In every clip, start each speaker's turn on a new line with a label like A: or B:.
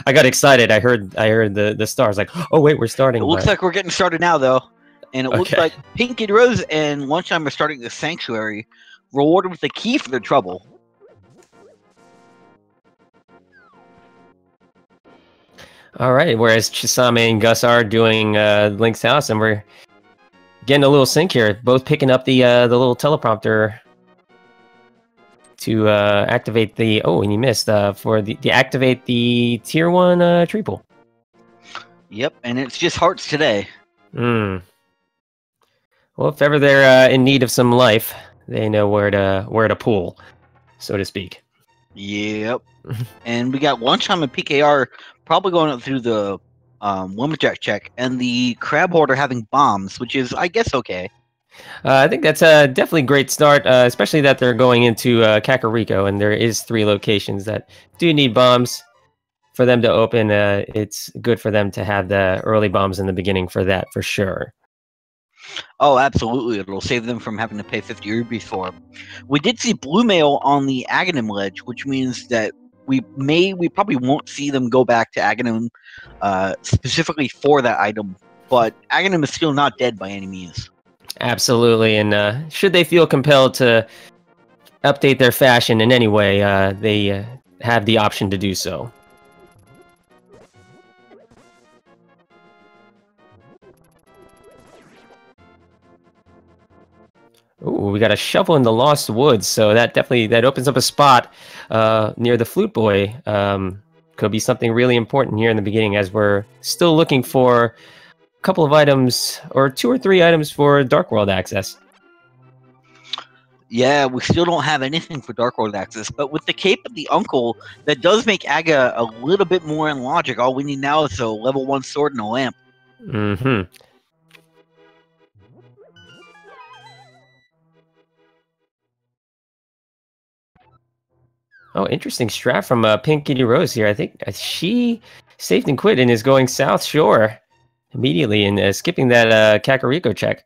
A: I got excited. I heard the stars. Like, oh wait, we're starting.
B: It looks like we're getting started now, though. And it looks like Pink Kitty Rose and Lunchtime are starting the Sanctuary, rewarded with a key for their trouble.
A: All right, whereas Chisame and Gus are doing Link's house, and we're getting a little sync here. Both picking up the little teleprompter to activate the... Oh, and you missed for the activate the Tier 1 tree pool.
B: Yep, and it's just hearts today.
A: Well, if ever they're in need of some life, they know where to pull, so to speak.
B: Yep. And we got Lunchtime and PKR probably going up through the Lumberjack check, and the Crab Hoarder having bombs, which is, I guess, okay.
A: I think that's a definitely great start, especially that they're going into Kakariko, and there is 3 locations that do need bombs for them to open. It's good for them to have the early bombs in the beginning for that, for sure.
B: Oh, absolutely. It'll save them from having to pay 50 rupees for them. We did see Blue Mail on the Aghanim ledge, which means that we probably won't see them go back to Aghanim specifically for that item, but Aghanim is still not dead by any means.
A: Absolutely, and should they feel compelled to update their fashion in any way, they have the option to do so. Ooh, we got a shovel in the Lost Woods, so that opens up a spot near the Flute Boy. Could be something really important here in the beginning, as we're still looking for a couple of items, or 2 or 3 items for Dark World access.
B: Yeah, we still don't have anything for Dark World access, but with the Cape of the Uncle, that does make Aga a little bit more in logic. All we need now is a level 1 sword and a lamp.
A: Mm-hmm. Oh, interesting strat from Pink Kitty Rose here. I think she saved and quit and is going South Shore immediately and skipping that Kakariko check.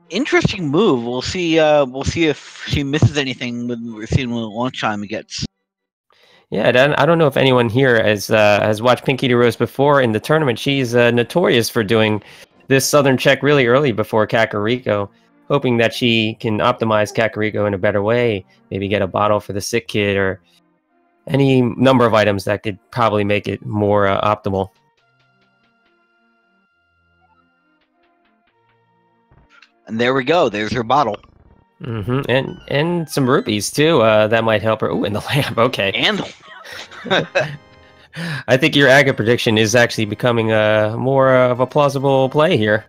B: Interesting move. We'll see. We'll see if she misses anything when we're seeing when Lunchtime gets.
A: Yeah, I don't know if anyone here has watched Pink Kitty Rose before in the tournament. She's notorious for doing this Southern check really early before Kakariko, hoping that she can optimize Kakariko in a better way. Maybe get a bottle for the sick kid or any number of items that could probably make it more optimal.
B: And there we go. There's her bottle.
A: Mm-hmm. And some rupees too. That might help her. Ooh, and the lamp. Okay.
B: And
A: I think your Aga prediction is actually becoming more of a plausible play here.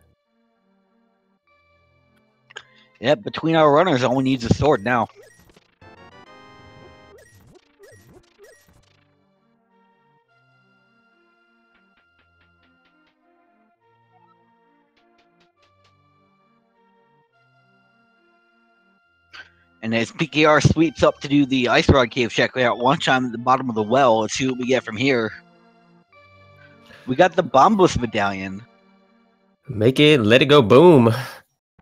B: Yep, between our runners, all we need is a sword now. And as PKR sweeps up to do the Ice Rod Cave check, we got Lunchtime at the bottom of the well. Let's see what we get from here. We got the Bombos Medallion.
A: Make it, let it go, boom.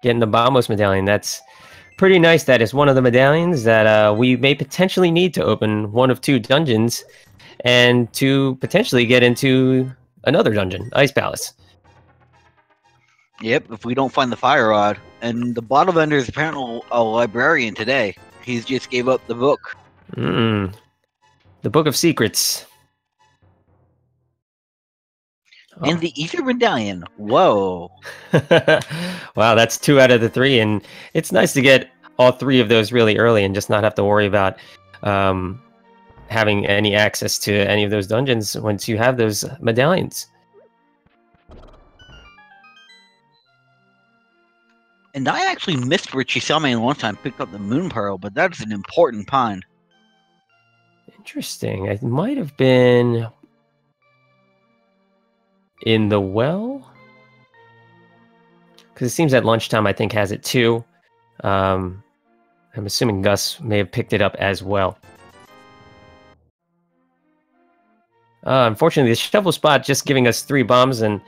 A: Getting the Bombos Medallion. That's pretty nice. That is one of the medallions that we may potentially need to open one of 2 dungeons and to potentially get into another dungeon, Ice Palace.
B: Yep, if we don't find the Fire Rod. And the bottle vendor is apparently a librarian today. He's just gave up the book.
A: The Book of Secrets.
B: And the Ether Medallion. Whoa.
A: Wow, that's 2 out of the 3. And it's nice to get all 3 of those really early and just not have to worry about having any access to any of those dungeons once you have those medallions.
B: And I actually missed where Chisame and Lunchtime picked up the Moon Pearl, but that's an important pond.
A: Interesting. It might have been in the well? Because it seems that Lunchtime, I think, has it too. I'm assuming Gus may have picked it up as well. Unfortunately, the shovel spot just giving us 3 bombs, and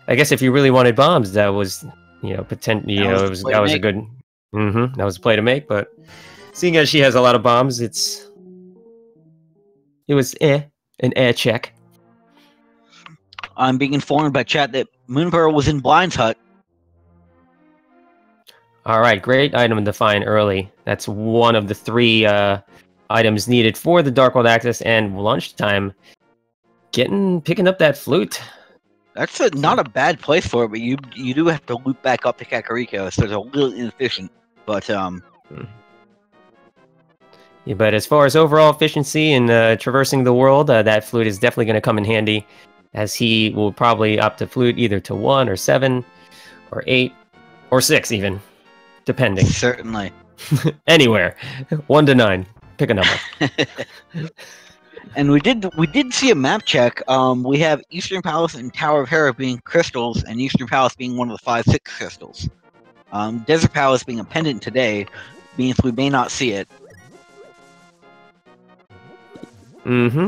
A: I guess if you really wanted bombs, that was... that was a good, that was a play to make. But seeing as she has a lot of bombs, it's It was an air check.
B: I'm being informed by chat that Moonpearl was in Blind's hut.
A: All right, great item to find early. That's one of the 3 items needed for the Dark World access and lunchtime. Picking up that flute.
B: That's not a bad place for it, but you do have to loop back up to Kakariko, so it's a little inefficient. But
A: Yeah, but as far as overall efficiency in traversing the world, that flute is definitely going to come in handy, as he will probably opt to flute either to 1 or 7 or 8 or 6 even, depending.
B: certainly.
A: Anywhere. 1 to 9. Pick a number.
B: And we did see a map check. We have Eastern Palace and Tower of Hera being crystals, and Eastern Palace being one of the 5-6 crystals. Desert Palace being a pendant today means we may not see it.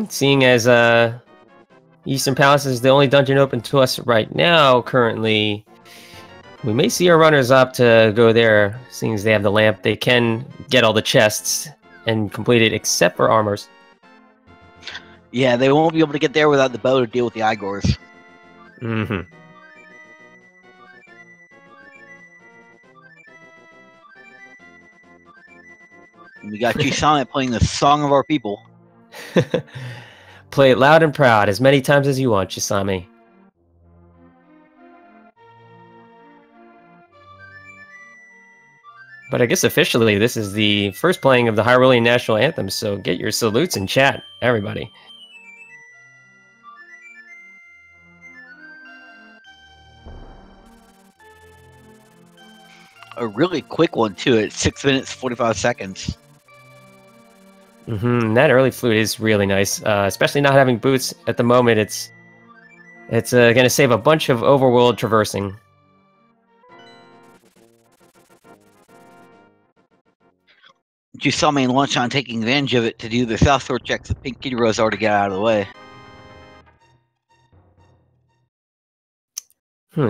A: Seeing as Eastern Palace is the only dungeon open to us right now, currently, we may see our runners opt to go there. Seeing as they have the lamp, they can get all the chests and complete it except for armors.
B: Yeah, they won't be able to get there without the bow to deal with the Igors. We got Chisame playing the Song of Our People.
A: Play it loud and proud as many times as you want, Chisame. But I guess officially this is the first playing of the Hyrulean National Anthem, so get your salutes in chat, everybody.
B: A really quick one too, at 6 minutes 45 seconds.
A: That early flute is really nice, especially not having boots at the moment. It's going to save a bunch of overworld traversing.
B: Chisame and Lunchan taking advantage of it to do the South Sword checks that Pink Kitty Rose already got out of the way.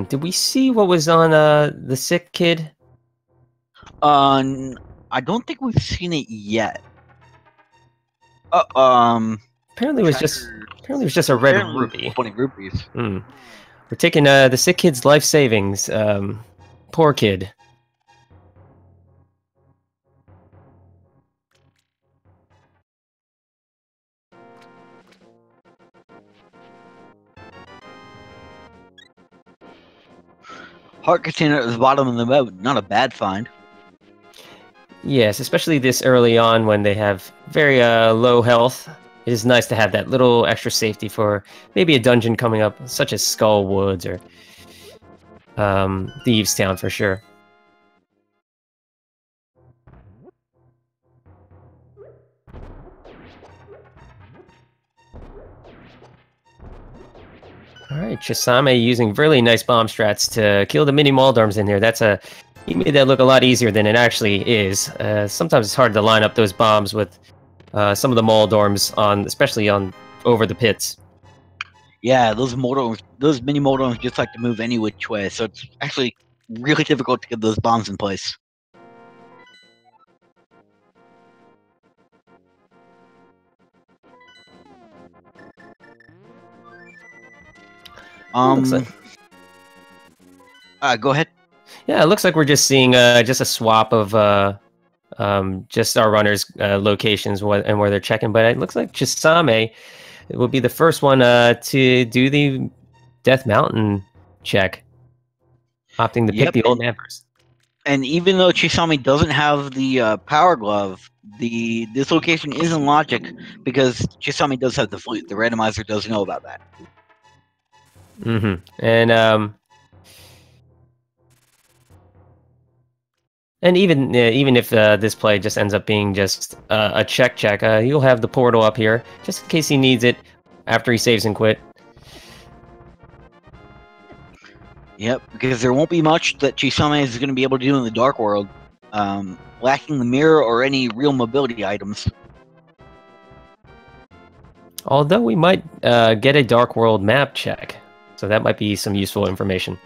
A: Did we see what was on the sick kid?
B: I don't think we've seen it yet.
A: Apparently it was just a red rupee.
B: 20 rupees.
A: We're taking the sick kid's life savings. Poor kid.
B: Heart container at the bottom of the boat, not a bad find.
A: Yes, especially this early on when they have very low health. It is nice to have that little extra safety for maybe a dungeon coming up, such as Skull Woods or Thieves Town for sure. Alright, Chisame using really nice bomb strats to kill the mini Maldorms in here. He made that look a lot easier than it actually is. Sometimes it's hard to line up those bombs with some of the Maldorms especially over the pits.
B: Yeah, those mini Maldorms just like to move any which way, so it's actually really difficult to get those bombs in place. Go ahead.
A: Yeah, it looks like we're just seeing just a swap of just our runners' locations and where they're checking. But it looks like Chisame will be the first one to do the Death Mountain check, opting to pick the old mappers.
B: And even though Chisame doesn't have the power glove, this location is in logic because Chisame does have the flute. The randomizer does know about that.
A: And even if this play just ends up being just a check, you'll have the portal up here just in case he needs it after he saves and quit.
B: Yep, because there won't be much that Chisame is going to be able to do in the Dark World, lacking the mirror or any real mobility items.
A: Although we might get a Dark World map check, so that might be some useful information.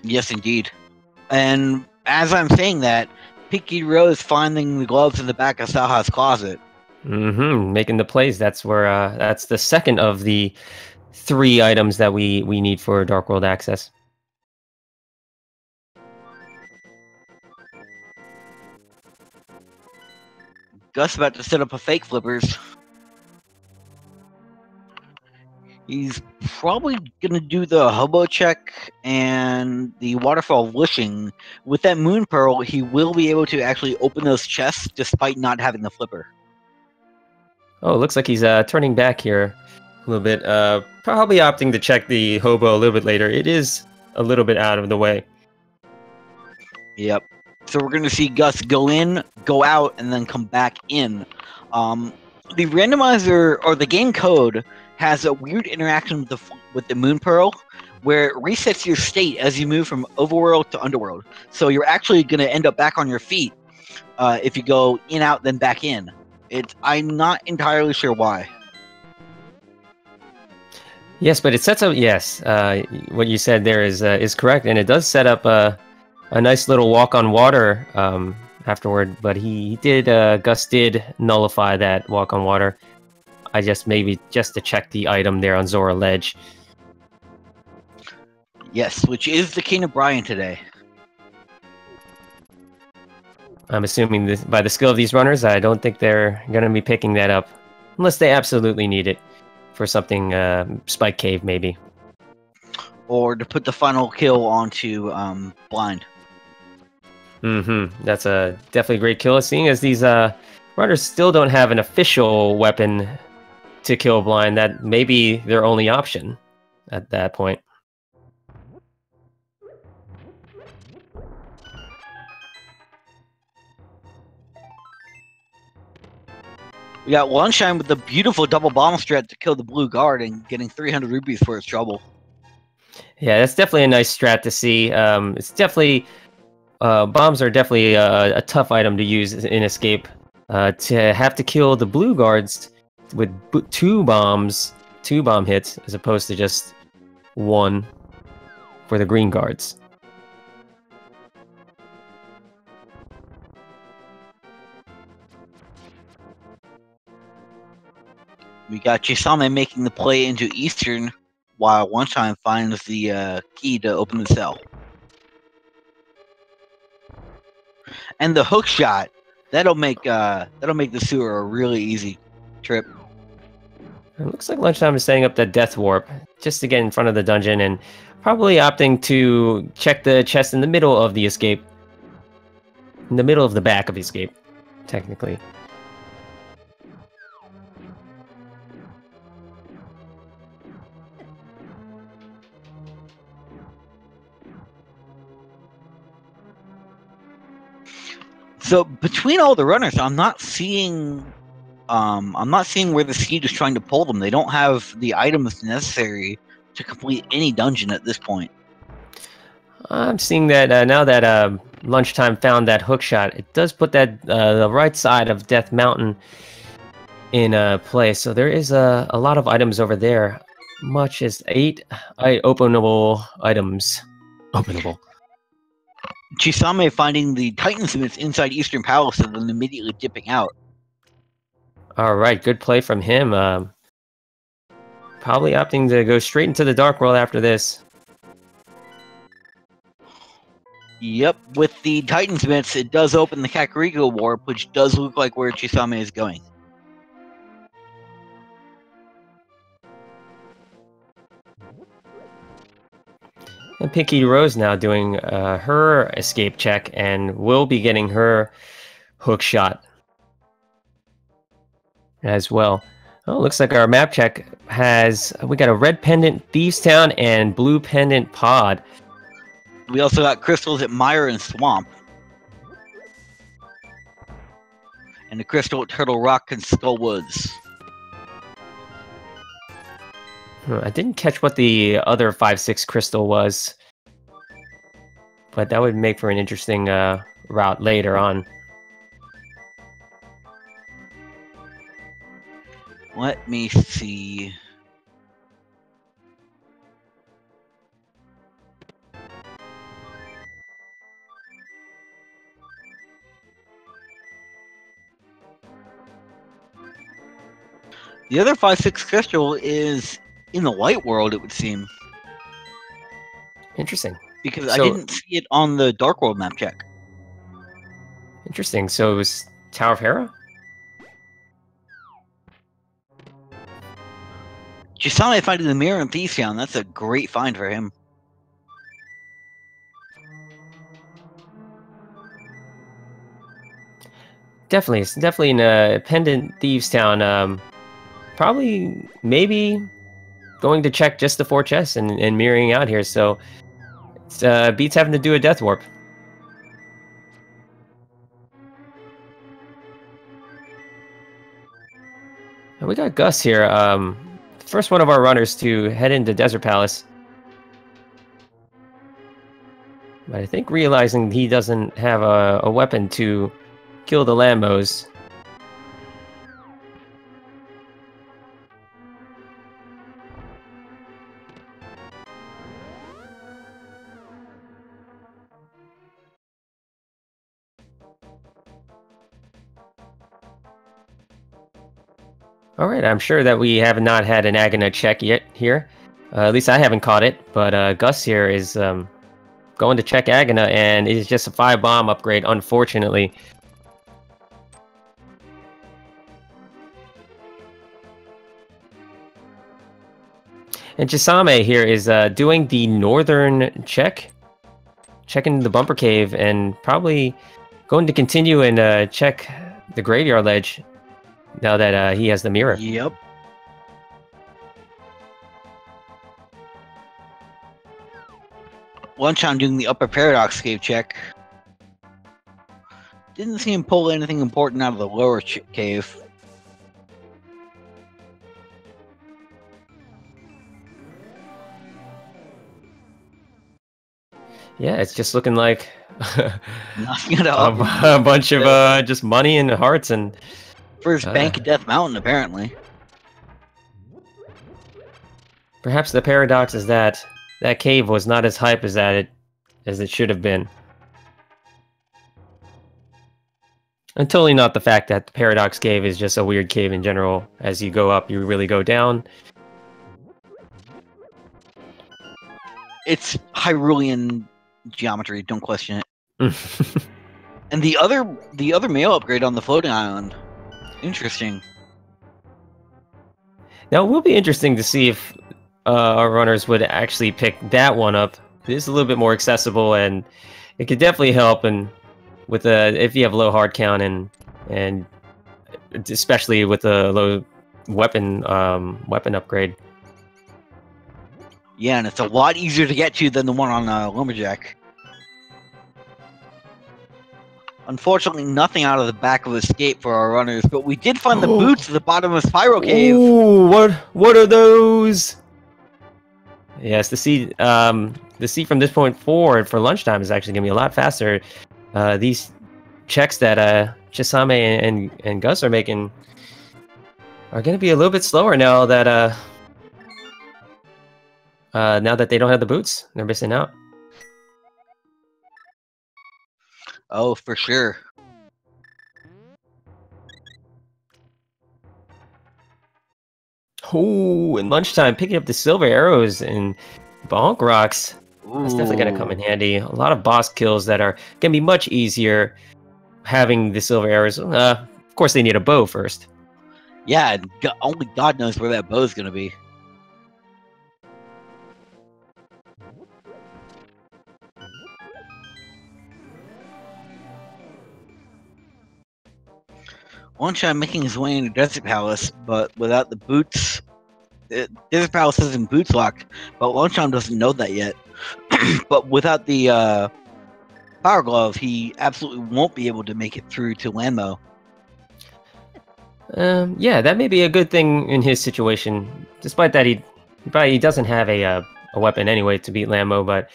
B: Yes, indeed. And as I'm saying that, Pinky Rose finding the gloves in the back of Saha's closet.
A: Making the plays. That's where that's the second of the 3 items that we need for Dark World access.
B: Gus about to set up a fake flippers. He's probably going to do the hobo check and the waterfall of wishing. With that moon pearl, he will be able to actually open those chests despite not having the flipper.
A: Oh, it looks like he's turning back here a little bit. Probably opting to check the hobo a little bit later. It is a little bit out of the way.
B: Yep. So we're going to see Gus go in, go out, and then come back in. The randomizer or the game code has a weird interaction with the moon pearl, where it resets your state as you move from overworld to underworld. So you're actually going to end up back on your feet if you go in, out, then back in. I'm not entirely sure why.
A: Yes, but it sets up. Yes, what you said there is correct, and it does set up a nice little walk on water afterward. But Gus did nullify that walk on water. I maybe just to check the item there on Zora Ledge.
B: Yes, which is the King of Brian today.
A: I'm assuming by the skill of these runners, I don't think they're going to be picking that up. Unless they absolutely need it for something, Spike Cave maybe.
B: Or to put the final kill onto Blind.
A: That's a definitely great kill. Seeing as these runners still don't have an official weapon to kill Blind, that may be their only option at that point.
B: We got Lunshine with the beautiful double bomb strat to kill the blue guard and getting 300 rupees for his trouble.
A: Yeah, that's definitely a nice strat to see. It's definitely bombs are definitely a tough item to use in Escape. To have to kill the blue guards with 2 bomb hits as opposed to just 1 for the green guards.
B: We got Chisame making the play into Eastern, while Lunshine finds the key to open the cell. And the hook shot, that'll make the sewer a really easy trip.
A: It looks like Lunchtime is setting up the Death Warp just to get in front of the dungeon and probably opting to check the chest in the middle of the escape. In the middle of the back of the escape, technically.
B: So between all the runners, I'm not seeing where the seed is trying to pull them. They don't have the items necessary to complete any dungeon at this point.
A: I'm seeing that now that Lunchtime found that hook shot, it does put that the right side of Death Mountain in place. So there is a lot of items over there, much as 8 openable items. Openable.
B: Chisame finding the Titansmiths inside Eastern Palace and then immediately dipping out.
A: All right, good play from him. Probably opting to go straight into the Dark World after this.
B: Yep, with the Titansmiths, it does open the Kakariko Warp, which does look like where Chisame is going.
A: And Pinky Rose now doing her escape check and will be getting her hook shot as well. Oh, looks like our map check we got a red pendant Thieves Town and blue pendant Pod.
B: We also got crystals at Mire and Swamp. And the crystal at Turtle Rock and Skull Woods.
A: I didn't catch what the other 5/6 crystal was, but that would make for an interesting route later on.
B: Let me see. The other 5/6 crystal is in the light world, it would seem,
A: Interesting.
B: because I
A: So
B: didn't see it on the dark world map check.
A: interesting. So it was Tower of Hera.
B: Chisame finding the mirror in Thieves Town. That's a great find for him.
A: Definitely, it's definitely in a pendant Thieves Town. Probably, maybe going to check just the 4 chests and mirroring out here. So it's, beats having to do a death warp. And we got Gus here. First one of our runners to head into Desert Palace. But I think realizing he doesn't have a weapon to kill the Lambos. Alright, I'm sure that we have not had an Aghanim check yet here. At least I haven't caught it, but Gus here is going to check Aghanim, and it is just a 5-bomb upgrade, unfortunately. And Chisame here is doing the northern check, checking the bumper cave, and probably going to continue and check the graveyard ledge now that he has the mirror.
B: Yep. Lunchtime doing the upper paradox cave check. Didn't see him pull anything important out of the lower cave.
A: Yeah, it's just looking like
B: Nothing at all.
A: a bunch of just money and hearts and
B: First bank of Death Mountain, apparently.
A: Perhaps the paradox is that that cave was not as hype as it should have been. And totally not the fact that the Paradox Cave is just a weird cave in general. As you go up, you really go down.
B: It's Hyrulean geometry, don't question it. And the other mail upgrade on the floating island. Interesting.
A: Now, it will be interesting to see if our runners would actually pick that one up. It is a little bit more accessible, and it could definitely help. And with if you have low hard count and especially with a low weapon upgrade.
B: Yeah, and it's a lot easier to get to than the one on Lumberjack. Unfortunately, nothing out of the back of Escape for our runners, but we did find the boots at the bottom of Spiral Cave.
A: Ooh, what are those? Yes, the seed from this point forward for lunchtime is actually gonna be a lot faster. These checks that Chisame and Gus are making are gonna be a little bit slower now that they don't have the boots. They're missing out.
B: Oh, for sure.
A: Ooh, and lunchtime picking up the silver arrows and bonk rocks. That's definitely gonna come in handy. A lot of boss kills that are gonna be much easier having the silver arrows. Of course, they need a bow first.
B: Yeah, only God knows where that bow's gonna be. Lunchtime making his way into Desert Palace, but without the boots. Desert Palace isn't boots locked, but Lunchtime doesn't know that yet. But without the Power Glove, he absolutely won't be able to make it through to Landmo.
A: Yeah, that may be a good thing in his situation. Despite that, he doesn't have a weapon anyway to beat Lambo, but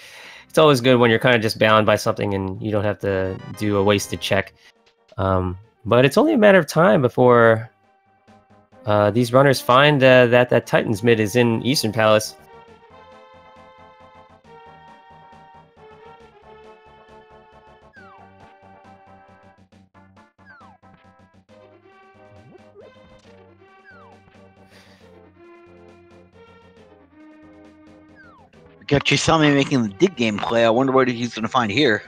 A: it's always good when you're kind of just bound by something and you don't have to do a wasted check. But it's only a matter of time before these runners find that Titan's mid is in Eastern Palace.
B: Got Chisame making the dig game play. I wonder what he's going to find here.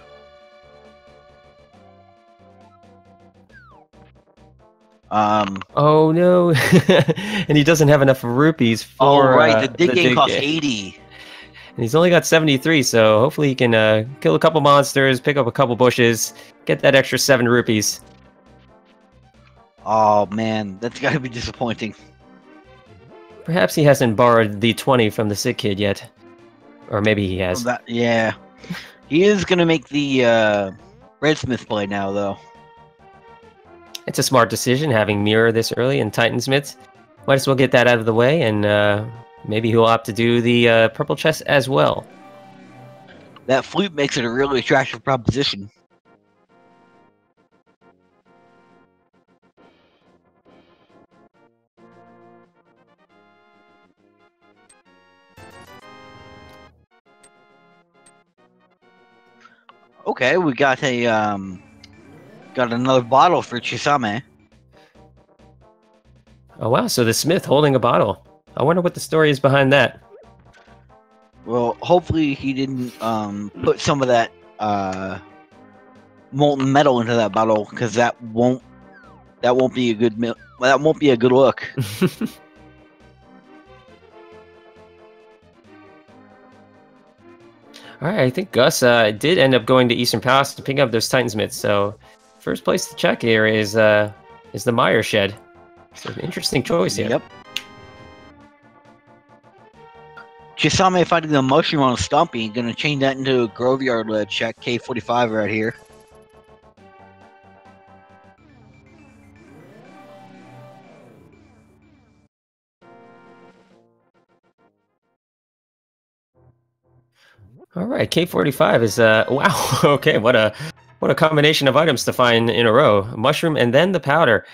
A: Oh no, and he doesn't have enough rupees for.
B: Oh right, the dig game
A: dig
B: costs
A: game.
B: 80.
A: And he's only got 73, so hopefully he can kill a couple monsters, pick up a couple bushes, get that extra 7 rupees.
B: Oh man, that's got to be disappointing.
A: Perhaps he hasn't borrowed the 20 from the sick kid yet. Or maybe he has.
B: Yeah. He is going to make the Redsmith play now, though.
A: It's a smart decision having Mirror this early in Titansmith. Might as well get that out of the way, and maybe he'll opt to do the purple chest as well.
B: That flute makes it a really attractive proposition. Okay, we got a got another bottle for Chisame.
A: Oh wow, so the smith holding a bottle. I wonder what the story is behind that.
B: Well, hopefully he didn't put some of that molten metal into that bottle, because that won't be a good look.
A: Alright, I think Gus did end up going to Eastern Palace to pick up those Titansmiths, so first place to check here is the Meyer Shed. So an interesting choice here.
B: Yep. Chisame fighting the mushroom on a Stumpy, gonna change that into a Graveyard Ledge check, K45 right here.
A: All right, K45 is wow. Okay, what a combination of items to find in a row. Mushroom and then the powder.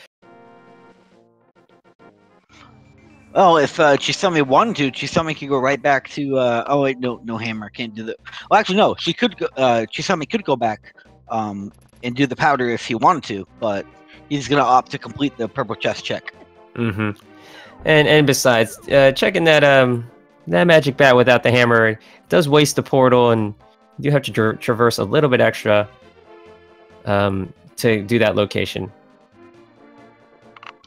B: Oh, if Chisame wanted to, Chisame could go right back to. Oh wait, no hammer, can't do that. Well, actually, no. She could. Chisame could go back, and do the powder if he wanted to, but he's gonna opt to complete the purple chest check.
A: Mm-hmm. And besides, checking that that magic bat without the hammer does waste the portal, and you do have to traverse a little bit extra to do that location.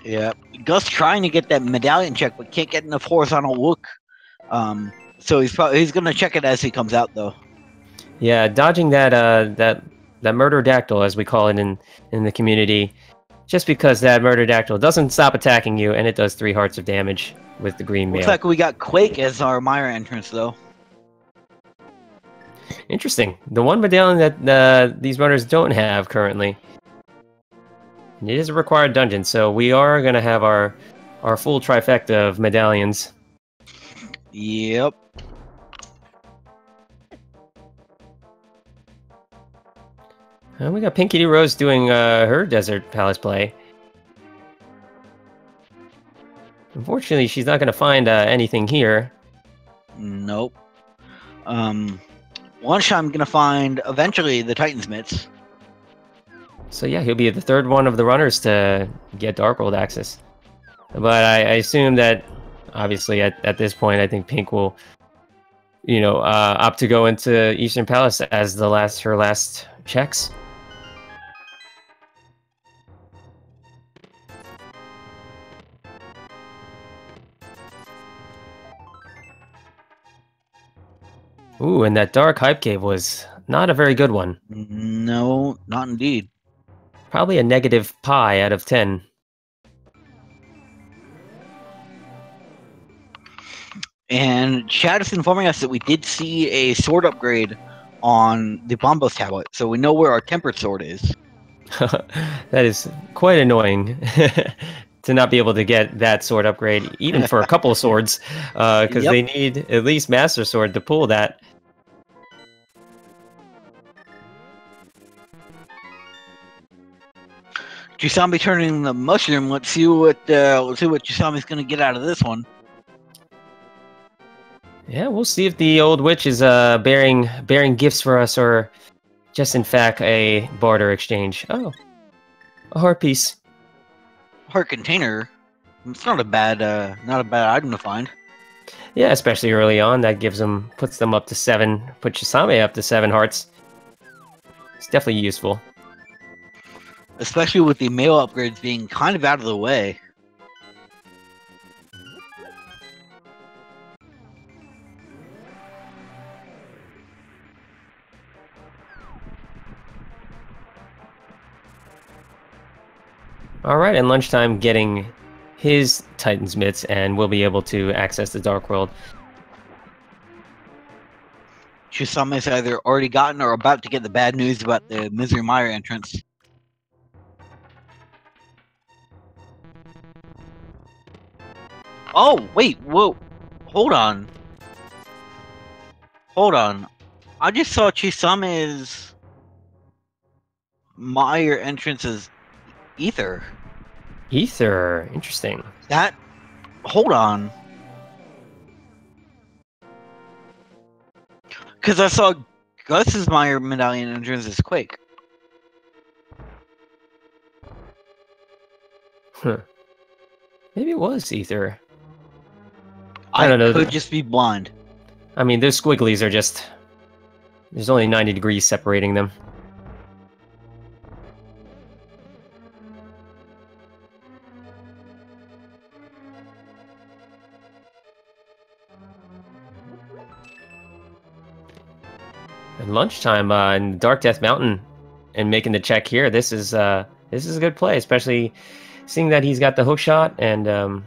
B: Yeah, Gus trying to get that medallion check, but can't get enough horizontal look. So he's gonna check it as he comes out, though.
A: Yeah, dodging that that murder dactyl, as we call it in the community, just because that murder dactyl doesn't stop attacking you, and it does 3 hearts of damage with the green mail.
B: Looks like we got Quake as our Myra entrance, though.
A: Interesting. The one medallion that these runners don't have currently. It is a required dungeon, so we are going to have our full trifecta of medallions.
B: Yep.
A: And we got Pinky D. Rose doing her Desert Palace play. Unfortunately, she's not going to find anything here.
B: Nope. Lunchtime gonna find eventually the Titansmiths.
A: So yeah, he'll be the 3rd one of the runners to get Dark World access. But I assume that, obviously, at this point, I think Pink will, opt to go into Eastern Palace as her last checks. Ooh, and that Dark Hype Cave was not a very good one.
B: No, not indeed.
A: Probably a negative pi out of 10.
B: And Chad is informing us that we did see a sword upgrade on the Bombos tablet, so we know where our tempered sword is.
A: That is quite annoying to not be able to get that sword upgrade, even for a couple of swords, because they need at least Master Sword to pull that.
B: Chisame turning the mushroom. Let's see what Chisame's gonna get out of this one.
A: Yeah, we'll see if the old witch is bearing gifts for us, or just in fact a barter exchange. Oh, a heart piece.
B: Heart container. It's not a bad item to find.
A: Yeah, especially early on, that puts them up to 7, puts Chisame up to 7 hearts. It's definitely useful.
B: Especially with the male upgrades being kind of out of the way.
A: Alright, and Lunchtime getting his Titan's Mitts, and we'll be able to access the Dark World.
B: Shisame's either already gotten or about to get the bad news about the Misery Mire entrance. Oh, wait, whoa. Hold on. Hold on. I just saw Chisame's Mire entrance as Ether.
A: Ether, interesting.
B: That... Hold on. Because I saw Gus's Mire medallion entrance as Quake.
A: Huh. Maybe it was Ether.
B: I
A: don't know.
B: Could just be blind.
A: I mean, those squigglies are just... There's only 90 degrees separating them. And Lunchtime in Dark Death Mountain and making the check here. This is a good play, especially seeing that he's got the hook shot and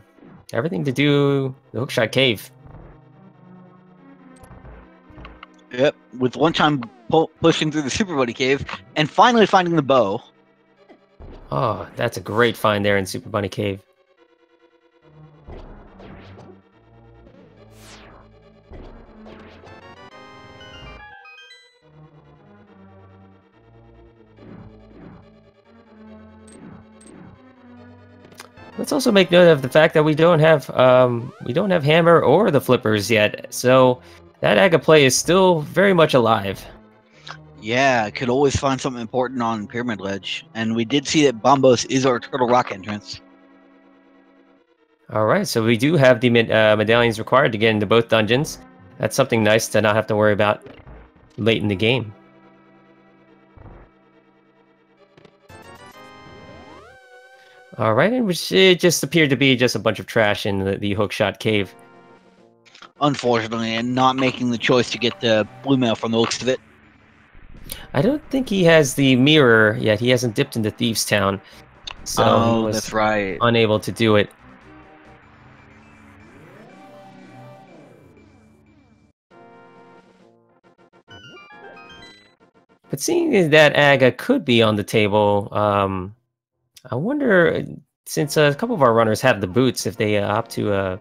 A: everything to do the hookshot cave.
B: Yep, with Lunchtime pushing through the Super Buddy Cave and finally finding the bow.
A: Oh, that's a great find there in Super Bunny Cave. Let's also make note of the fact that we don't have Hammer or the flippers yet, so that Aga play is still very much alive.
B: Yeah, could always find something important on Pyramid Ledge, and we did see that Bombos is our Turtle Rock entrance.
A: All right, so we do have the medallions required to get into both dungeons. That's something nice to not have to worry about late in the game. All right, and it just appeared to be just a bunch of trash in the hookshot cave.
B: Unfortunately, and not making the choice to get the blue mail from the looks of it.
A: I don't think he has the mirror yet. He hasn't dipped into Thieves Town, so he was
B: that's right.
A: unable to do it. But seeing that Aga could be on the table, I wonder, since a couple of our runners have the boots, if they opt to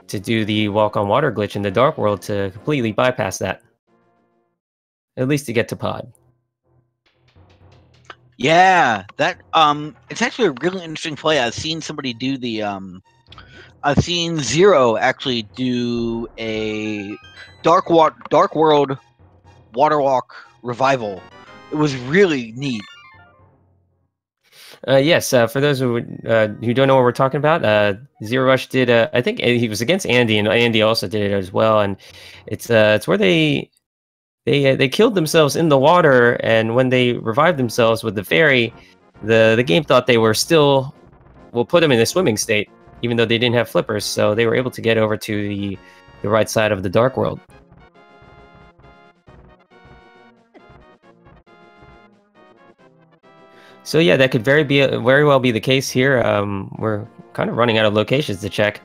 A: do the walk on water glitch in the Dark World to completely bypass that, at least to get to Pod.
B: Yeah, that it's actually a really interesting play. I've seen somebody do the I've seen Zero actually do a Dark World water walk revival. It was really neat.
A: Yes, for those who don't know what we're talking about, Zero Rush did. I think he was against Andy, and Andy also did it as well. And it's where they killed themselves in the water, and when they revived themselves with the fairy, the game thought they were still will put them in a swimming state, even though they didn't have flippers. So they were able to get over to the right side of the Dark World. So yeah, that could very well be the case here. We're kind of running out of locations to check.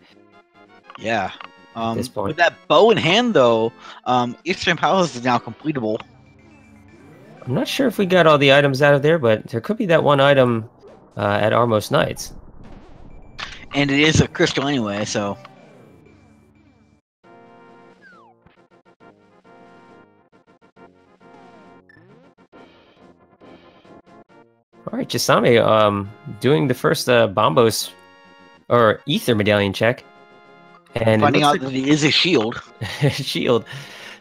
B: Yeah.
A: At this point.
B: With that bow in hand, though, Eastern Palace is now completable.
A: I'm not sure if we got all the items out of there, but there could be that one item at Armos Knights.
B: And it is a crystal anyway, so...
A: All right, Chisame doing the first Bombos or Ether medallion check, and
B: finding out that it is a shield.
A: Shield.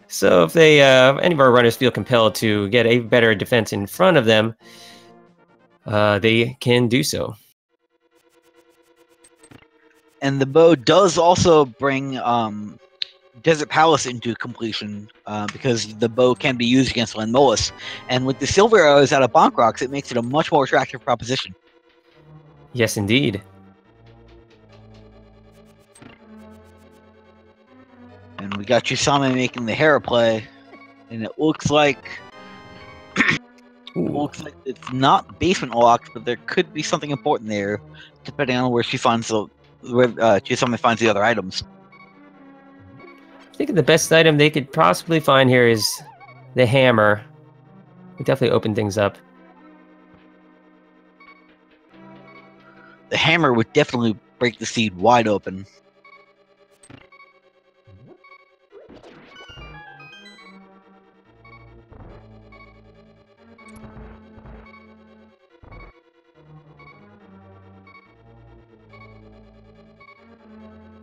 A: So if they any of our runners feel compelled to get a better defense in front of them, they can do so.
B: And the bow does also bring Desert Palace into completion because the bow can be used against Lenmolis. And with the silver arrows out of Bonk Rocks, it makes it a much more attractive proposition.
A: Yes, indeed.
B: And we got Chisame making the Hera play, and it looks like it's not basement locked, but there could be something important there, depending on where Chisame finds the other items.
A: I think the best item they could possibly find here is the hammer. We definitely open things up.
B: The hammer would definitely break the seed wide open.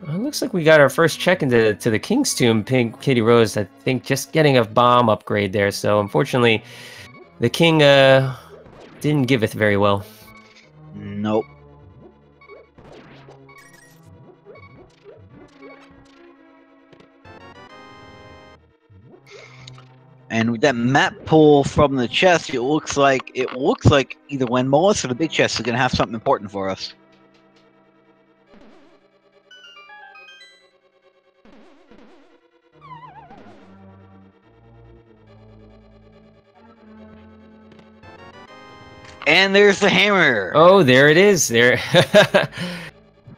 A: It looks like we got our first check into the King's Tomb. Pink Kitty Rose, I think, just getting a bomb upgrade there. So unfortunately, the king didn't give it very well.
B: Nope. And with that map pull from the chest, it looks like either Lenmolis or the big chest is going to have something important for us. And there's the hammer.
A: Oh, there it is. There.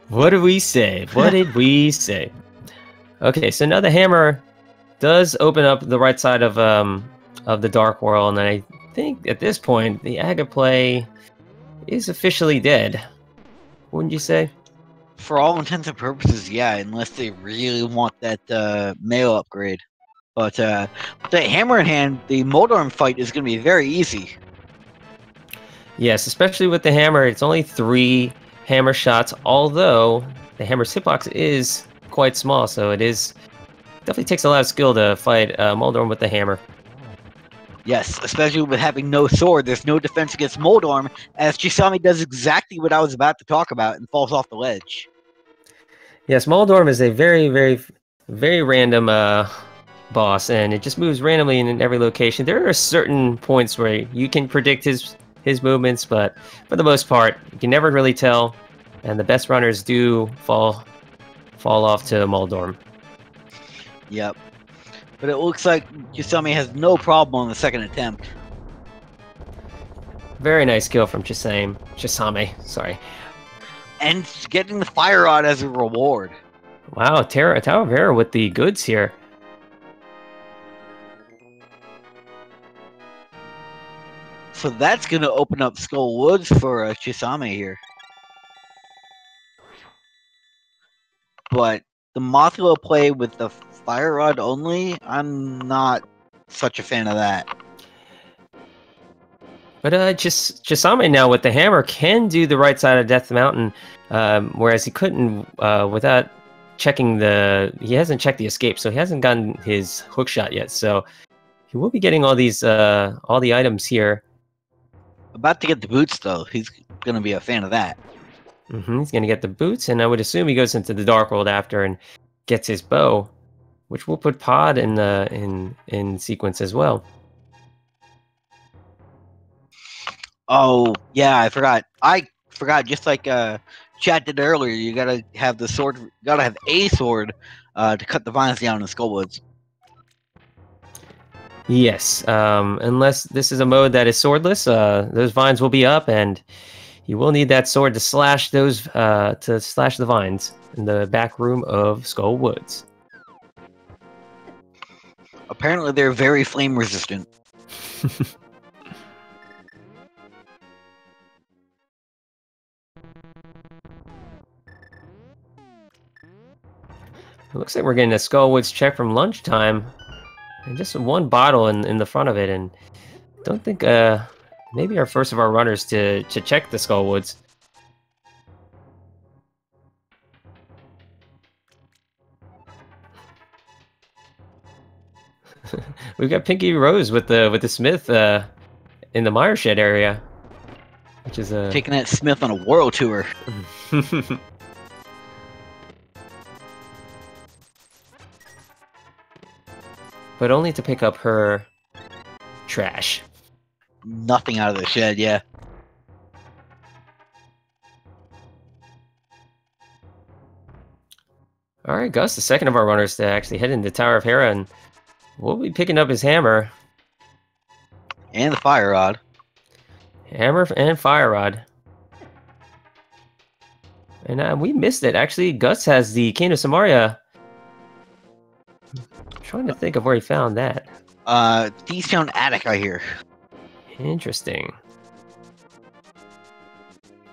A: What did we say? What did we say? Okay, so now the hammer does open up the right side of the Dark World, and I think at this point the Aga play is officially dead. Wouldn't you say?
B: For all intents and purposes, yeah, unless they really want that mail upgrade. But with that hammer in hand, the Moldorm fight is going to be very easy.
A: Yes, especially with the hammer. It's only 3 hammer shots, although the hammer's hitbox is quite small, so it is definitely takes a lot of skill to fight Moldorm with the hammer.
B: Yes, especially with having no sword. There's no defense against Moldorm, as Chisame does exactly what I was about to talk about and falls off the ledge.
A: Yes, Moldorm is a very, very, very random boss, and it just moves randomly in every location. There are certain points where you can predict his movements, but for the most part, you can never really tell, and the best runners do fall off to Moldorm.
B: Yep. But it looks like Chisame has no problem on the second attempt.
A: Very nice kill from Chisame, sorry.
B: And getting the fire rod as a reward.
A: Wow, Tower of Hera with the goods here.
B: So that's going to open up Skull Woods for Chisame here. But the Mothula play with the fire rod only, I'm not such a fan of that.
A: But Chisame now with the hammer can do the right side of Death Mountain, whereas he couldn't without checking he hasn't checked the escape, so he hasn't gotten his hook shot yet. So he will be getting all the items here.
B: About to get the boots though. He's going to be a fan of that.
A: He's going to get the boots, and I would assume he goes into the Dark World after and gets his bow, which will put Pod in sequence as well.
B: Oh yeah, I forgot. Just like Chat did earlier. You gotta have the sword. Gotta have a sword to cut the vines down in Skullwoods.
A: Yes, unless this is a mode that is swordless, those vines will be up, and you will need that sword to slash the vines in the back room of Skull Woods.
B: Apparently, they're very flame resistant.
A: It looks like we're getting a Skull Woods check from lunchtime, and just one bottle in the front of it, and don't think maybe our first of our runners to check the Skull Woods. We've got Pinky Rose with the Smith in the Mire Shed area, which is
B: taking that Smith on a world tour.
A: but only to pick up her trash.
B: Nothing out of the shed, yeah.
A: All right, Gus, the second of our runners to actually head into Tower of Hera, and we'll be picking up his hammer.
B: And the fire rod.
A: Hammer and fire rod. And we missed it. Actually, Gus has the Cane of Samaria. I'm trying to think of where he found that.
B: Thieves Town Attic, I hear.
A: Interesting.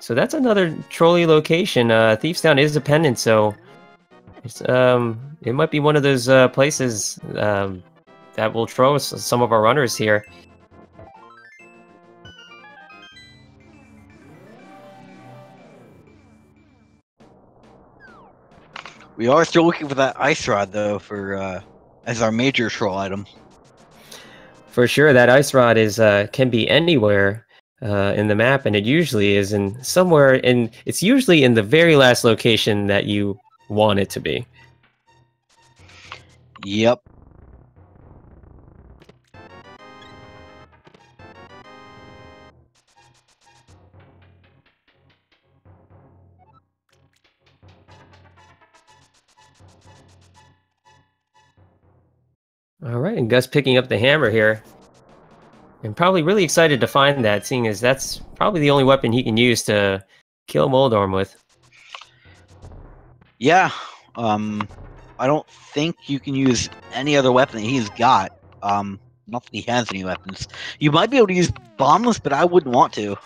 A: So that's another trolley location. Thieves Town is a pendant, so it's it might be one of those places that will throw some of our runners here.
B: We are still looking for that ice rod, though, for as our major troll item.
A: For sure, that ice rod is can be anywhere in the map, and it usually is in somewhere in. It's usually in the very last location that you want it to be.
B: Yep.
A: All right, and Gus picking up the hammer here. And probably really excited to find that, seeing as that's probably the only weapon he can use to kill Moldorm with.
B: Yeah. I don't think you can use any other weapon that he's got. Not that he has any weapons. You might be able to use bombless, but I wouldn't want to.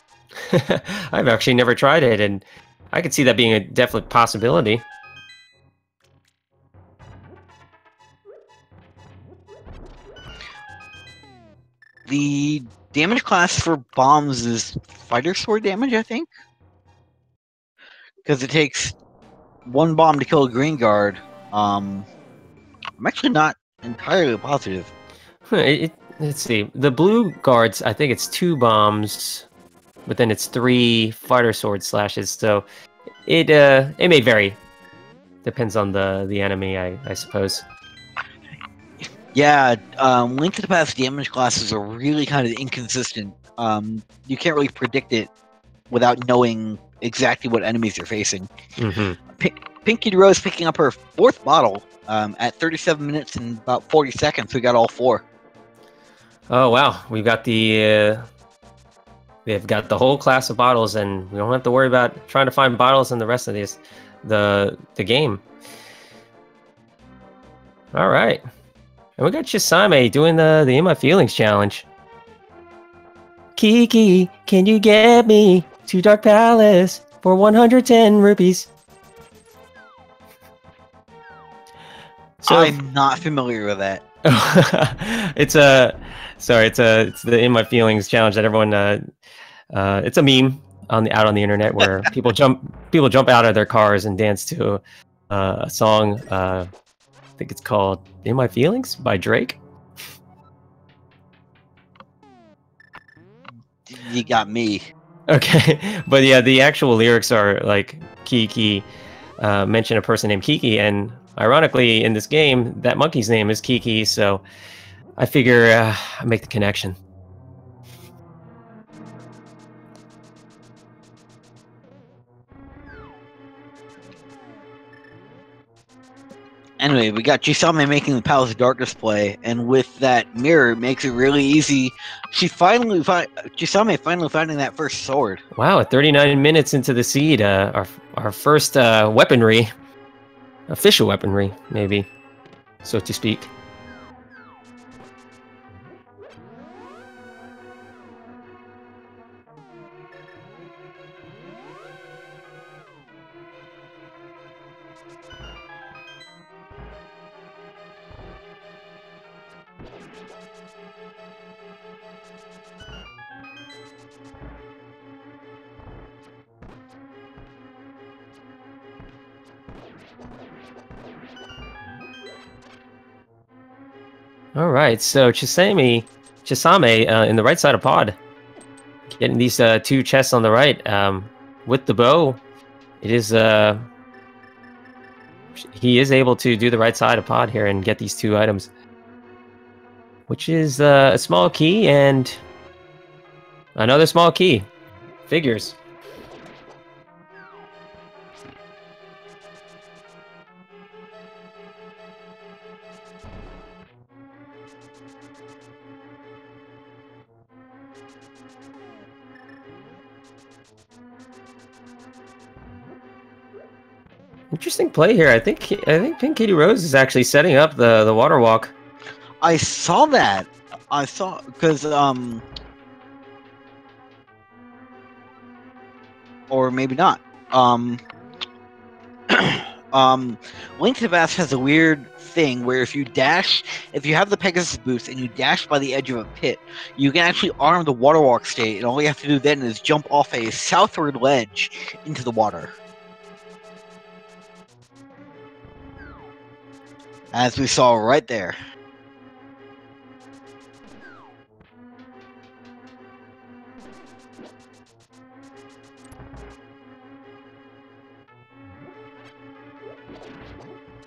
A: I've actually never tried it, and I could see that being a definite possibility.
B: The damage class for bombs is fighter sword damage, I think. Because it takes one bomb to kill a green guard. I'm actually not entirely positive.
A: Let's see. The blue guards, I think it's 2 bombs, but then it's 3 fighter sword slashes. So it may vary. Depends on the enemy, I suppose.
B: Yeah, Link to the Past damage classes are really kind of inconsistent. You can't really predict it without knowing exactly what enemies you're facing. Pinky DeRose picking up her 4th bottle at 37 minutes and about 40 seconds. We got all 4.
A: Oh wow, we've got they've got the whole class of bottles, and we don't have to worry about trying to find bottles in the rest of the game. All right. And we got Chisame doing the In My Feelings challenge. Kiki, can you get me to Dark Palace for 110 rupees? So
B: I'm not familiar with that.
A: it's the In My Feelings challenge that everyone it's a meme out on the internet where people jump out of their cars and dance to a song. I think it's called In My Feelings by Drake.
B: You got me.
A: Okay, but yeah, the actual lyrics are like Kiki, mention a person named Kiki, and ironically in this game, that monkey's name is Kiki, so I figure I make the connection.
B: Anyway, we got Chisame making the Palace of Darkness play, and with that mirror, it makes it really easy. Chisame finally finding that first sword.
A: Wow, at 39 minutes into the seed, our first weaponry, official weaponry, maybe, so to speak. All right, so Chisame in the right side of pod, getting these 2 chests on the right. With the bow, it is he is able to do the right side of pod here and get these 2 items. which is a small key and another small key. Figures. Interesting play here. I think Pink Kitty Rose is actually setting up the water walk.
B: I saw that. I saw because or maybe not. Link to the Past has a weird thing where if you have the Pegasus boost and you dash by the edge of a pit, you can actually arm the water walk state, and all you have to do then is jump off a southward ledge into the water. As we saw right there.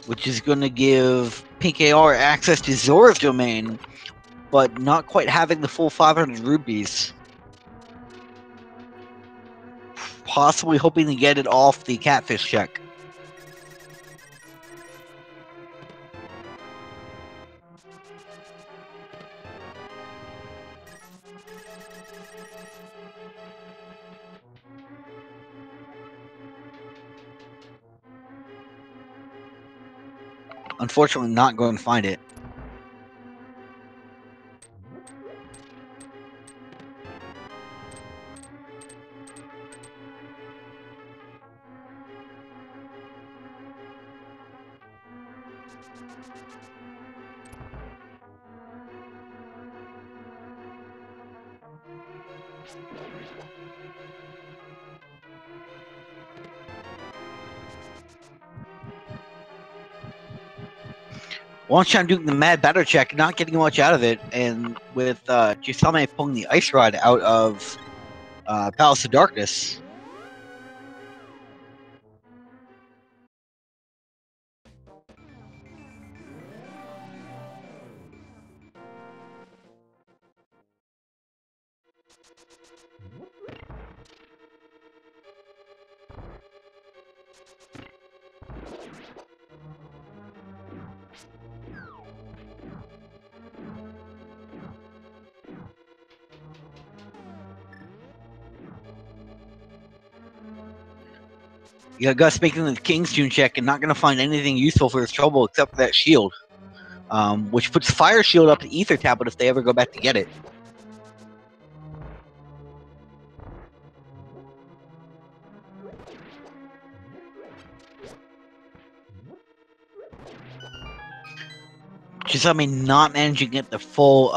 B: Which is going to give Pink AR access to Zora's domain, but not quite having the full 500 rubies. Possibly hoping to get it off the catfish check. Unfortunately, not going to find it. One-shot doing the mad batter check, not getting much out of it, and with Chisame pulling the ice rod out of Palace of Darkness. You got Gus making the King's Tune check and not going to find anything useful for his trouble except for that shield, which puts Fire Shield up to Ether Tablet if they ever go back to get it. Chisame not managing to get the full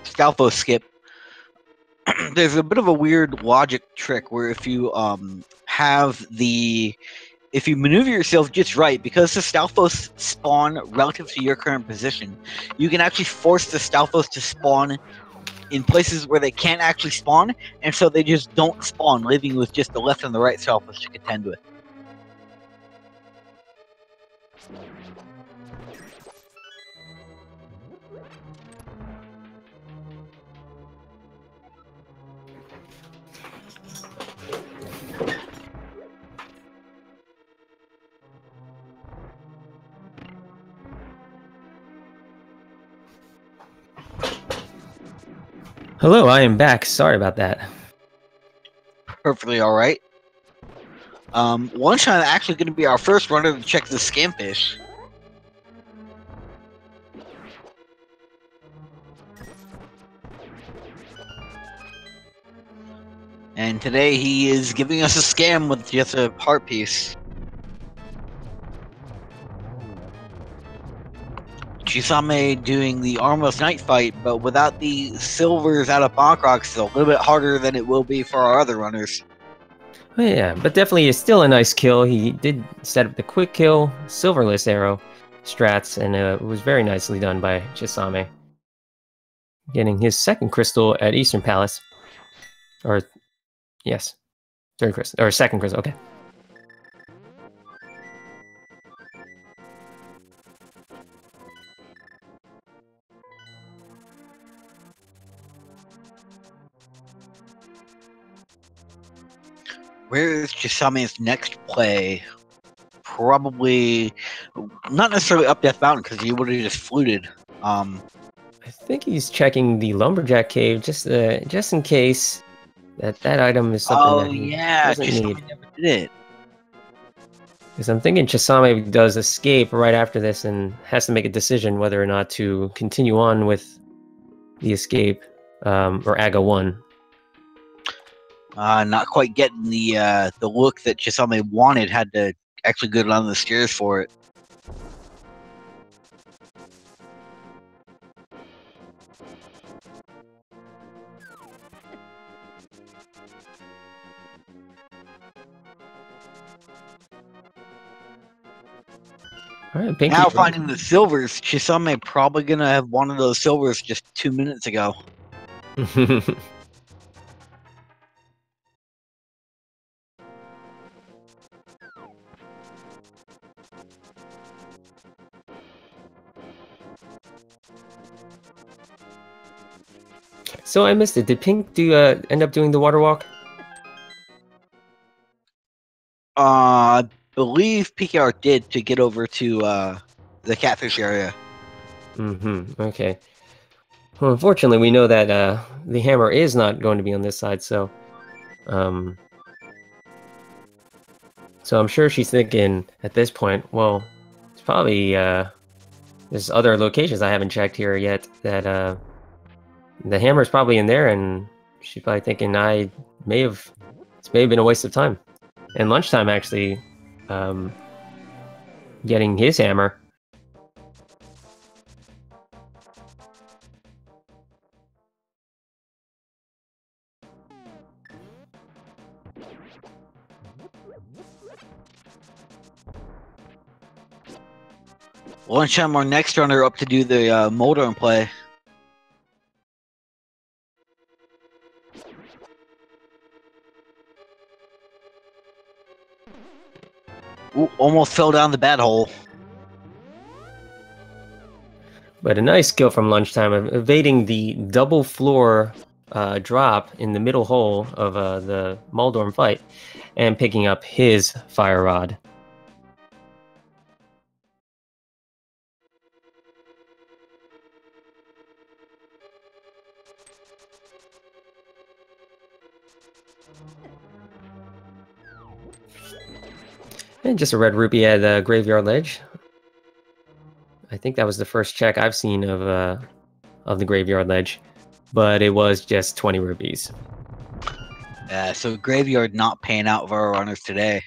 B: Stalfo skip. There's a bit of a weird logic trick where if you if you maneuver yourself just right, because the Stalfos spawn relative to your current position, you can actually force the Stalfos to spawn in places where they can't actually spawn, and so they just don't spawn, leaving you with just the left and the right Stalfos to contend with.
A: Hello, I am back. Sorry about that.
B: Perfectly all right. One shot actually going to be our first runner to check the Scamfish. And today he is giving us a scam with just a heart piece. Chisame doing the Armless Knight fight, but without the silvers out of Bacroc, it's a little bit harder than it will be for our other runners.
A: Oh, yeah, but definitely is still a nice kill. He did set up the quick kill, silverless arrow strats, and it was very nicely done by Chisame. Getting his second crystal at Eastern Palace. Or, yes, third crystal, or second crystal, okay.
B: Where is Chisame's next play? Probably not necessarily up Death Mountain because he would have just fluted.
A: I think he's checking the lumberjack cave just in case that item is something that he doesn't need.
B: Chisame never did it.
A: Because I'm thinking Chisame does escape right after this and has to make a decision whether or not to continue on with the escape or Aga 1.
B: Not quite getting the look that Chisame wanted. Had to actually go down the stairs for it.
A: All right, Pinky.
B: Now finding the silvers, Chisame probably gonna have one of those silvers just 2 minutes ago.
A: So I missed it. Did Pink end up doing the water walk?
B: I believe PKR did to get over to the catfish area.
A: Okay. Well, unfortunately, we know that the hammer is not going to be on this side, so I'm sure she's thinking at this point, well, it's probably there's other locations I haven't checked here yet that the hammer's probably in there, and she's probably thinking this may have been a waste of time. And lunchtime actually getting his hammer.
B: Lunchtime, our next runner up to do the Molder and play. Ooh, almost fell down the bad hole.
A: But a nice skill from lunchtime of evading the double floor drop in the middle hole of the Moldorm fight and picking up his fire rod. And just a red rupee at the graveyard ledge. I think that was the first check I've seen of the graveyard ledge, but it was just 20 rupees.
B: So graveyard not paying out for our runners today.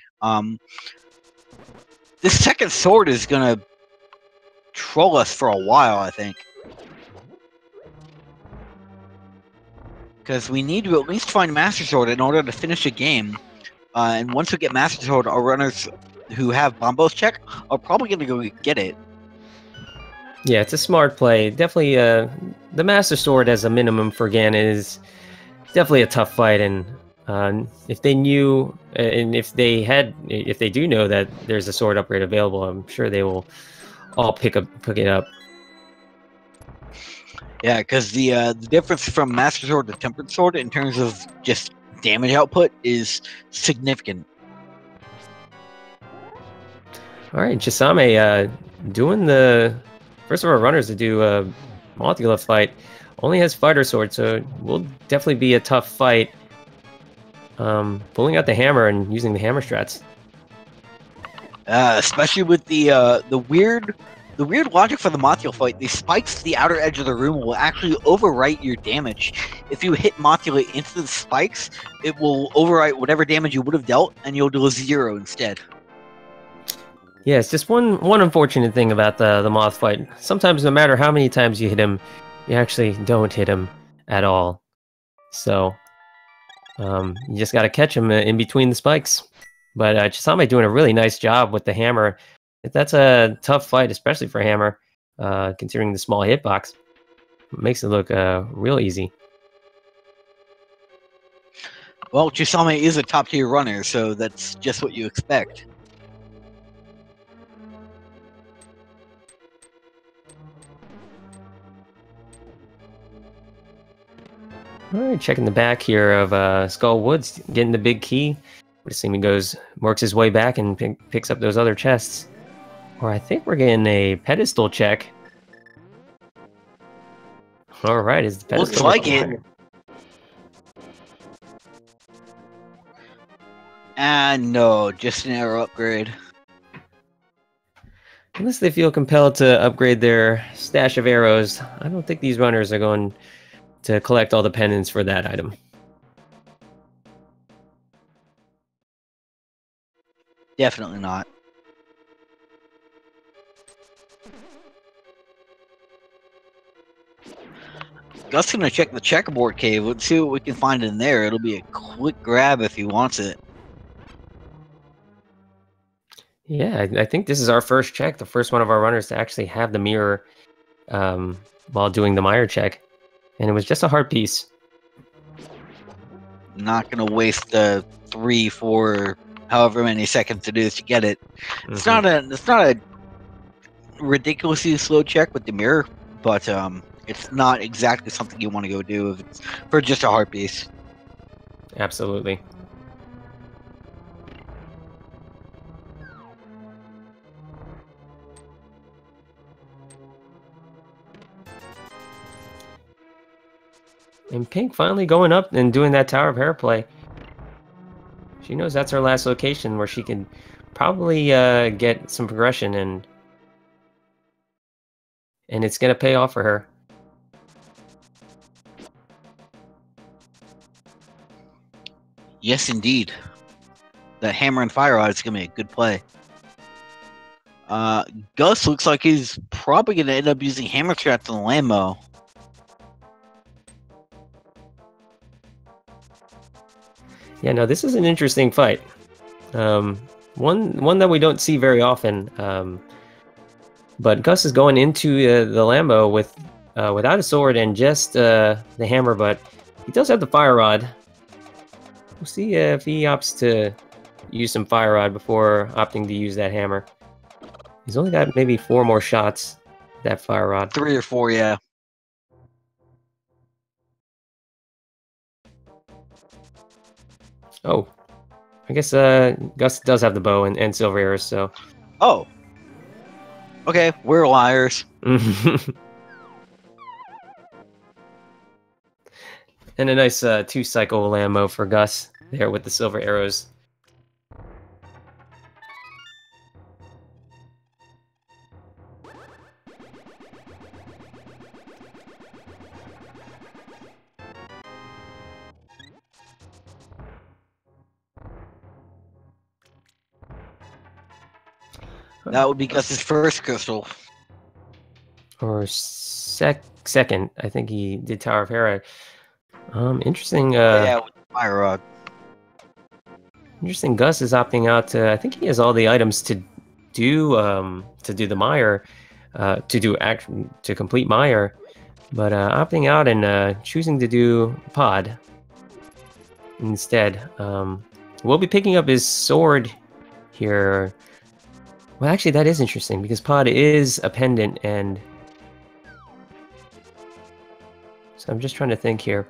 B: This second sword is gonna troll us for a while, I think, because we need to at least find Master Sword in order to finish a game. And once we get Master Sword, our runners who have Bombos check are probably gonna go get it.
A: Yeah, it's a smart play. Definitely, the Master Sword as a minimum for Ganon is definitely a tough fight, and if they knew, and if they do know that there's a sword upgrade available, I'm sure they will all pick it up.
B: Yeah, because the difference from Master Sword to Tempered Sword in terms of just damage output is significant.
A: All right, Chisame doing the first of our runners to do a Mothula fight. Only has fighter sword, so it will definitely be a tough fight. Pulling out the hammer and using the hammer strats.
B: Especially with the weird logic for the Mothula fight. The spikes to the outer edge of the room will actually overwrite your damage. If you hit Mothula into the spikes, it will overwrite whatever damage you would have dealt, and you'll do a 0 instead.
A: Yeah, it's just one unfortunate thing about the moth fight. Sometimes, no matter how many times you hit him, you actually don't hit him at all. So you just got to catch him in between the spikes. But Chisame doing a really nice job with the hammer. That's a tough fight, especially for hammer, considering the small hitbox. It makes it look real easy.
B: Well, Chisame is a top-tier runner, so that's just what you expect.
A: All right, checking the back here of Skull Woods, getting the big key. Would assume he works his way back and picks up those other chests. Or I think we're getting a pedestal check. All right, is the pedestal
B: Looks like it. And no, just an arrow upgrade.
A: Unless they feel compelled to upgrade their stash of arrows, I don't think these runners are going to collect all the pendants for that item.
B: Definitely not. Gus gonna check the checkerboard cave. Let's see what we can find in there. It'll be a quick grab if he wants it.
A: Yeah, I think this is our first check, the first one of our runners to actually have the mirror while doing the mire check. And it was just a heart piece.
B: Not gonna waste the 3, 4, however many seconds it is to get it. It's not a ridiculously slow check with the mirror, but it's not exactly something you want to go do if it's for just a heart piece.
A: Absolutely. And Pink finally going up and doing that Tower of Hair play. She knows that's her last location where she can probably get some progression, and it's going to pay off for her.
B: Yes, indeed. That hammer and fire rod is going to be a good play. Gus looks like he's probably going to end up using hammer traps on the Lambo.
A: Yeah, no, this is an interesting fight. One that we don't see very often. But Gus is going into the Lambo without a sword and just the hammer, but he does have the fire rod. We'll see if he opts to use some fire rod before opting to use that hammer. He's only got maybe 4 more shots with that fire rod.
B: 3 or 4, yeah.
A: Oh, I guess Gus does have the bow and silver arrows, so.
B: Oh. Okay, we're liars.
A: And a nice 2-cycle Lambo for Gus there with the silver arrows.
B: That would be Gus's first crystal.
A: Or second. I think he did Tower of Hera. Interesting.
B: Yeah, with the fire rod.
A: Interesting. Gus is opting out to. I think he has all the items to do the mire, to complete mire, but opting out and choosing to do pod instead. We'll be picking up his sword here. Well, actually, that is interesting because pod is a pendant, and so I'm just trying to think here.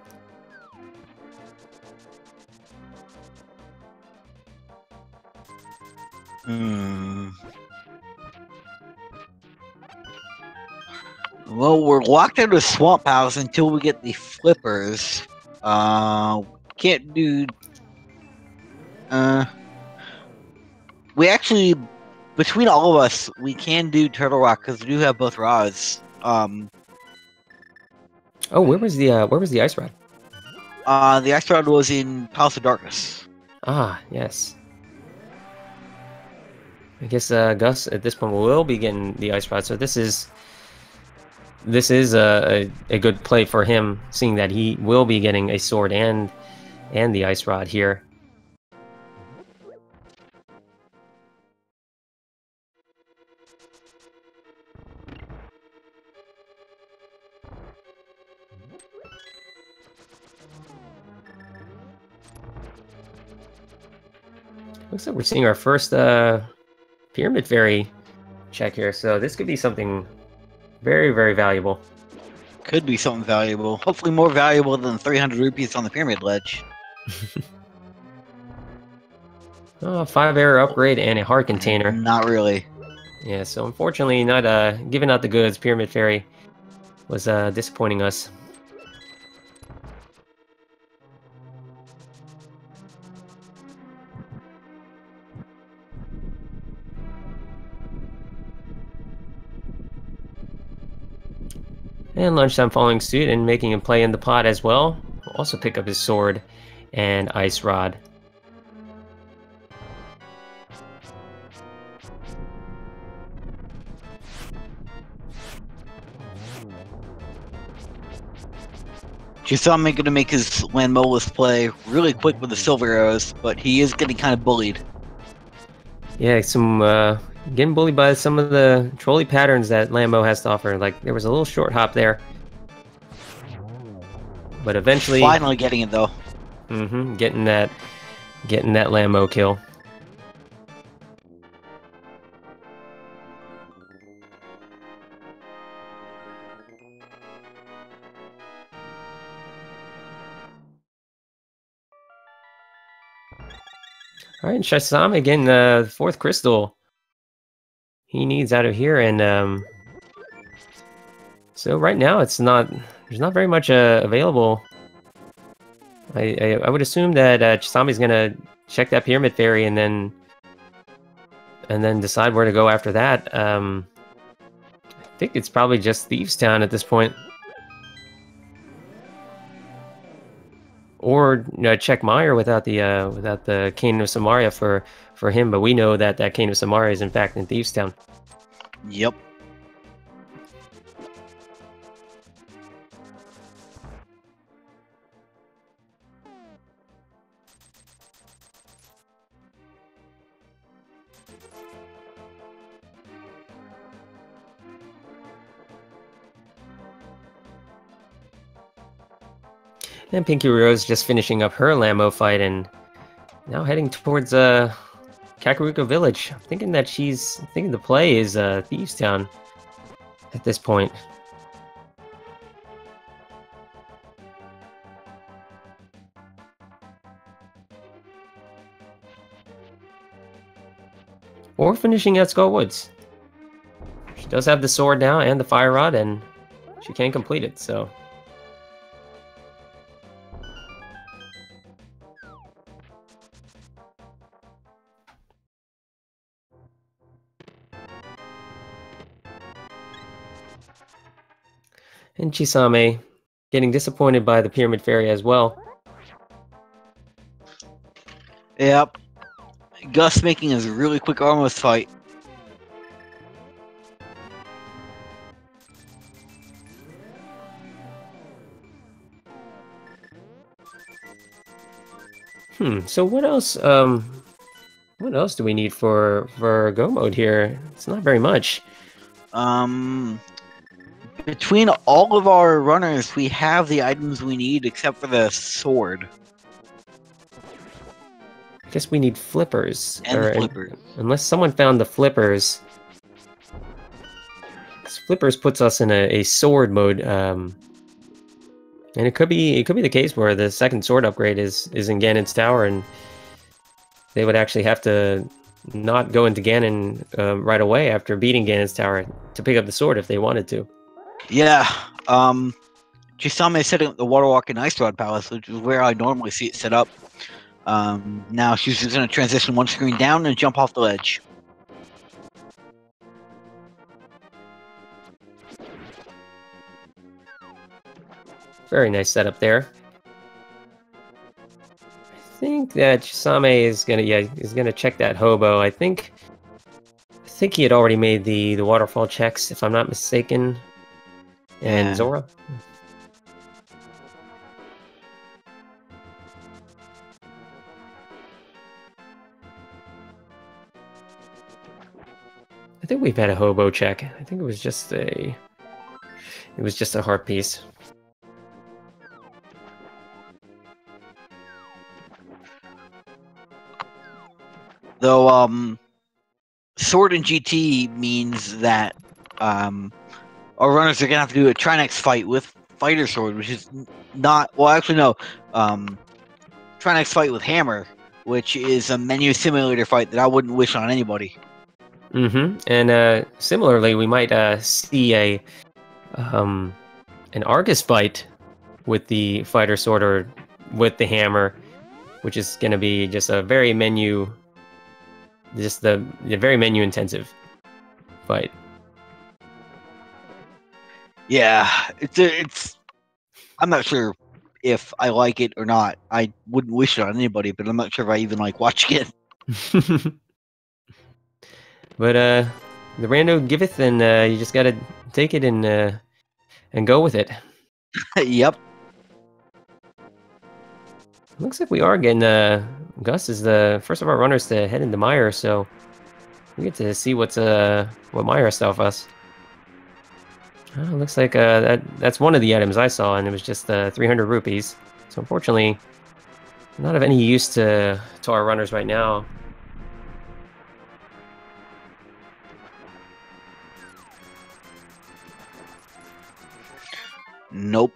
B: Well, we're locked into a swamp house until we get the flippers. Can't do. We actually, between all of us, we can do Turtle Rock because we do have both rods.
A: Oh, where was the ice rod?
B: The ice rod was in Palace of Darkness.
A: Ah, yes. I guess Gus at this point will be getting the ice rod, so this is a good play for him, seeing that he will be getting a sword and the ice rod here. Looks like we're seeing our first Pyramid Fairy check here, so this could be something very, very valuable.
B: Could be something valuable. Hopefully more valuable than 300 rupees on the Pyramid Ledge.
A: Oh, 5-error upgrade and a heart container.
B: Not really.
A: Yeah, so unfortunately not giving out the goods. Pyramid Fairy was disappointing us. And Lunchtime following suit and making a play in the pot as well. Will also pick up his sword and ice rod.
B: Chisame going to make his Landmolus play really quick with the silver arrows, but he is getting kind of bullied.
A: Yeah, some getting bullied by some of the trolley patterns that Lambo has to offer. Like, there was a little short hop there. But eventually...
B: Finally getting it, though.
A: Getting that Lambo kill. All right, Chisame again, the 4th crystal he needs out of here, and so right now there's not very much available. I would assume that Chisame's gonna check that Pyramid Fairy and then decide where to go after that. I think it's probably just Thieves Town at this point. Or check Meyer without the Cane of Samaria for him, but we know that Cane of Samaria is in fact in Thieves Town.
B: Yep.
A: And Pinky Rose just finishing up her Lambo fight and now heading towards Kakariko Village. I'm thinking that the play is Thieves Town at this point. Or finishing at Skull Woods. She does have the sword now and the fire rod, and she can complete it, so... And Chisame getting disappointed by the Pyramid Fairy as well.
B: Yep. Gus making his really quick Armos fight.
A: So what else do we need for go mode here? It's not very much.
B: Between all of our runners, we have the items we need except for the sword.
A: I guess we need flippers.
B: And flippers.
A: Unless someone found the flippers. Flippers puts us in a sword mode. And it could be the case where the second sword upgrade is in Ganon's Tower, and they would actually have to not go into Ganon right away after beating Ganon's Tower to pick up the sword if they wanted to.
B: Yeah, Chisame setting up the Waterwalk and Ice Rod Palace, which is where I normally see it set up. Now she's just going to transition one screen down and jump off the ledge.
A: Very nice setup there. I think that Chisame is gonna check that hobo. I think he had already made the waterfall checks, if I'm not mistaken. And Zora. I think we've had a hobo check. I think it was just a heart piece.
B: Though Sword and GT means that our runners are gonna have to do a Trinex fight with Fighter Sword, which is not, well, actually no, Trinex fight with Hammer, which is a menu simulator fight that I wouldn't wish on anybody.
A: And similarly, we might see an Argus fight with the fighter sword or with the hammer, which is going to be just a very menu, just the very menu intensive fight.
B: Yeah, it's. I'm not sure if I like it or not. I wouldn't wish it on anybody, but I'm not sure if I even like watching it.
A: But the rando giveth, and you just gotta take it and go with it.
B: Yep.
A: Looks like we are getting Gus is the first of our runners to head into Meyer, so we get to see what Meyer has to offer us. Oh, looks like that's one of the items I saw, and it was just 300 rupees. So unfortunately, not of any use to our runners right now.
B: Nope.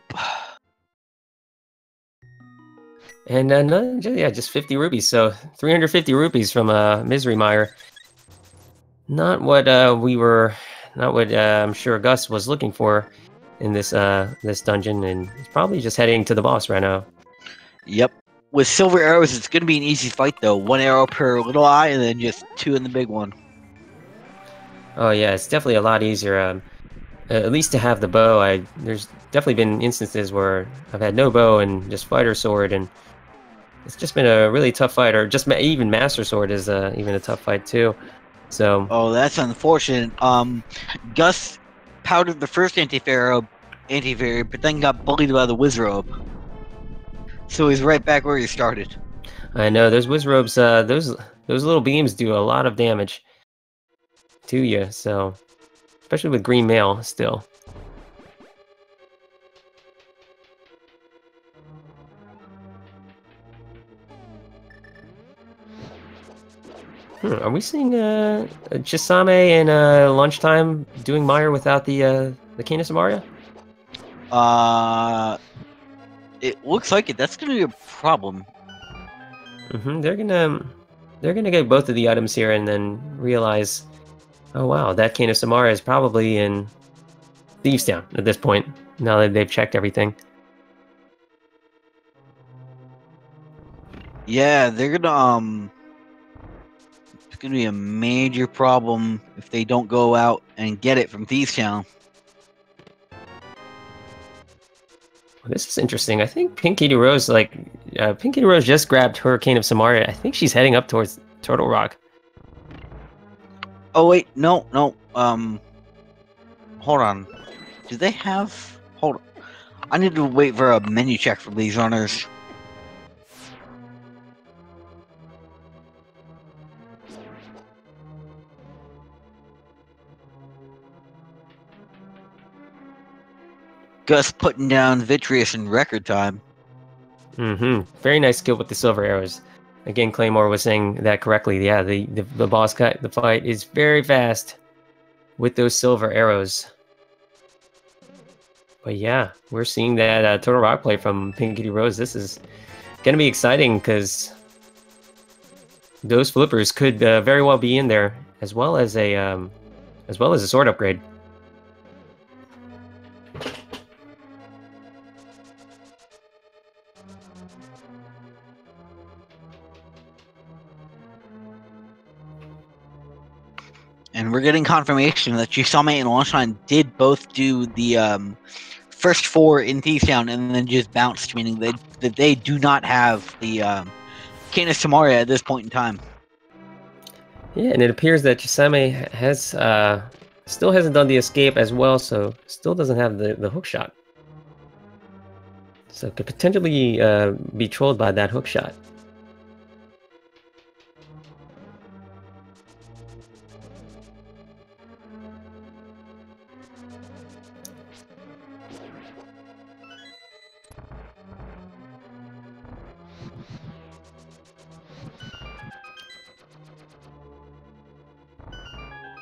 A: And no, yeah, just 50 rupees. So 350 rupees from Misery Meyer. Not what I'm sure Gus was looking for in this dungeon, and he's probably just heading to the boss right now.
B: Yep. With silver arrows, it's gonna be an easy fight though. 1 arrow per little eye, and then just 2 in the big one.
A: Oh yeah, it's definitely a lot easier. At least to have the bow. There's definitely been instances where I've had no bow and just fighter sword, and it's just been a really tough fight. Or just even master sword is even a tough fight too. So.
B: Oh, that's unfortunate. Gus powdered the first anti-fairy, but then got bullied by the Wizrobe. So he's right back where he started.
A: I know those Wizrobes. Those little beams do a lot of damage to you. So, especially with green mail still. Are we seeing Chisame and Lunchtime doing Meyer without the Cane of Samaria?
B: It looks like it. That's gonna be a problem.
A: They're gonna get both of the items here and then realize, oh wow, that Cane of Samaria is probably in Thieves Town at this point. Now that they've checked everything.
B: Yeah, they're gonna it's gonna be a major problem if they don't go out and get it from Thieves Town.
A: Well, this is interesting. I think Pinky Rose, Pinky Rose just grabbed Hurricane of Samaria. I think she's heading up towards Turtle Rock.
B: Oh wait, no. Hold on. Do they have? Hold on. I need to wait for a menu check for these runners. Gus putting down Vitreous in record time.
A: Very nice skill with the silver arrows. Again, Claymore was saying that correctly. Yeah, the boss cut, the fight is very fast with those silver arrows. But yeah, we're seeing that Total Rock play from Pinky Rose. This is going to be exciting because those flippers could very well be in there, as well as a sword upgrade.
B: And we're getting confirmation that Chisame and Lunchtime did both do the first 4 in Thieves Town and then just bounced, meaning that they do not have the Cane of Samaria at this point in time.
A: Yeah, and it appears that Chisame has still hasn't done the escape as well, so still doesn't have the hook shot. So could potentially be trolled by that hook shot.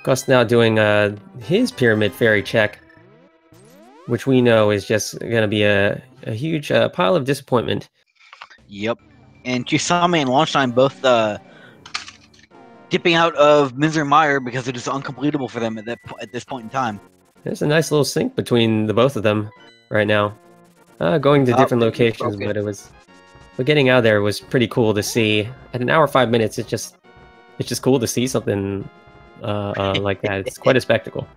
A: Gus now doing his Pyramid Fairy check, which we know is just going to be a huge pile of disappointment.
B: Yep. and Chisame and Launchtime both dipping out of Misery Mire because it is uncompletable for them at this point in time.
A: There's a nice little sync between the both of them right now. Going to different locations, but getting out there was pretty cool to see. At an hour 5 minutes, it's just cool to see something like that. It's quite a spectacle.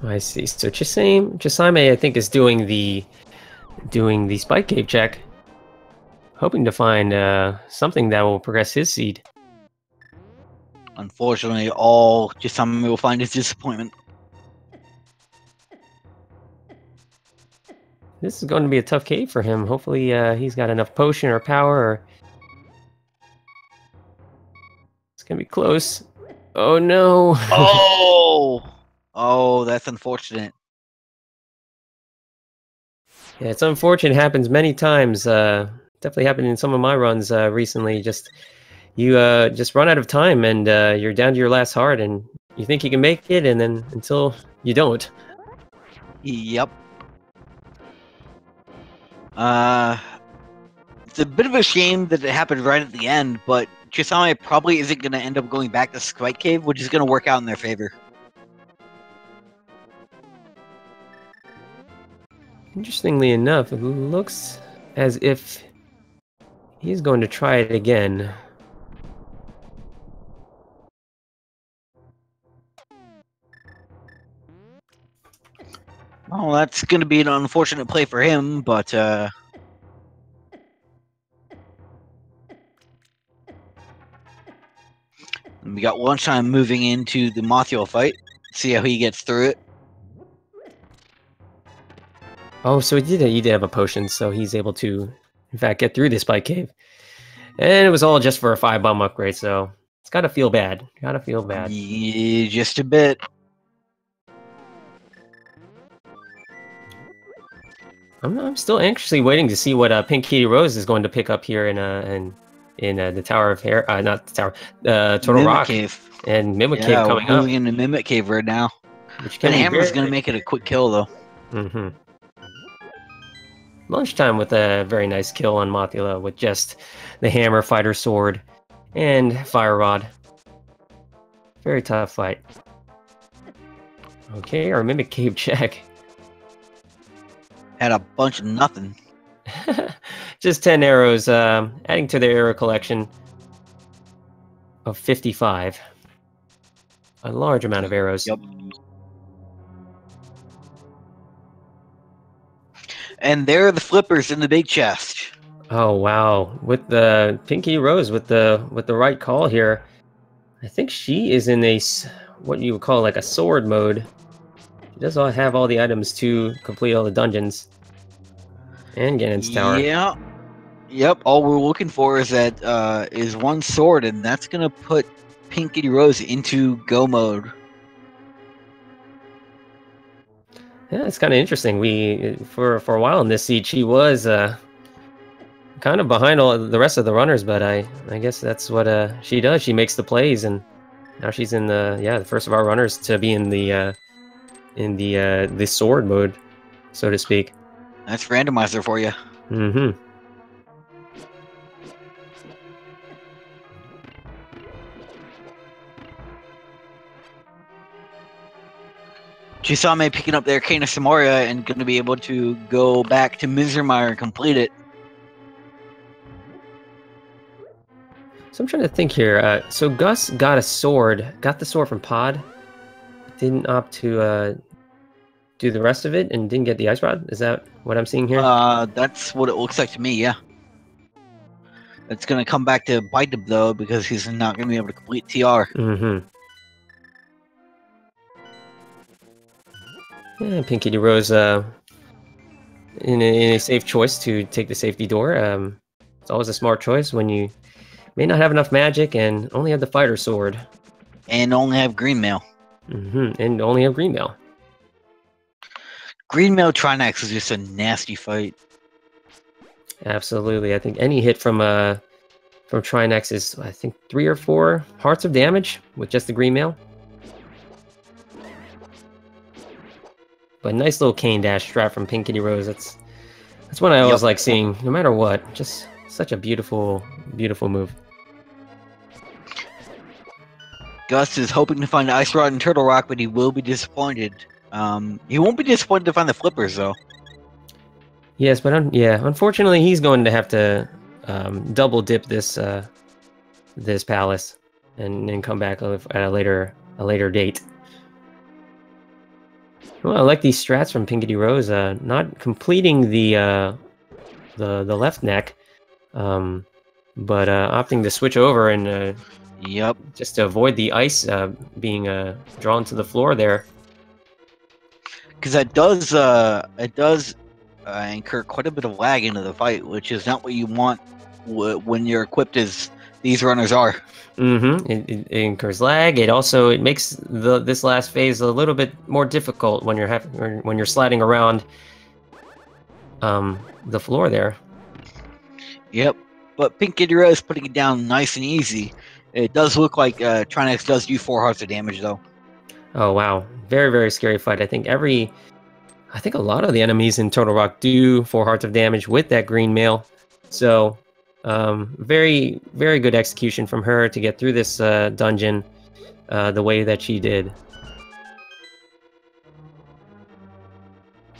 A: I see. So Chisame, I think, is doing the spike cave check, hoping to find something that will progress his seed.
B: Unfortunately, all Chisame will find is disappointment.
A: This is going to be a tough cave for him. Hopefully, he's got enough potion or power. Or... It's gonna be close. Oh no!
B: Oh, that's unfortunate.
A: Yeah, it's unfortunate. It happens many times. Definitely happened in some of my runs recently. You just run out of time, and you're down to your last heart, and you think you can make it, and then until you don't.
B: Yep. It's a bit of a shame that it happened right at the end, but Chisame probably isn't going to end up going back to Spike Cave, which is going to work out in their favor.
A: Interestingly enough, it looks as if he's going to try it again.
B: Well, that's going to be an unfortunate play for him, but we got Lunchtime moving into the Mothula fight. See how he gets through it.
A: Oh, so he did have a potion, so he's able to, in fact, get through this spike cave. And it was all just for a 5-bomb upgrade, so it's gotta feel bad. Gotta feel bad.
B: Yeah, just a bit.
A: I'm still anxiously waiting to see what Pink Kitty Rose is going to pick up here in the Tower of Hair, not the Tower, Turtle
B: Mimic
A: Rock
B: Cave.
A: and Mimic Cave coming up.
B: Moving into Mimic Cave right now.
A: And
B: Hammer's going to make it a quick kill, though.
A: Mm-hmm. Lunchtime with a very nice kill on Mothula with just the Hammer, Fighter Sword, and Fire Rod. Very tough fight. Okay, our Mimic Cave check.
B: Had a bunch of nothing.
A: Just 10 arrows, adding to their arrow collection of 55. A large amount of arrows.
B: Yep. And there are the flippers in the big chest.
A: Oh wow! With the Pinky Rose with the right call here, I think she is in a what you would call like a sword mode. She does have all the items to complete all the dungeons and get into tower.
B: Yeah. Yep. All we're looking for is that is one sword, and that's gonna put Pinky Rose into go mode.
A: Yeah, it's kind of interesting. For a while in this seed, she was kind of behind all the rest of the runners, but I guess that's what she does. She makes the plays, and now she's in the first of our runners to be in the sword mode, so to speak.
B: That's randomizer for you.
A: Mm-hmm.
B: Chisame picking up their Arcana Samoria and going to be able to go back to Misermire and complete it.
A: So I'm trying to think here. So Gus got the sword from Pod, didn't opt to do the rest of it, and didn't get the Ice Rod? Is that what I'm seeing here?
B: That's what it looks like to me, yeah. It's going to come back to bite him, though, because he's not going to be able to complete TR.
A: Mm-hmm. Yeah, Pinky Rose in a safe choice to take the safety door. It's always a smart choice when you may not have enough magic and only have the fighter sword.
B: And only have green mail.
A: Mm-hmm. And only have green mail.
B: Green mail Trinax is just a nasty fight.
A: Absolutely. I think any hit from from Trinex is, I think, 3 or 4 hearts of damage with just the green mail. But nice little cane dash strat from Pink Kitty Rose. That's what I always like seeing, no matter what. Just such a beautiful, beautiful move.
B: Gus is hoping to find Ice Rod and Turtle Rock, but he will be disappointed. He won't be disappointed to find the flippers, though.
A: Yes, but unfortunately, he's going to have to double dip this this palace and come back at a later date. Well, I like these strats from Pink Kitty Rose. Not completing the left neck, but opting to switch over and just to avoid the ice being drawn to the floor there.
B: Because it does incur quite a bit of lag into the fight, which is not what you want when you're equipped as these runners are.
A: It incurs lag. It makes this last phase a little bit more difficult when you're sliding around the floor there.
B: Yep, but Pink Kitty Rose putting it down nice and easy. It does look like Trinex does do 4 hearts of damage, though.
A: Oh wow, very, very scary fight. I think a lot of the enemies in Turtle Rock do 4 hearts of damage with that green mail. So very, very good execution from her to get through this dungeon the way that she did.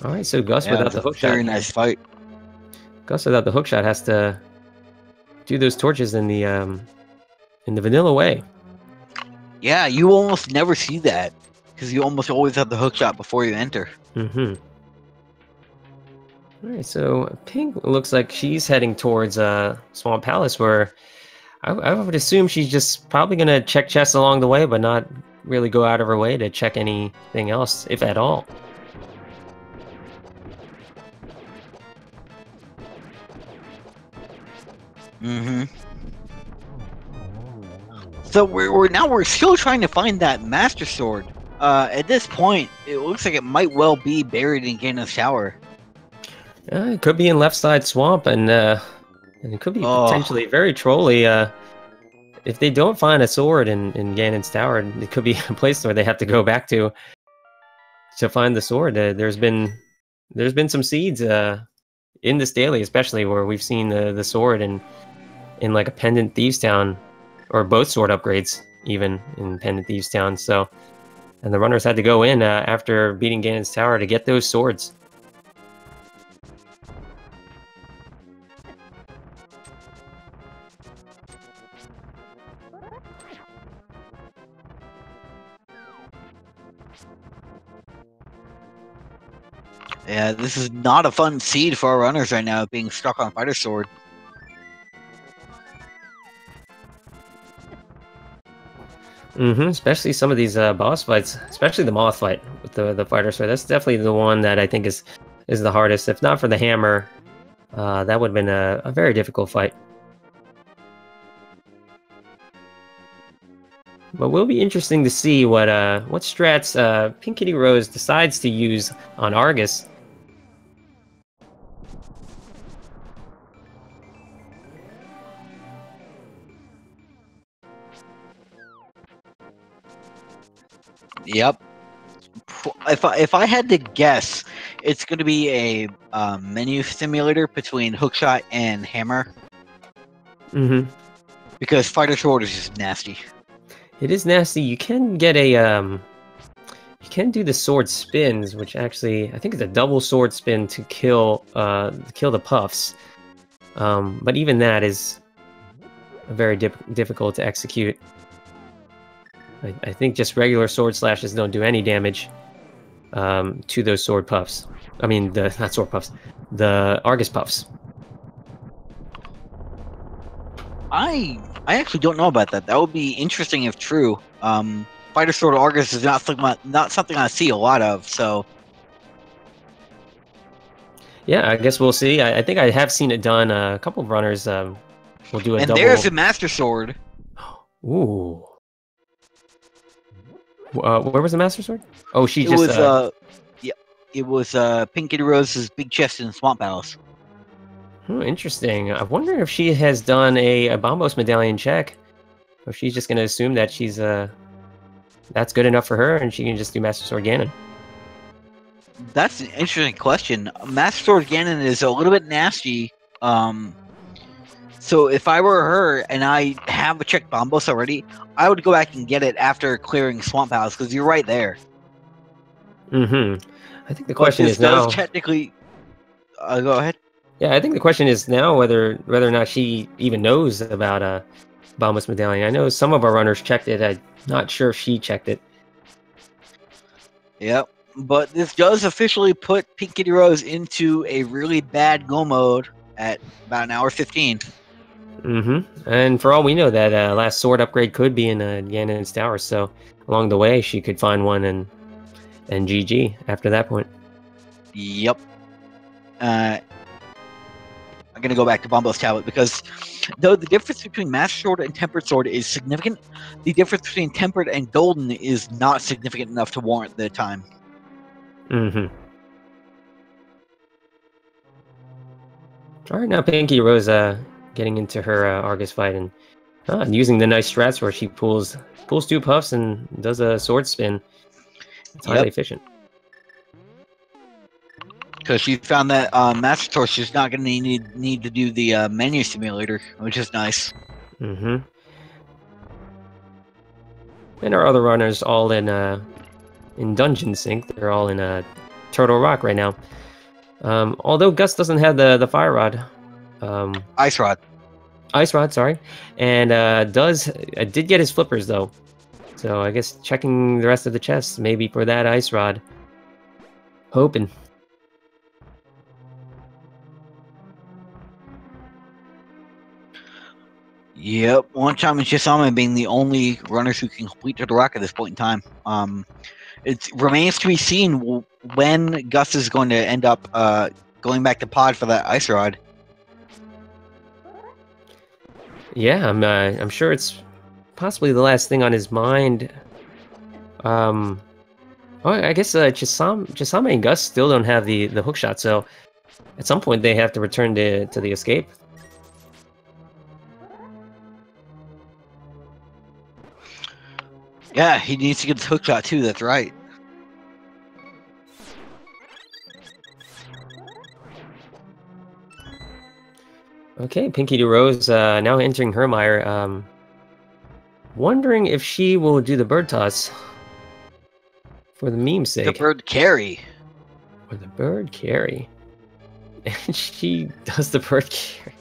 A: All right, so Gus without the hook shot.
B: Very nice fight.
A: Gus without the hook shot has to do those torches in the vanilla way.
B: Yeah, you almost never see that because you almost always have the hook shot before you enter.
A: All right, so Pink looks like she's heading towards Swamp Palace, where I would assume she's just probably going to check chests along the way, but not really go out of her way to check anything else, if at all.
B: So we're still trying to find that Master Sword. At this point, it looks like it might well be buried in Ganon's Tower.
A: It could be in Left Side Swamp, and it could be potentially very trolly. If they don't find a sword in Ganon's Tower, it could be a place where they have to go back to find the sword. There's been some seeds in this daily, especially where we've seen the sword in like a Pendant Thieves Town, or both sword upgrades even in Pendant Thieves Town. So, and the runners had to go in after beating Ganon's Tower to get those swords.
B: Yeah, this is not a fun seed for our runners right now, being stuck on Fighter Sword.
A: Especially some of these boss fights, especially the Moth fight with the Fighter Sword. That's definitely the one that I think is the hardest. If not for the hammer, that would have been a very difficult fight. But will be interesting to see what strats Pink Kitty Rose decides to use on Argus.
B: Yep. If I had to guess, it's going to be a menu simulator between hookshot and hammer. Because Fighter Sword is just nasty.
A: It is nasty. You can get a you can do the sword spins, which actually I think is a double sword spin to kill the puffs. But even that is very difficult to execute. I think just regular sword slashes don't do any damage to those sword puffs. I mean, not sword puffs, the Argus puffs.
B: I actually don't know about that. That would be interesting if true. Fighter Sword Argus is not something I see a lot of. So
A: yeah, I guess we'll see. I think I have seen it done. A couple of runners will do a double.
B: And there's a Master Sword.
A: Ooh. Where was the Master Sword? Oh, it
B: was Pink Kitty Rose's big chest in Swamp Palace.
A: Interesting. I wonder if she has done a Bombos medallion check, or she's just going to assume that she's that's good enough for her, and she can just do Master Sword Ganon.
B: That's an interesting question. Master Sword Ganon is a little bit nasty. So if I were her and I have a checked Bombos already, I would go back and get it after clearing Swamp House, because you're right there.
A: I think the question is
B: does
A: now.
B: Technically, go ahead.
A: Yeah, I think the question is now whether or not she even knows about Bombos medallion. I know some of our runners checked it. I'm not sure if she checked it.
B: Yep. But this does officially put Pink Kitty Rose into a really bad go mode at about an hour 15.
A: And for all we know, that last sword upgrade could be in Ganon's tower. So along the way, she could find one and GG after that point.
B: Yep. I'm gonna go back to Bombo's tablet because though the difference between Master Sword and Tempered Sword is significant, the difference between Tempered and Golden is not significant enough to warrant the time.
A: All right, now Pinky Rose getting into her Argus fight and using the nice strats where she pulls 2 puffs and does a sword spin. It's highly efficient.
B: Because she found that Master Sword she's not going to need to do the menu simulator, which is nice.
A: And our other runners all in Dungeon Sync. They're all in Turtle Rock right now. Although Gus doesn't have the Fire Rod.
B: Ice Rod.
A: Ice Rod, sorry. And did get his flippers, though. So I guess checking the rest of the chests, maybe for that Ice Rod. Hoping.
B: Yep, One-Time and Chisame being the only runners who can complete Turtle Rock at this point in time. It remains to be seen when Gus is going to end up going back to Pod for that Ice Rod.
A: Yeah, I'm sure it's possibly the last thing on his mind. I guess Chisame and Gus still don't have the hook shot, so at some point they have to return to the escape.
B: Yeah, he needs to get the hook shot too, that's right.
A: Okay, Pinky Rose now entering her mire. Wondering if she will do the bird toss for the meme's sake.
B: The bird carry.
A: Or the bird carry. And she does the bird carry.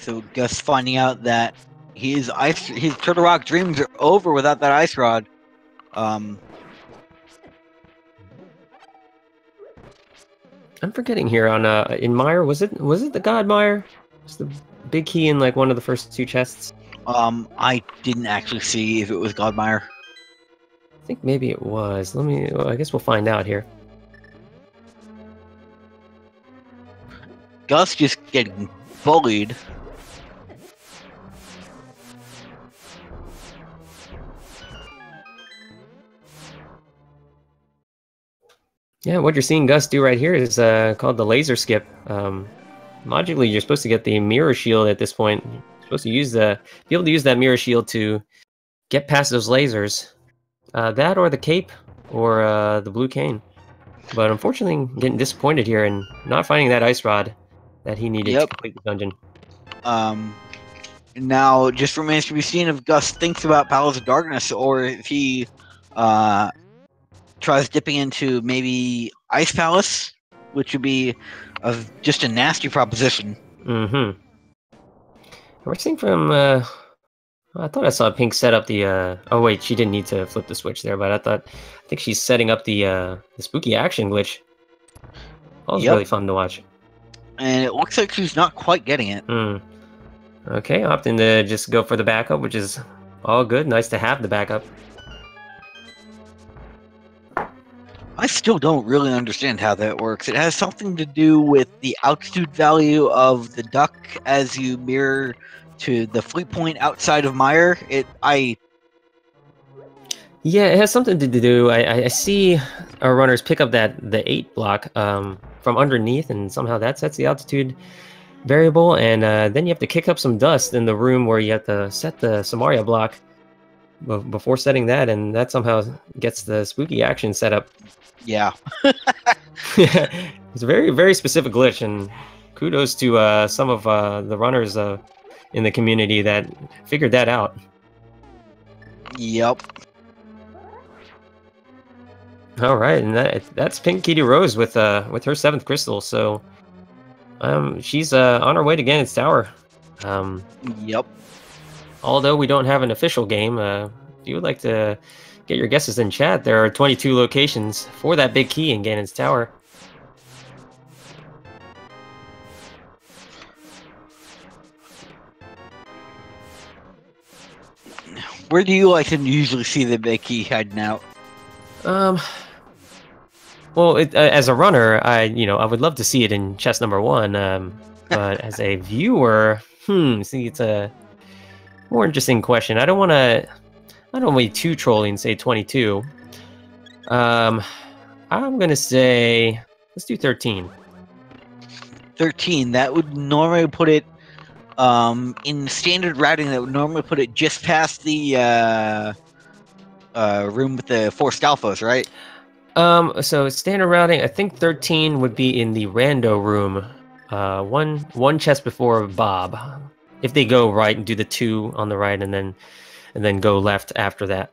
B: So Gus finding out that his Turtle Rock dreams are over without that Ice Rod.
A: I'm forgetting here on in Mire, was it the God Mire? Was the big key in like one of the first 2 chests?
B: I didn't actually see if it was Godmire.
A: I think maybe it was. I guess we'll find out here.
B: Gus just getting bullied.
A: Yeah, what you're seeing Gus do right here is called the laser skip. Logically, you're supposed to get the mirror shield at this point. You're supposed to be able to use that mirror shield to get past those lasers. That or the cape or the blue cane. But unfortunately, getting disappointed here and not finding that ice rod that he needed to complete the dungeon.
B: Now, just remains to be seen if Gus thinks about Palace of Darkness or if he tries dipping into maybe Ice Palace, which would be just a nasty proposition.
A: We're seeing from... I thought I saw Pink set up the... Oh wait, she didn't need to flip the switch there, but I think she's setting up the spooky action glitch. That was really fun to watch.
B: And it looks like she's not quite getting it.
A: Okay, opting to just go for the backup, which is All good. Nice to have the backup.
B: I still don't really understand how that works. It has something to do with the altitude value of the duck as you mirror to the fleet point outside of Mire.
A: Yeah, it has something to do. I see our runners pick up the 8 block from underneath, and somehow that sets the altitude variable. And then you have to kick up some dust in the room where you have to set the Samaria block before setting that, and that somehow gets the spooky action set up.
B: Yeah.
A: It's a very, very specific glitch, and kudos to some of the runners in the community that figured that out.
B: Yep.
A: All right, and that's Pink Kitty Rose with her 7th crystal. So she's on her way to Ganon's Tower.
B: Yep.
A: Although we don't have an official game, if you would like to get your guesses in chat, there are 22 locations for that big key in Ganon's Tower.
B: Where do you like to usually see the big key hiding out?
A: Well, as a runner, I would love to see it in chest number 1. But as a viewer, see, it's a more interesting question. I don't want to be too trolly and say 22. I'm gonna say let's do 13.
B: 13. That would normally put it in standard routing. That would normally put it just past the room with the 4 Stalfos, right?
A: So standard routing, I think 13 would be in the rando room. One chest before Bob. If they go right and do the 2 on the right, and then go left after that.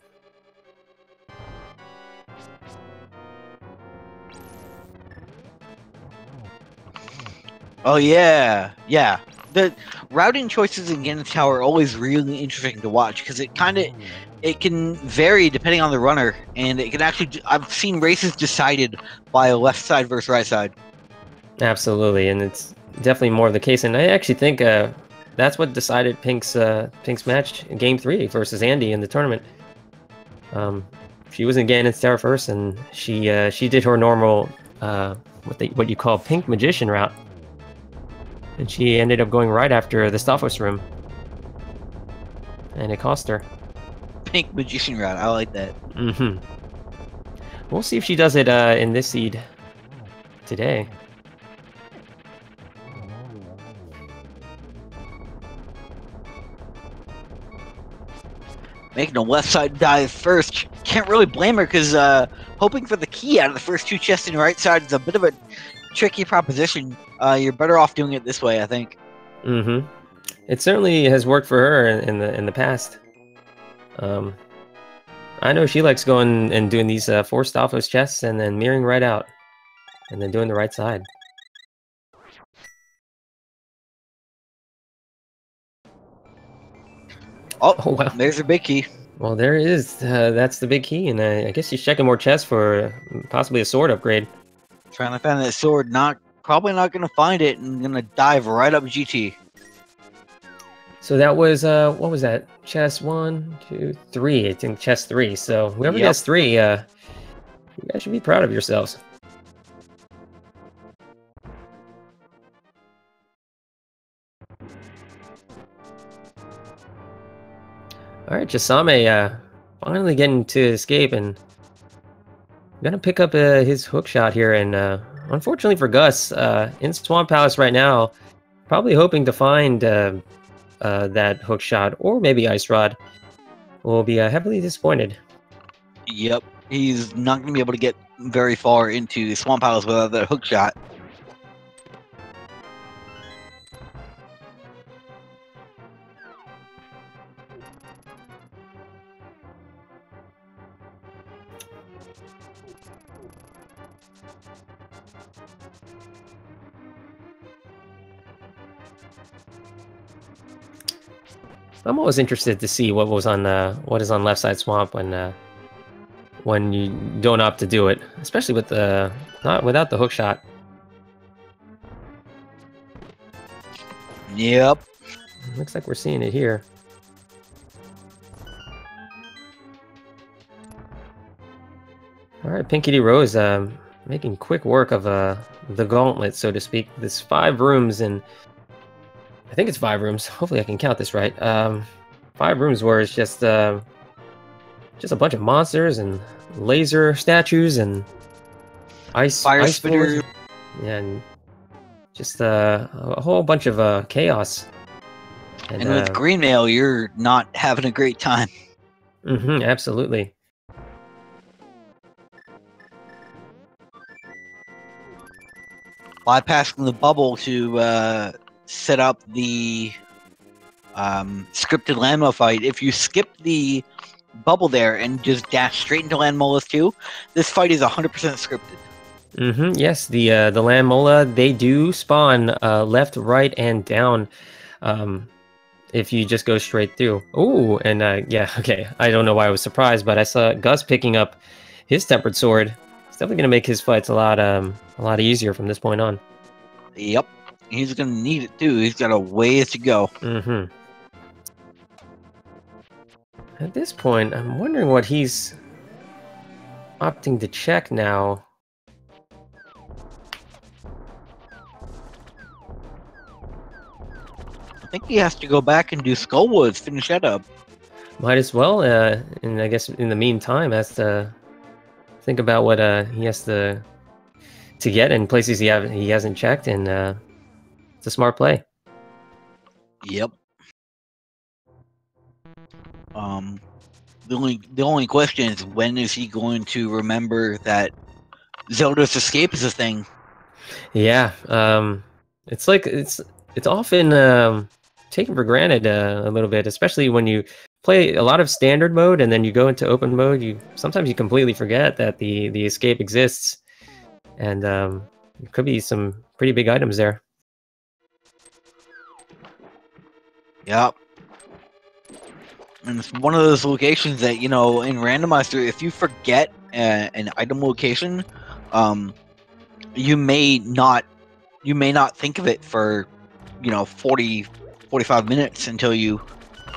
B: Oh yeah, yeah. The routing choices in Ganon's Tower are always really interesting to watch because it can vary depending on the runner, and it can actually. I've seen races decided by a left side versus right side.
A: Absolutely, and it's definitely more of the case. And I actually think that's what decided Pink's match in Game 3 versus Andy in the tournament. She was in Ganon's Tower first, and she did her normal what you call Pink Magician route. And she ended up going right after the Stalfos room. And it cost her.
B: Pink Magician route, I like that.
A: Mm-hmm. We'll see if she does it in this seed today.
B: Making a left side dive first. Can't really blame her because hoping for the key out of the first 2 chests in the right side is a bit of a tricky proposition. You're better off doing it this way, I think.
A: Mm-hmm. It certainly has worked for her in the past. I know she likes going and doing these 4 Stalfos chests and then mirroring right out, and then doing the right side.
B: Oh wow! There's her big key.
A: Well, there it is. That's the big key, and I guess she's checking more chests for possibly a sword upgrade.
B: Trying to find that sword. Probably not going to find it, and going to dive right up GT.
A: So that was what was that? Chest 1, 2, 3. I think chest 3. So whoever gets 3, you guys should be proud of yourselves. All right, Chisame finally getting to escape and gonna pick up his hook shot here. And unfortunately for Gus, in Swamp Palace right now, probably hoping to find that hook shot or maybe Ice Rod, will be heavily disappointed.
B: Yep, he's not going to be able to get very far into Swamp Palace without that hook shot.
A: I'm always interested to see what is on left side swamp when you don't opt to do it, especially with not without the hook shot.
B: Yep.
A: Looks like we're seeing it here. All right, Pinky D. Rose making quick work of the gauntlet, so to speak. There's 5 rooms, and I think it's 5 rooms. Hopefully I can count this right. 5 rooms where it's just a bunch of monsters and laser statues and
B: Fire
A: ice floors.
B: spitter.
A: And just a whole bunch of chaos.
B: And with green mail, you're not having a great time.
A: Absolutely.
B: Bypassing the bubble to set up the scripted landmail fight. If you skip the bubble there and just dash straight into Land Molas 2, this fight is 100% scripted.
A: Yes, the Land Mola, they do spawn left, right, and down. If you just go straight through. Ooh, and yeah, okay. I don't know why I was surprised, but I saw Gus picking up his tempered sword. It's definitely gonna make his fights a lot easier from this point on.
B: Yep, he's gonna need it too. He's got a ways to go.
A: At this point, I'm wondering what he's opting to check now.
B: I think he has to go back and do Skullwoods, finish that up.
A: Might as well, and I guess in the meantime, has to think about what he has to get in places he hasn't checked, and it's a smart play.
B: Yep. The only question is, when is he going to remember that Zelda's escape is a thing?
A: Yeah, it's like it's often taken for granted a little bit, especially when you play a lot of standard mode and then you go into open mode. Sometimes you completely forget that the escape exists, and there could be some pretty big items there.
B: Yep. And it's one of those locations that, in Randomizer, if you forget an item location, you may not think of it for 45 minutes until you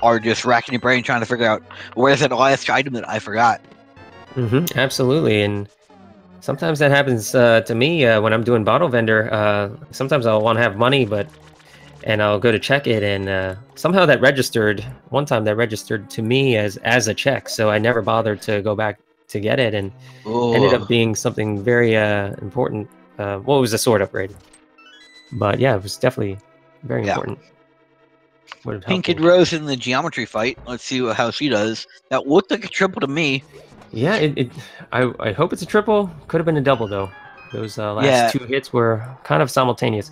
B: are just racking your brain trying to figure out, where's that last item that I forgot.
A: Absolutely. And sometimes that happens to me when I'm doing bottle vendor. Sometimes I'll want to have money, and I'll go to check it, and somehow that registered. One time that registered to me as a check, so I never bothered to go back to get it, and ended up being something very important. Well, it was a sword upgrade, but yeah, it was definitely very important.
B: Pink Kid Rose in the geometry fight. Let's see how she does. That looked like a triple to me.
A: Yeah, I hope it's a triple. Could have been a double though. Those last 2 hits were kind of simultaneous.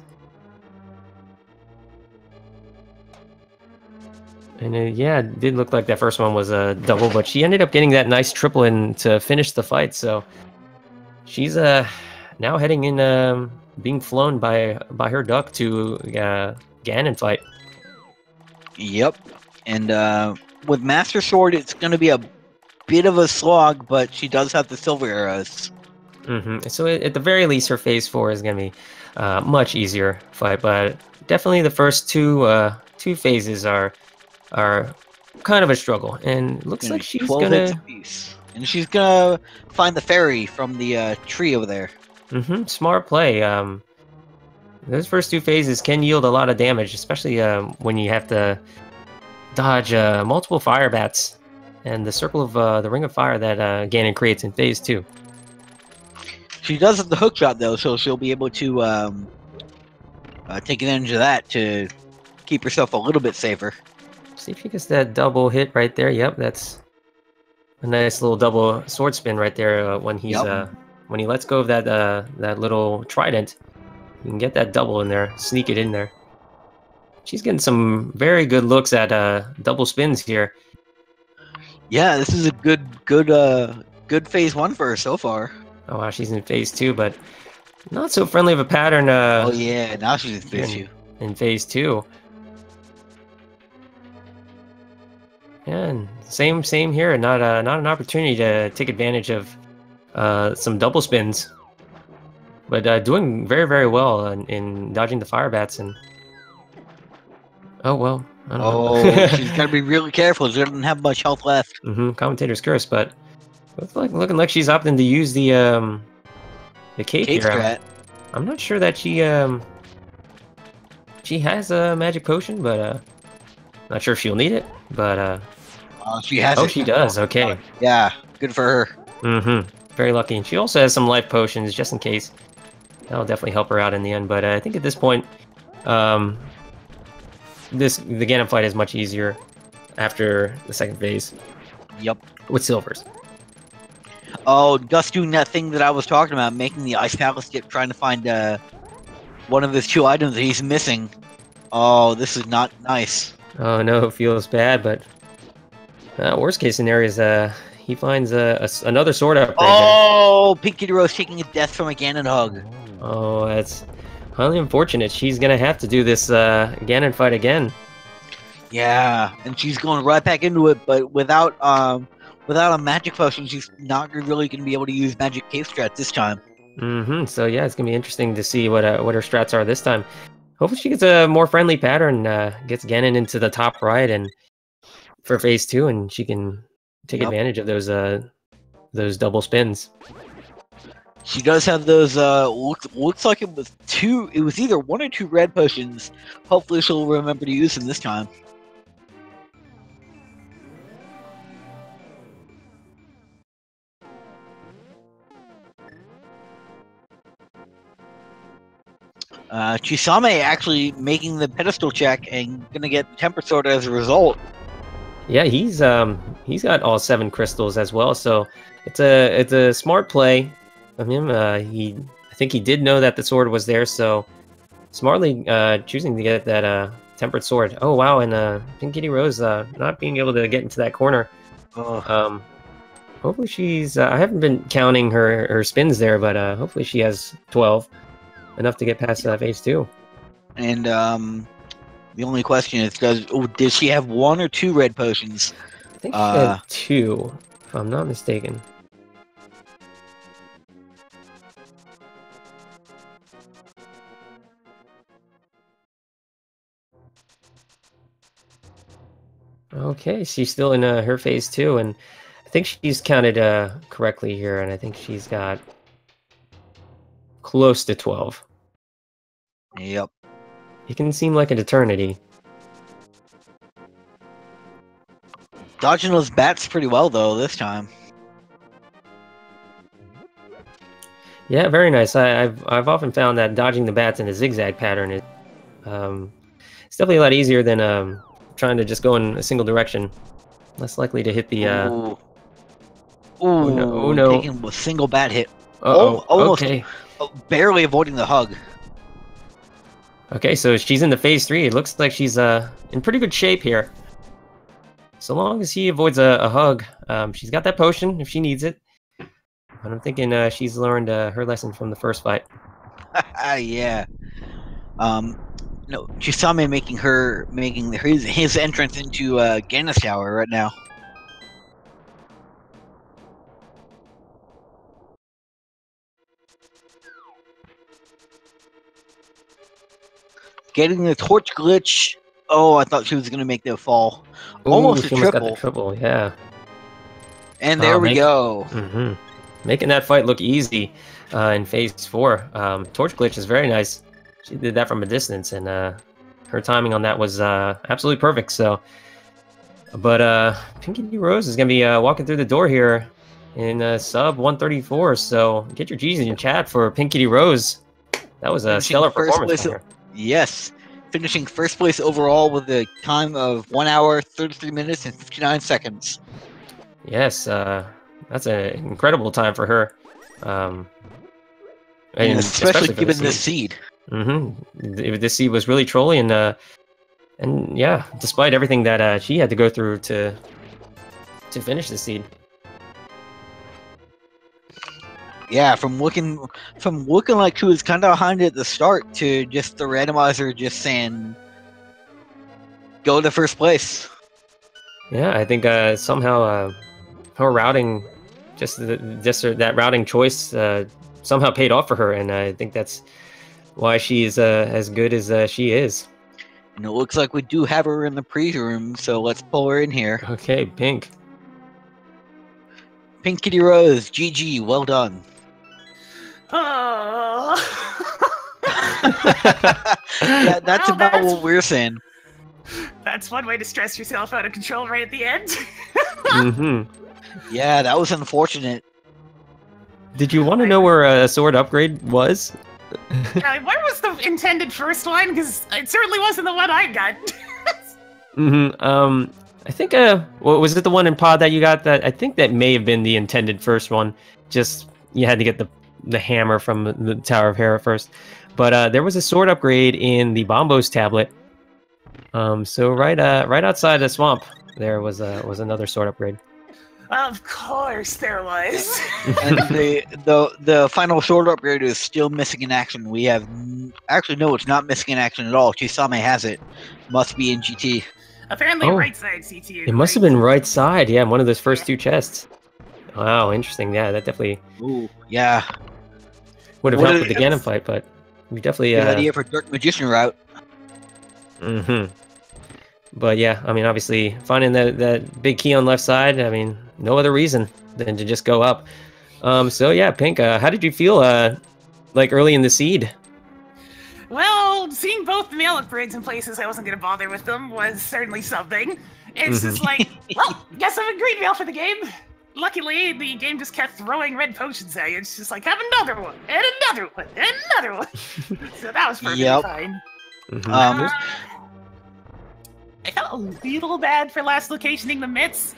A: And yeah, it did look like that first one was a double, but she ended up getting that nice triple in to finish the fight. So she's now heading in, being flown by her duck to Ganon fight.
B: Yep, and with Master Sword, it's going to be a bit of a slog, but she does have the silver arrows.
A: So at the very least, her phase 4 is going to be much easier fight, but definitely the first two phases are kind of a struggle, and looks like she's gonna.
B: And she's gonna find the fairy from the tree over there.
A: Smart play. Those first 2 phases can yield a lot of damage, especially when you have to dodge multiple fire bats and the circle of the ring of fire that Ganon creates in phase 2.
B: She does have the hook shot though, so she'll be able to take advantage of that to keep herself a little bit safer.
A: See if she gets that double hit right there. Yep, that's a nice little double sword spin right there. When he lets go of that little trident, you can get that double in there, sneak it in there. She's getting some very good looks at double spins here.
B: Yeah, this is a good phase 1 for her so far.
A: Oh wow, she's in phase 2, but not so friendly of a pattern.
B: Oh yeah, now she's in phase 2.
A: In phase 2. And same here. Not an opportunity to take advantage of some double spins, but doing very, very well in dodging the fire bats. And oh well, I don't know.
B: She's got to be really careful. She doesn't have much health left.
A: Commentator's curse, but Looking like she's opting to use the cape
B: Cave
A: here.
B: strat.
A: I'm not sure that she has a magic potion, but not sure if she'll need it. But
B: She has
A: oh,
B: it.
A: she does. Okay.
B: Yeah, good for her.
A: Mm-hmm. Very lucky. And she also has some life potions just in case. That'll definitely help her out in the end. But I think at this point, the Ganon fight is much easier after the second phase.
B: Yep.
A: With silvers.
B: Oh, just doing that thing that I was talking about, making the ice palace dip, trying to find one of his 2 items that he's missing. Oh, this is not nice.
A: Oh no, it feels bad, but worst case scenario is he finds another sword upgrade.
B: Oh, Pinky the Rose taking a death from a Ganon hug.
A: Oh, that's highly unfortunate. She's gonna have to do this Ganon fight again.
B: Yeah, and she's going right back into it, but without a magic potion, she's not really going to be able to use magic cave strats this time.
A: Mm-hmm. So yeah, it's gonna be interesting to see what her strats are this time. Hopefully she gets a more friendly pattern, gets Ganon into the top right, and for phase 2, and she can take advantage of those double spins.
B: She does have those. Looks like it was 2. It was either 1 or 2 red potions. Hopefully she'll remember to use them this time. Chisame actually making the pedestal check and gonna get the Temper Sword as a result.
A: Yeah, he's got all 7 crystals as well, so it's a smart play of him. I think he did know that the sword was there, so smartly choosing to get that tempered sword. Oh wow, and Pinky Rose not being able to get into that corner.
B: Oh.
A: Hopefully she's. I haven't been counting her spins there, but hopefully she has 12. Enough to get past phase 2.
B: And the only question is, does she have 1 or 2 red potions?
A: I think she had 2, if I'm not mistaken. Okay, she's still in her phase 2, and I think she's counted correctly here, and I think she's got close to 12.
B: Yep.
A: It can seem like an eternity.
B: Dodging those bats pretty well, though, this time.
A: Yeah, very nice. I've often found that dodging the bats in a zigzag pattern is it's definitely a lot easier than trying to just go in a single direction. Less likely to hit the
B: Ooh.
A: Oh no! Oh no!
B: Taking a single bat hit.
A: Almost. Okay.
B: Barely avoiding the hug.
A: Okay, so she's in the phase 3. It looks like she's in pretty good shape here. So long as he avoids a hug, she's got that potion if she needs it. But I'm thinking she's learned her lesson from the first fight.
B: Yeah. No, Chisame making his entrance into Ganon's Tower right now. Getting the torch glitch. Oh, I thought she was gonna make the fall.
A: Ooh,
B: Almost a
A: she
B: triple.
A: Got the triple, yeah.
B: And there we go.
A: Mm-hmm. Making that fight look easy in phase 4. Torch glitch is very nice. She did that from a distance, and her timing on that was absolutely perfect. So, but Pinky Rose is gonna be walking through the door here in sub 134. So get your G's in your chat for Pinky Rose. That was a stellar performance from her.
B: Yes, finishing first place overall with a time of 1 hour, 33 minutes, and 59 seconds.
A: Yes, that's an incredible time for her.
B: And especially given this seed.
A: Mm-hmm. This seed was really trolly, and yeah, despite everything that she had to go through to finish the seed.
B: Yeah, from looking like she was kind of behind at the start to just the randomizer just saying, "Go to first place."
A: Yeah, I think somehow her routing, just that routing choice, somehow paid off for her, and I think that's why she's as good as she is.
B: And it looks like we do have her in the pre-room, so let's pull her in here.
A: Okay, Pink.
B: Pink Kitty Rose, GG, well done.
C: Oh.
B: Yeah, that's
C: Well,
B: about what we're saying.
C: That's one way to stress yourself out of control right at the end.
A: Mm-hmm.
B: Yeah, that was unfortunate.
A: Did you want to know where a sword upgrade was?
C: Where was the intended first one? Because it certainly wasn't the one I got.
A: Mm-hmm. I think was it the one in pod that you got? That I think that may have been the intended first one. Just you had to get the hammer from the Tower of Hera first. But there was a sword upgrade in the Bombos tablet. So right outside the swamp, there was another sword upgrade.
C: Of course there was.
B: And the final sword upgrade is still missing in action. We have actually no, it's not missing in action at all. Chisame has it. Must be in GT.
C: Apparently right side CT.
A: It must have been right side. Yeah, one of those first two chests. Wow, interesting. Yeah, that definitely.
B: Ooh, yeah.
A: Would have helped with the Ganon fight, but we definitely.
B: Good idea for Dark Magician route.
A: Mm-hmm. But yeah, I mean, obviously, finding that big key on left side. I mean, no other reason than to just go up. So yeah, Pink, how did you feel like early in the seed?
C: Well, seeing both the male upgrades in places I wasn't going to bother with them was certainly something. It's just like, well, guess I'm a green male for the game. Luckily, the game just kept throwing red potions at you. It's just like, have another one, and another one, and another one. So that was perfectly fine. I felt a little bad for last locationing the mitts,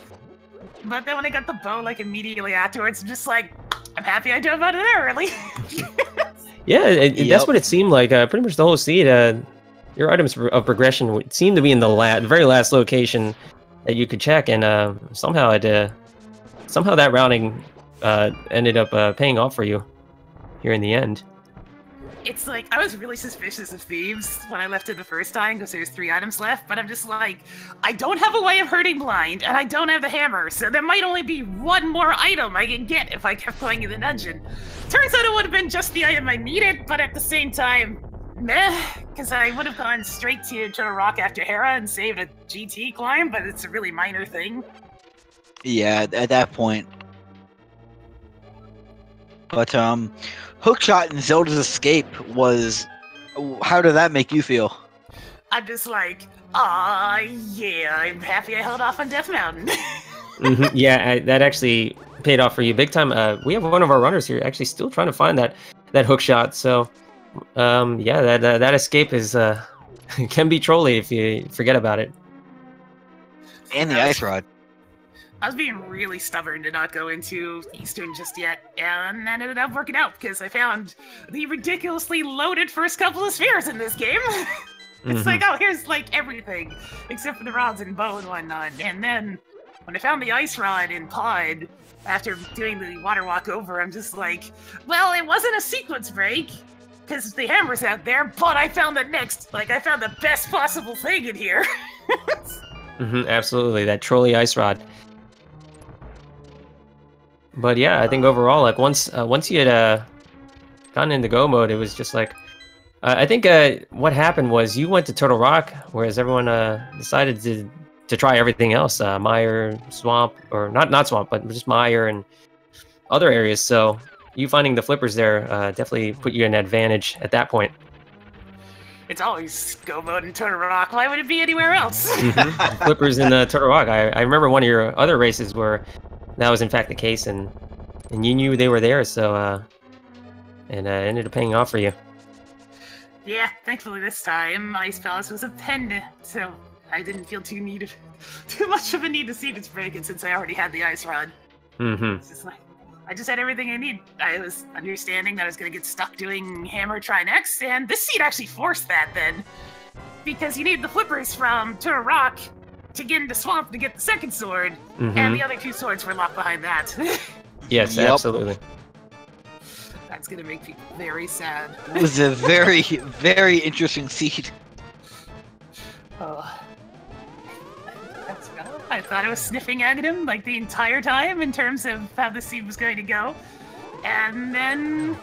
C: but then when I got the bow, like, immediately afterwards, I'm just like, I'm happy I dove out of there early.
A: Yeah, that's what it seemed like. Pretty much the whole seed. Your items of progression would seem to be in the very last location that you could check, and somehow that routing ended up paying off for you here in the end.
C: It's like, I was really suspicious of thieves when I left it the first time because there's 3 items left, but I'm just like, I don't have a way of hurting blind, and I don't have the hammer, so there might only be one more item I can get if I kept playing in the dungeon. Turns out it would have been just the item I needed, but at the same time, meh, because I would have gone straight to Turtle Rock after Hera and saved a GT climb, but it's a really minor thing.
B: Yeah, at that point. But Hookshot and Zelda's Escape was... How did that make you feel?
C: I'm just like, yeah, I'm happy I held off on Death Mountain.
A: Yeah, that actually paid off for you big time. We have one of our runners here actually still trying to find that hookshot. So, yeah, that escape is can be trolly if you forget about it.
B: And the ice rod.
C: I was being really stubborn to not go into Eastern just yet, and that ended up working out because I found the ridiculously loaded first couple of spheres in this game. It's like, oh, here's like everything except for the rods and bow and whatnot. And then when I found the ice rod in Pod, after doing the water walk over, I'm just like, well, it wasn't a sequence break because the hammer's out there, but I found the I found the best possible thing in here.
A: Absolutely, that trolley ice rod. But yeah, I think overall, like once you had gotten into go mode, it was just like, I think what happened was you went to Turtle Rock, whereas everyone decided to try everything else, Mire, Swamp, or not Swamp, but just Mire and other areas. So you finding the flippers there definitely put you in an advantage at that point.
C: It's always go mode in Turtle Rock. Why would it be anywhere else?
A: Flippers in Turtle Rock. I remember one of your other races where that was in fact the case, and you knew they were there, so and ended up paying off for you.
C: Yeah, thankfully this time Ice Palace was a pendant, so I didn't feel too much of a need to see if it's breaking since I already had the ice rod. It's just like, I just had everything I need. I was understanding that I was going to get stuck doing Hammer Try next, and this seed actually forced that then, because you need the flippers from Turtle Rock to get into Swamp to get the second sword, and the other 2 swords were locked behind that.
A: Yes, absolutely.
C: That's gonna make people very sad.
B: It was a very, very interesting seed.
C: Oh. I thought I was sniffing at him like the entire time in terms of how the seed was going to go, and then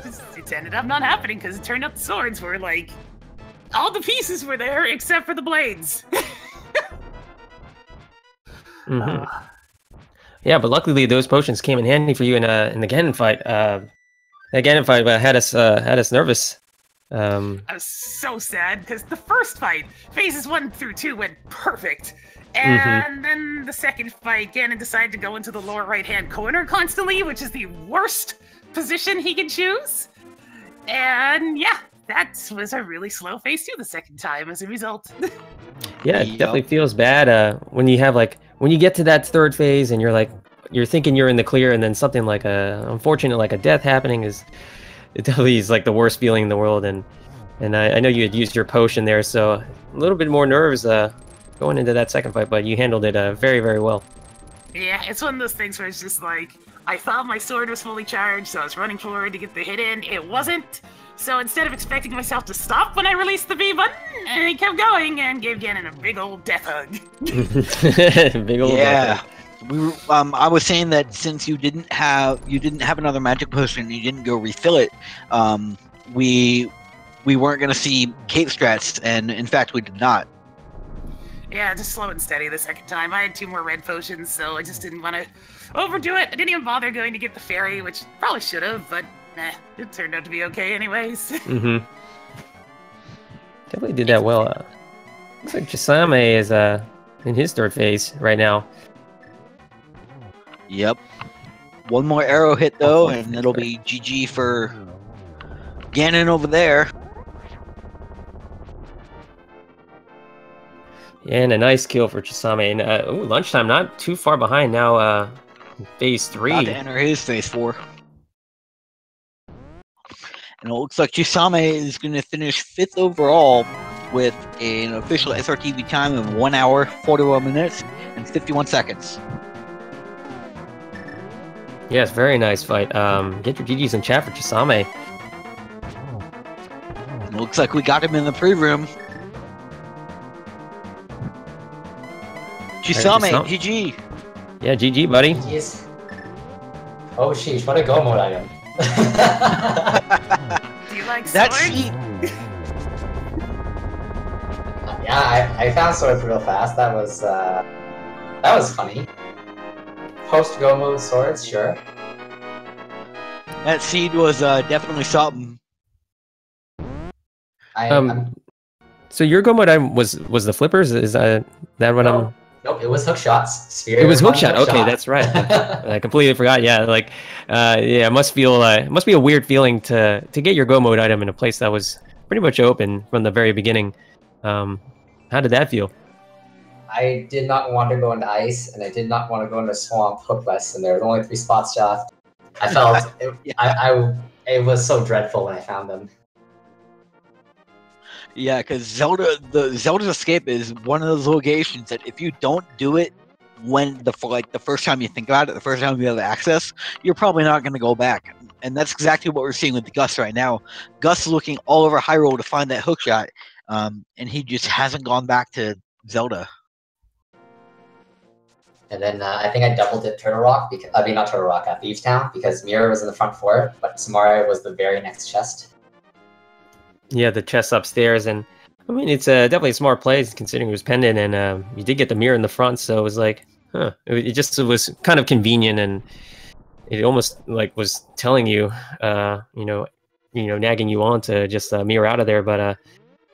C: it ended up not happening because it turned out the swords were like, all the pieces were there except for the blades.
A: Yeah, but luckily those potions came in handy for you in the Ganon fight. The Ganon fight had us nervous.
C: I was so sad because the first fight, phases 1 through 2, went perfect. And then the second fight, Ganon decided to go into the lower right-hand corner constantly, which is the worst position he can choose. And yeah, that was a really slow phase 2 the second time as a result.
A: Yeah, it definitely feels bad when you have when you get to that third phase and you're thinking you're in the clear, and then something like unfortunate like a death happening it definitely is like the worst feeling in the world. And I know you had used your potion there, so a little bit more nerves going into that second fight, but you handled it very, very well.
C: Yeah, it's one of those things where it's just like, I thought my sword was fully charged, so I was running forward to get the hit in. It wasn't. So instead of expecting myself to stop when I released the B button, I kept going and gave Ganon a big old death hug.
A: Big old death hug.
B: I was saying that since you didn't have another magic potion and you didn't go refill it, we weren't gonna see cape strats, and in fact we did not.
C: Yeah, just slow and steady the second time. I had 2 more red potions, so I just didn't want to overdo it. I didn't even bother going to get the fairy, which probably should have, but it turned out to be okay anyways.
A: Definitely did that well. Looks like Chisame is in his third phase right now.
B: Yep. One more arrow hit though, and it'll be GG for Ganon over there.
A: And a nice kill for Chisame. And ooh, lunchtime, not too far behind now. Phase 3.
B: About to enter his phase 4. And it looks like Chisame is going to finish 5th overall with an official SRTV time of 1 hour, 41 minutes, and 51 seconds.
A: Yes, very nice fight. Get your GGs in chat for Chisame.
B: And it looks like we got him in the pre-room. Chisame, GG.
A: Yeah, GG, buddy.
D: GG's. Oh, sheesh, what a go mode item.
C: Do you like
B: That's
C: swords?
D: Yeah, I found swords real fast. That was funny. Post go mode swords, sure.
B: That seed was definitely something.
A: So your go mode item was the flippers? Is that what I'm?
D: Nope, it was hook shots. Sphere
A: it was hook shot. Okay,
D: shot.
A: that's right. I completely forgot. Yeah, yeah, it must be a weird feeling to get your go mode item in a place that was pretty much open from the very beginning. How did that feel?
D: I did not want to go into ice, and I did not want to go into swamp hookless, and there was only 3 spots left. I felt it was so dreadful when I found them.
B: Yeah, because Zelda's Escape is one of those locations that if you don't do it when the first time you think about it, the first time you have access, you're probably not going to go back. And that's exactly what we're seeing with Gus right now. Gus is looking all over Hyrule to find that hook shot, and he just hasn't gone back to Zelda.
D: And then I think I doubled it Turtle Rock, not Turtle Rock, Thieves Town, because Mirror was in the front for it, but Samara was the very next chest.
A: Yeah, the chest upstairs, and I mean it's definitely a smart play considering it was pendant, and you did get the mirror in the front, so it was like, huh? It was kind of convenient, and it almost like was telling you, nagging you on to just mirror out of there, but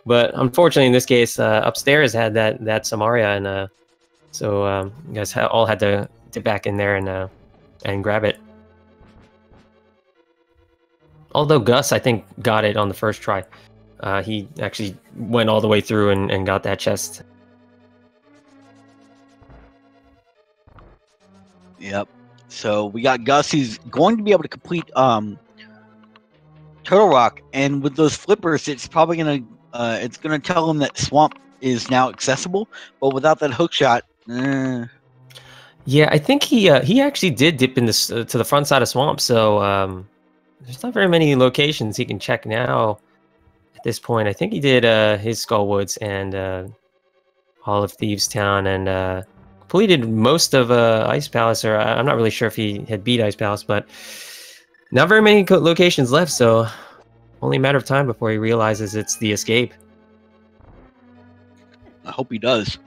A: unfortunately in this case, upstairs had that Samaria, and so you guys all had to dip back in there and grab it. Although Gus, I think, got it on the first try. He actually went all the way through and got that chest.
B: Yep. So we got Gus. He's going to be able to complete Turtle Rock, and with those flippers, it's probably gonna tell him that Swamp is now accessible. But without that hook shot,
A: Yeah, I think he actually did dip in this to the front side of Swamp. So there's not very many locations he can check now. At this point, I think he did his Skullwoods and Hall of Thieves Town, and completed most of Ice Palace, or I'm not really sure if he had beat Ice Palace, but not very many locations left, so only a matter of time before he realizes it's the escape.
B: I hope he does.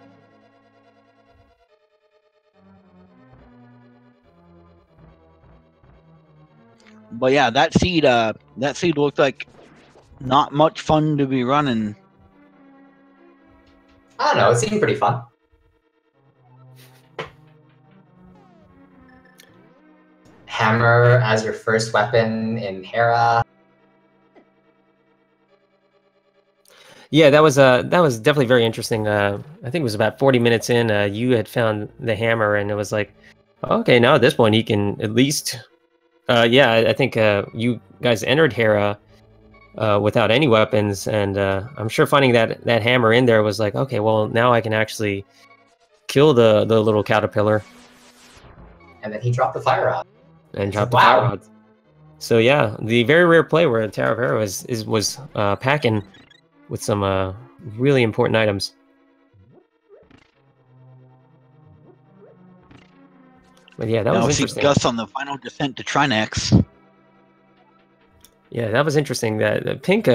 B: But yeah, that seed looked like not much fun to be running.
D: I don't know. It seemed pretty fun. Hammer as your first weapon in Hera.
A: Yeah, that was definitely very interesting. I think it was about 40 minutes in. You had found the hammer, and it was like, okay, now at this point he can at least. Yeah, I think you guys entered Hera without any weapons, and I'm sure finding that hammer in there was like, okay, well now I can actually kill the little caterpillar.
D: And then he dropped the fire rod.
A: And dropped the fire rod. So yeah, the very rare play where Tower of Hera was packing with some really important items. But yeah, that was interesting.
B: Gus on the final descent to Trinex.
A: Yeah, that was interesting. That Pink,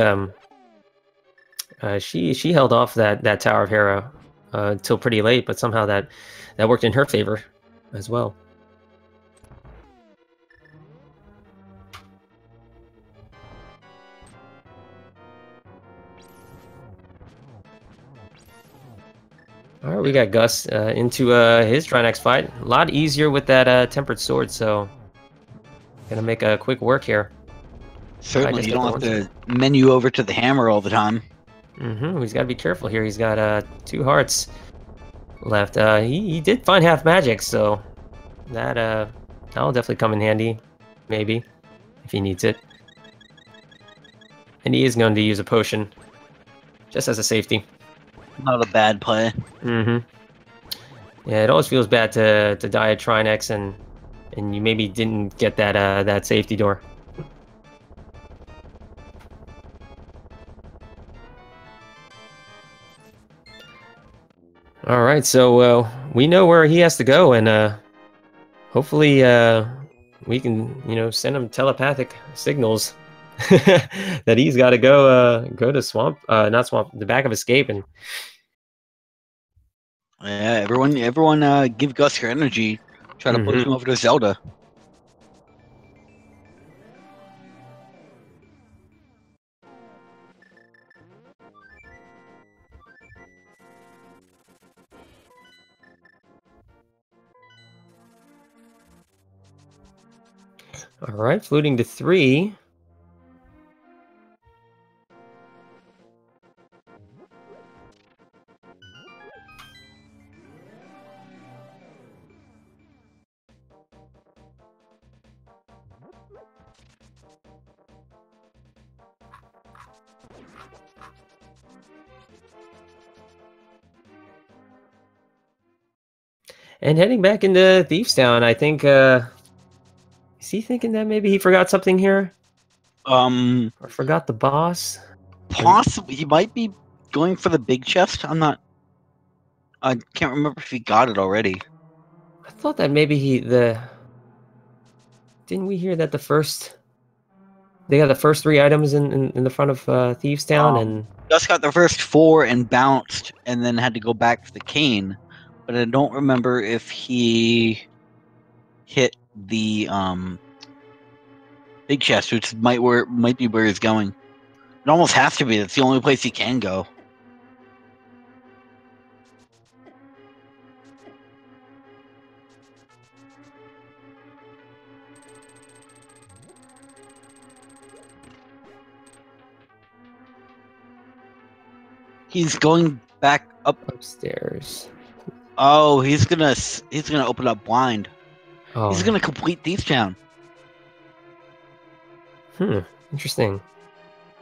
A: she held off that Tower of Hera until pretty late, but somehow that worked in her favor as well. All right, we got Gus into his Trinex fight. A lot easier with that tempered sword, so gonna make a quick work here.
B: Certainly, you don't have to menu over to the hammer all the time.
A: He's got to be careful here. He's got 2 hearts left. He did find half magic, so that'll definitely come in handy, maybe, if he needs it. And he is going to use a potion, just as a safety.
B: Not a bad play.
A: Yeah, it always feels bad to die at Trinex and you maybe didn't get that safety door. All right, so we know where he has to go, and hopefully we can, send him telepathic signals that he's got to go to swamp, not swamp, the back of escape, and
B: yeah, everyone, give Gus your energy. Try to push him over to Zelda.
A: All right, fluting to 3. And heading back into Thieves Town, I think, is he thinking that maybe he forgot something here? Or forgot the boss?
B: Possibly. He might be going for the big chest. I can't remember if he got it already.
A: I thought that maybe didn't we hear that they got the first 3 items in the front of Thieves Town, and
B: Gus got the first 4 and bounced, and then had to go back for the cane. But I don't remember if he hit the big chest, which might be where he's going. It almost has to be. That's the only place he can go. He's going back
A: upstairs.
B: Oh, he's gonna open up blind.
A: Oh.
B: He's gonna complete Thieves Town.
A: Interesting.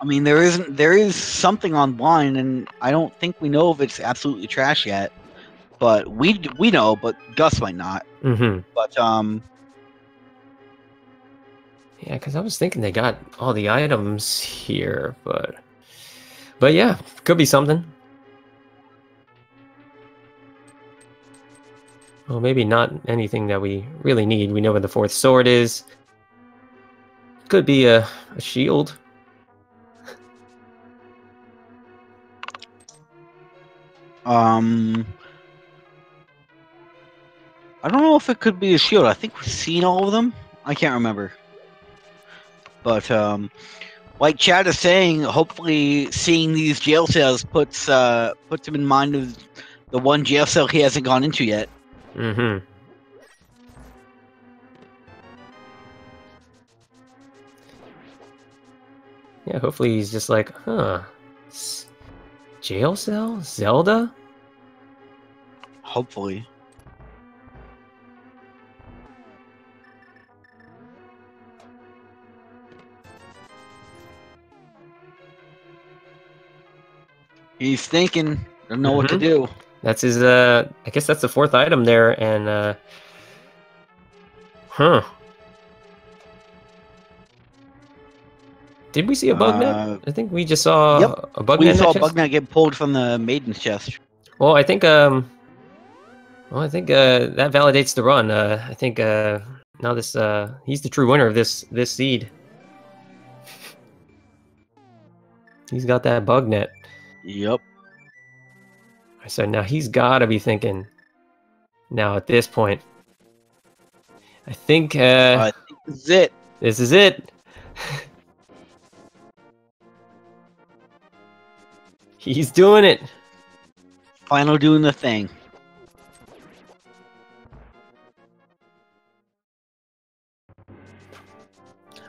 B: I mean, there is something on blind, and I don't think we know if it's absolutely trash yet. But we know, but Gus might not. But
A: yeah, because I was thinking they got all the items here, but yeah, could be something. Well, maybe not anything that we really need. We know where the 4th sword is. Could be a shield.
B: I don't know if it could be a shield. I think we've seen all of them. I can't remember. But like Chad is saying, hopefully seeing these jail cells puts him in mind of the one jail cell he hasn't gone into yet.
A: Mm-hmm. Yeah, hopefully he's just like, huh, jail cell? Zelda?
B: Hopefully. He's thinking, don't know what to do.
A: That's his, I guess that's the 4th item there, and, huh. Did we see a bug net? I think we just saw a bug net.
B: We saw a bug net get pulled from the maiden's chest.
A: Well, I think, that validates the run. I think, now this, he's the true winner of this seed. He's got that bug net.
B: Yep.
A: So now he's got to be thinking, now at this point, I think
B: this is it.
A: This is it. He's doing it.
B: Final doing the thing.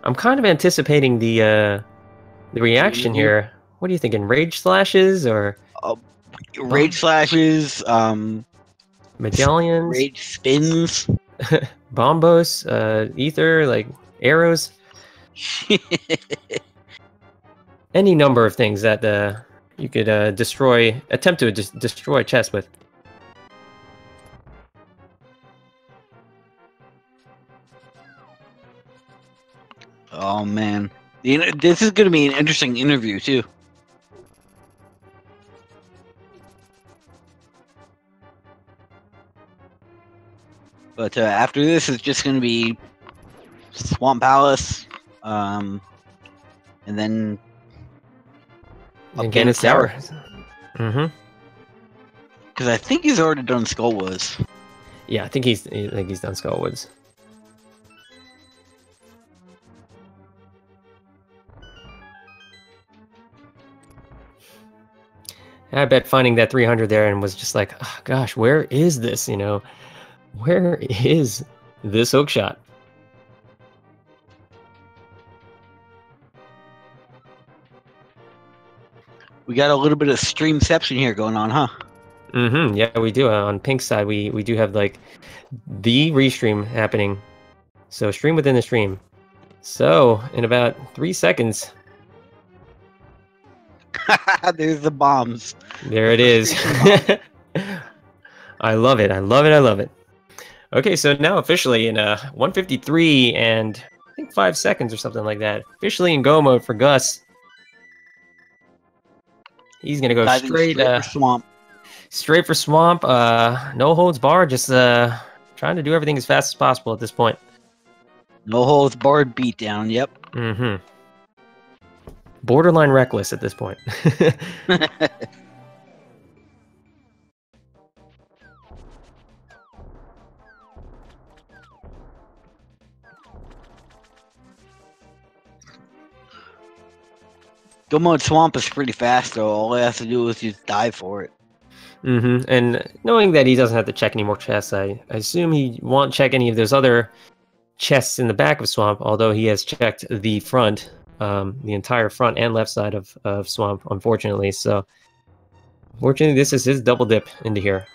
A: I'm kind of anticipating the reaction here. What are you thinking? Rage slashes or
B: rage slashes?
A: Medallions?
B: Rage spins?
A: Bombos? Ether? Like arrows? Any number of things that you could attempt to destroy a chest with.
B: Oh man, this is going to be an interesting interview too. But after this, it's just going to be Swamp Palace, and then
A: Again, it's Tower. Mm-hmm.
B: Because I think he's already done Skullwoods.
A: Yeah, I think he's done Skullwoods. I bet finding that 300 there and was just like, oh, gosh, where is this? You know, where is this hook shot?
B: We got a little bit of streamception here going on, huh?
A: Mm-hmm. Yeah, we do. On Pink's side, we do have like the restream happening. So stream within the stream. So in about 3 seconds.
B: There's the bombs.
A: There it is. I love it. I love it. I love it. Okay, so now officially in 153 and I think 5 seconds or something like that. Officially in go mode for Gus. He's gonna go straight
B: for Swamp.
A: Straight for Swamp. No holds barred. Just trying to do everything as fast as possible at this point.
B: No holds barred beatdown. Yep.
A: Mm-hmm. Borderline reckless at this point.
B: Go mode Swamp is pretty fast though. All he has to do is just dive for it.
A: Mm-hmm. And knowing that he doesn't have to check any more chests, I assume he won't check any of those other chests in the back of Swamp, although he has checked the front, the entire front and left side of Swamp, unfortunately. So, fortunately, this is his double dip into here.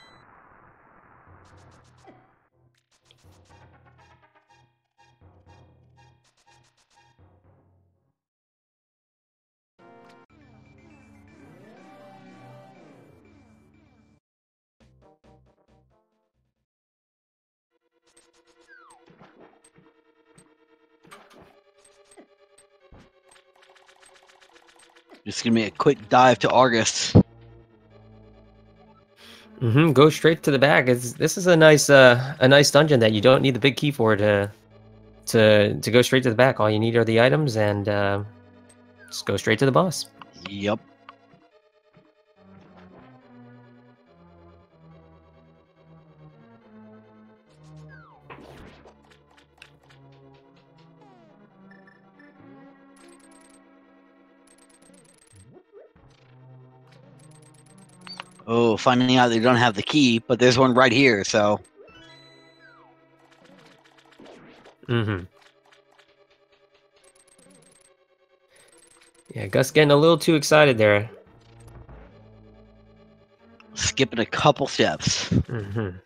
B: Just gonna be a quick dive to Argus.
A: Mm-hmm. Go straight to the back. This is a nice dungeon that you don't need the big key for to go straight to the back. All you need are the items and just go straight to the boss.
B: Yep. Oh, finding out they don't have the key, but there's one right here, so...
A: Mm-hmm. Yeah, Gus getting a little too excited there.
B: Skipping a couple steps.
A: Mm-hmm.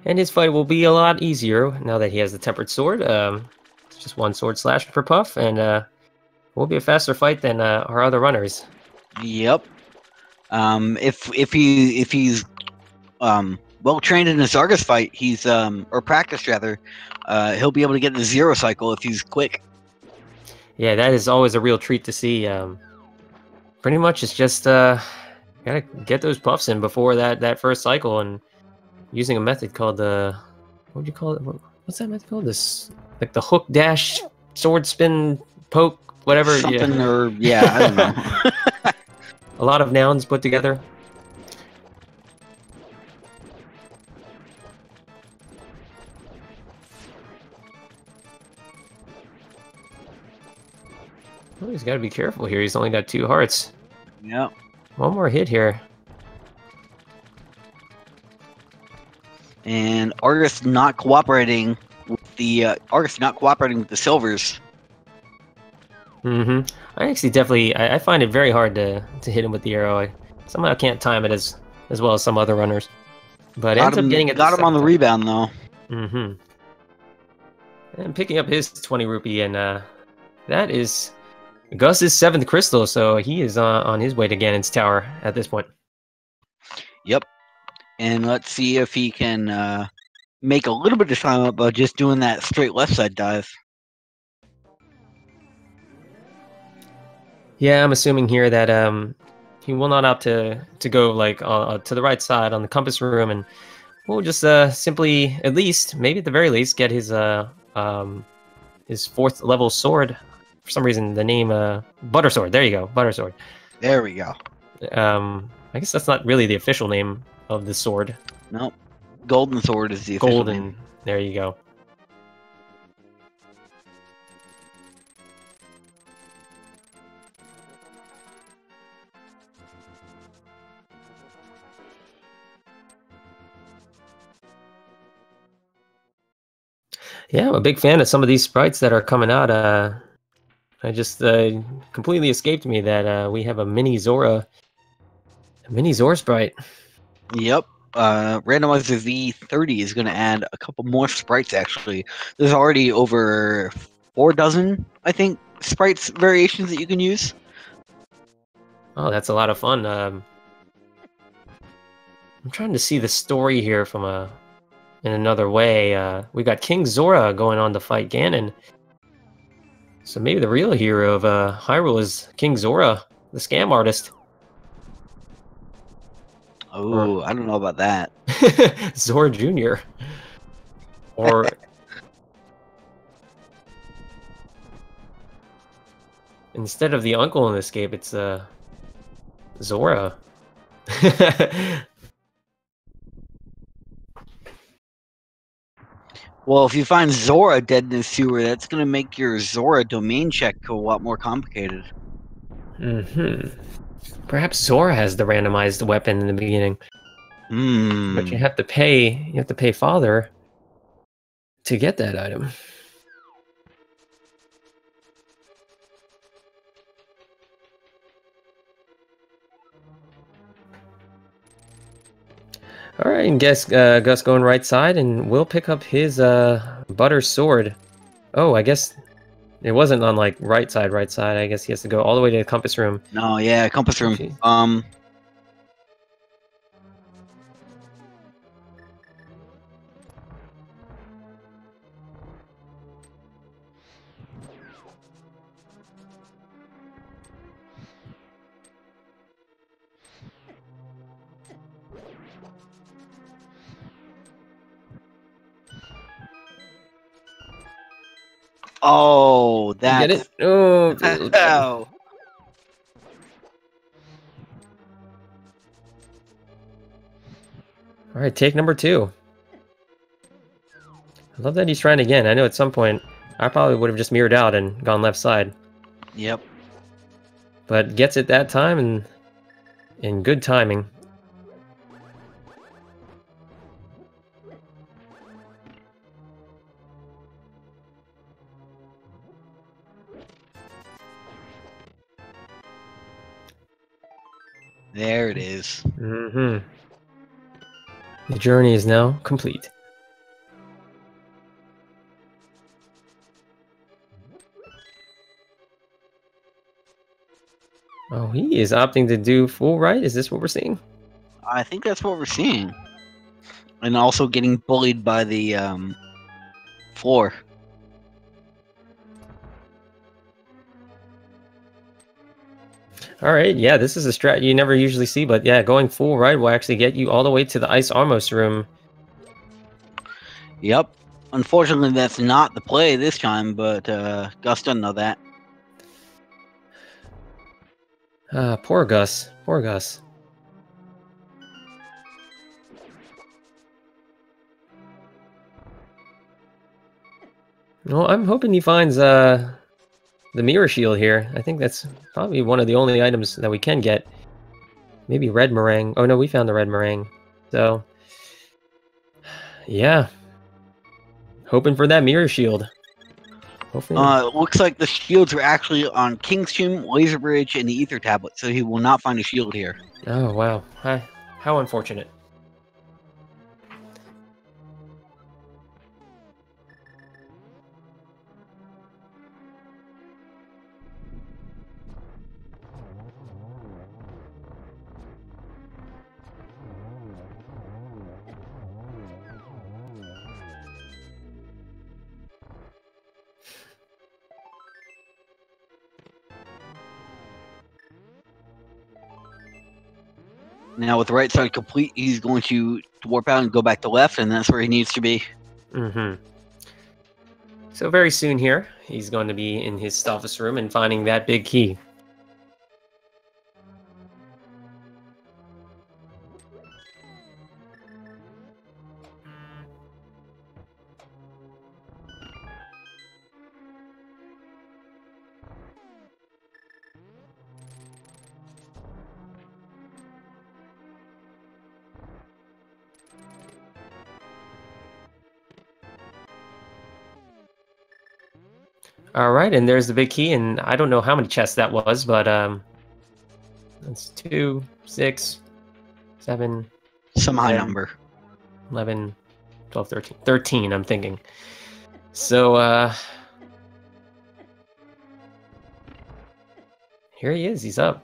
A: And his fight will be a lot easier now that he has the tempered sword. It's just one sword slash per puff, and will be a faster fight than our other runners.
B: Yep. If he's well trained in his Argus fight, he's or practiced rather, he'll be able to get the 0 cycle if he's quick.
A: Yeah, that is always a real treat to see. Pretty much, it's just gotta get those puffs in before that first cycle, and using a method called the what would you call it? What's that method called? This like the hook dash sword spin poke whatever.
B: Something
A: Yeah.
B: or yeah, I don't know.
A: A lot of nouns put together. Oh, he's got to be careful here. He's only got 2 hearts.
B: Yep.
A: One more hit here.
B: And Argus not cooperating with the silvers.
A: Mm-hmm. I actually definitely I find it very hard to hit him with the arrow. I somehow can't time it as well as some other runners. But ends up getting it.
B: Got him on the rebound though.
A: Mm-hmm. And picking up his 20 rupee, and that is Gus's 7th crystal, so he is on his way to Ganon's tower at this point.
B: Yep. And let's see if he can make a little bit of time up by just doing that straight left side dive.
A: Yeah, I'm assuming here that he will not opt to go like to the right side on the compass room, and we'll just simply, at least, maybe at the very least, get his 4th level sword. For some reason, the name Butter Sword. There you go, Butter Sword.
B: There we go.
A: I guess that's not really the official name of the sword.
B: Nope. Golden Sword is the official name.
A: There you go. Yeah, I'm a big fan of some of these sprites that are coming out. I just completely escaped me that we have a mini Zora sprite.
B: Yep. Randomizer V30 is going to add a couple more sprites, actually. There's already over 4 dozen, I think, sprites variations that you can use.
A: Oh, that's a lot of fun. I'm trying to see the story here from in another way. We got King Zora going on to fight Ganon. So maybe the real hero of Hyrule is King Zora, the scam artist.
B: Oh, I don't know about that.
A: Zora Jr. Or... instead of the uncle in this game, it's Zora.
B: Well, if you find Zora dead in the sewer, that's going to make your Zora domain check a lot more complicated.
A: Mm-hmm. Perhaps Zora has the randomized weapon in the beginning. But you have to pay Father to get that item. All right, and guess Gus going right side, and we'll pick up his butter sword. Oh, I guess it wasn't on like right side. I guess he has to go all the way to the compass room.
B: No, yeah, compass room.
A: Okay.
B: Oh,
A: Get
B: that's...
A: it? Oh,
B: Oh.
A: All right, take number 2. I love that he's trying again. I know at some point I probably would have just mirrored out and gone left side.
B: Yep.
A: But gets it that time and in good timing.
B: There it is.
A: The journey is now complete. Oh, he is opting to do full right? Is this what we're seeing?
B: I think that's what we're seeing. And also getting bullied by the floor.
A: All right, yeah, this is a strat you never usually see, but yeah, going full right will actually get you all the way to the Ice Armos room.
B: Yep. Unfortunately, that's not the play this time, but Gus doesn't know that.
A: Poor Gus. Poor Gus. Well, I'm hoping he finds the mirror shield here. I think that's probably one of the only items that we can get. Maybe red meringue. Oh no, we found the red meringue. So, yeah. Hoping for that mirror shield. Hopefully.
B: Looks like the shields are actually on King's Tomb, Laser Bridge, and the Ether Tablet, so he will not find a shield here.
A: Oh, wow. How unfortunate.
B: Now, with the right side complete, he's going to warp out and go back to left, and that's where he needs to be.
A: So very soon here, he's going to be in his office room and finding that big key. All right, and there's the big key, and I don't know how many chests that was, but that's 2, 6, 7,
B: Some high
A: 10,
B: number.
A: 11, 12, 13. 13, I'm thinking. So, here he is. He's up.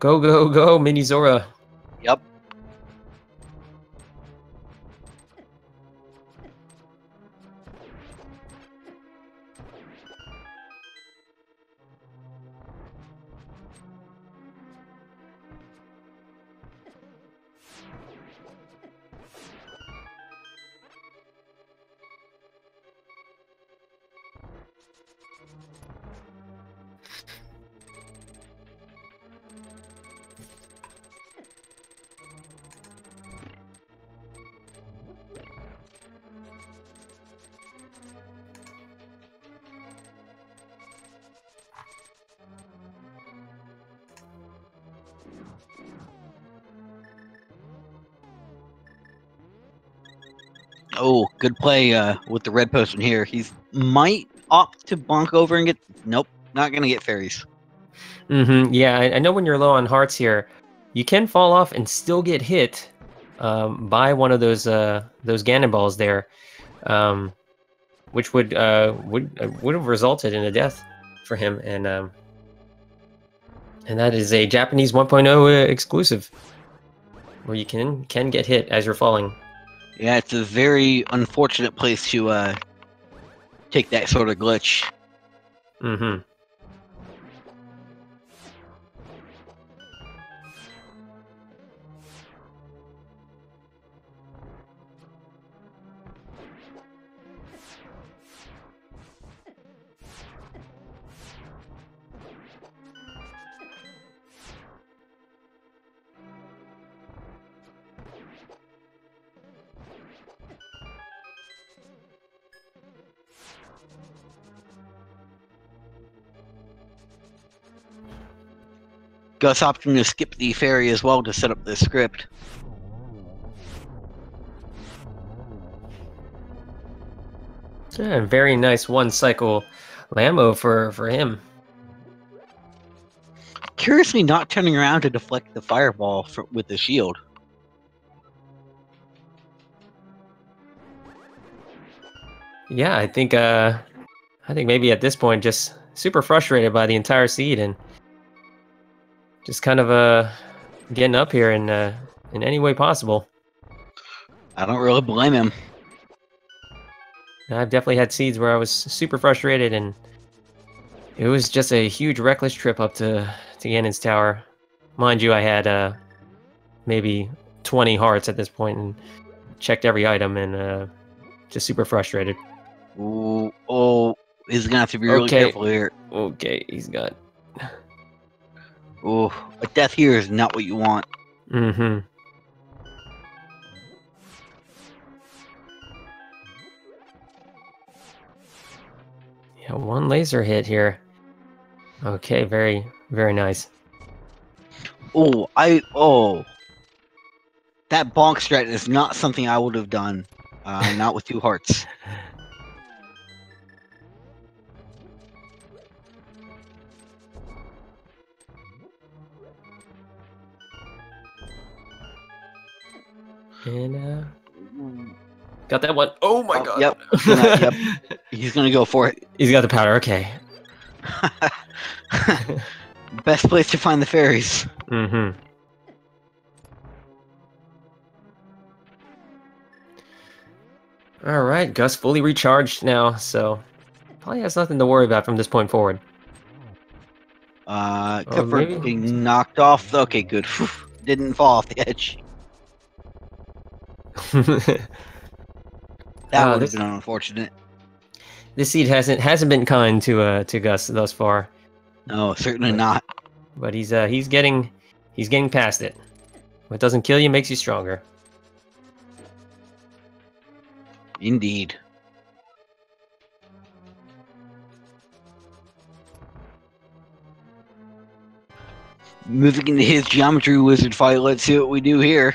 A: Go, go, go, Mini Zora.
B: Yep. Oh, good play with the red potion here. He's might opt to bonk over and get... Nope, not going to get fairies.
A: Yeah, I know when you're low on hearts here, you can fall off and still get hit by one of those Ganon balls there, which would have resulted in a death for him, and that is a Japanese 1.0 exclusive, where you can get hit as you're falling.
B: Yeah, it's a very unfortunate place to take that sort of glitch. Gus opting to skip the ferry as well to set up the script.
A: Yeah, very nice one cycle Lambo for him.
B: Curiously not turning around to deflect the fireball with the shield.
A: Yeah, I think maybe at this point just super frustrated by the entire seed and just kind of getting up here in any way possible.
B: I don't really blame him.
A: I've definitely had seeds where I was super frustrated, and it was just a huge reckless trip up to Ganon's Tower. Mind you, I had maybe 20 hearts at this point and checked every item and just super frustrated.
B: Ooh, oh, he's gonna have to be really careful here.
A: Okay, he's got...
B: Oh, a death here is not what you want.
A: Mm-hmm. Yeah, one laser hit here. Okay, very, very nice.
B: Oh, that bonk strat is not something I would have done. Not with 2 hearts.
A: And got that one. Oh my god.
B: Yep. Yep. He's gonna go for it.
A: He's got the powder. Okay.
B: Best place to find the fairies.
A: Mm-hmm. All right, Gus fully recharged now, so probably has nothing to worry about from this point forward.
B: Except for getting knocked off. Okay, good. Didn't fall off the edge. That would have been unfortunate.
A: This seed hasn't been kind to Gus thus far.
B: No, certainly not.
A: But he's getting past it. What doesn't kill you makes you stronger.
B: Indeed. Moving into his geometry wizard fight, let's see what we do here.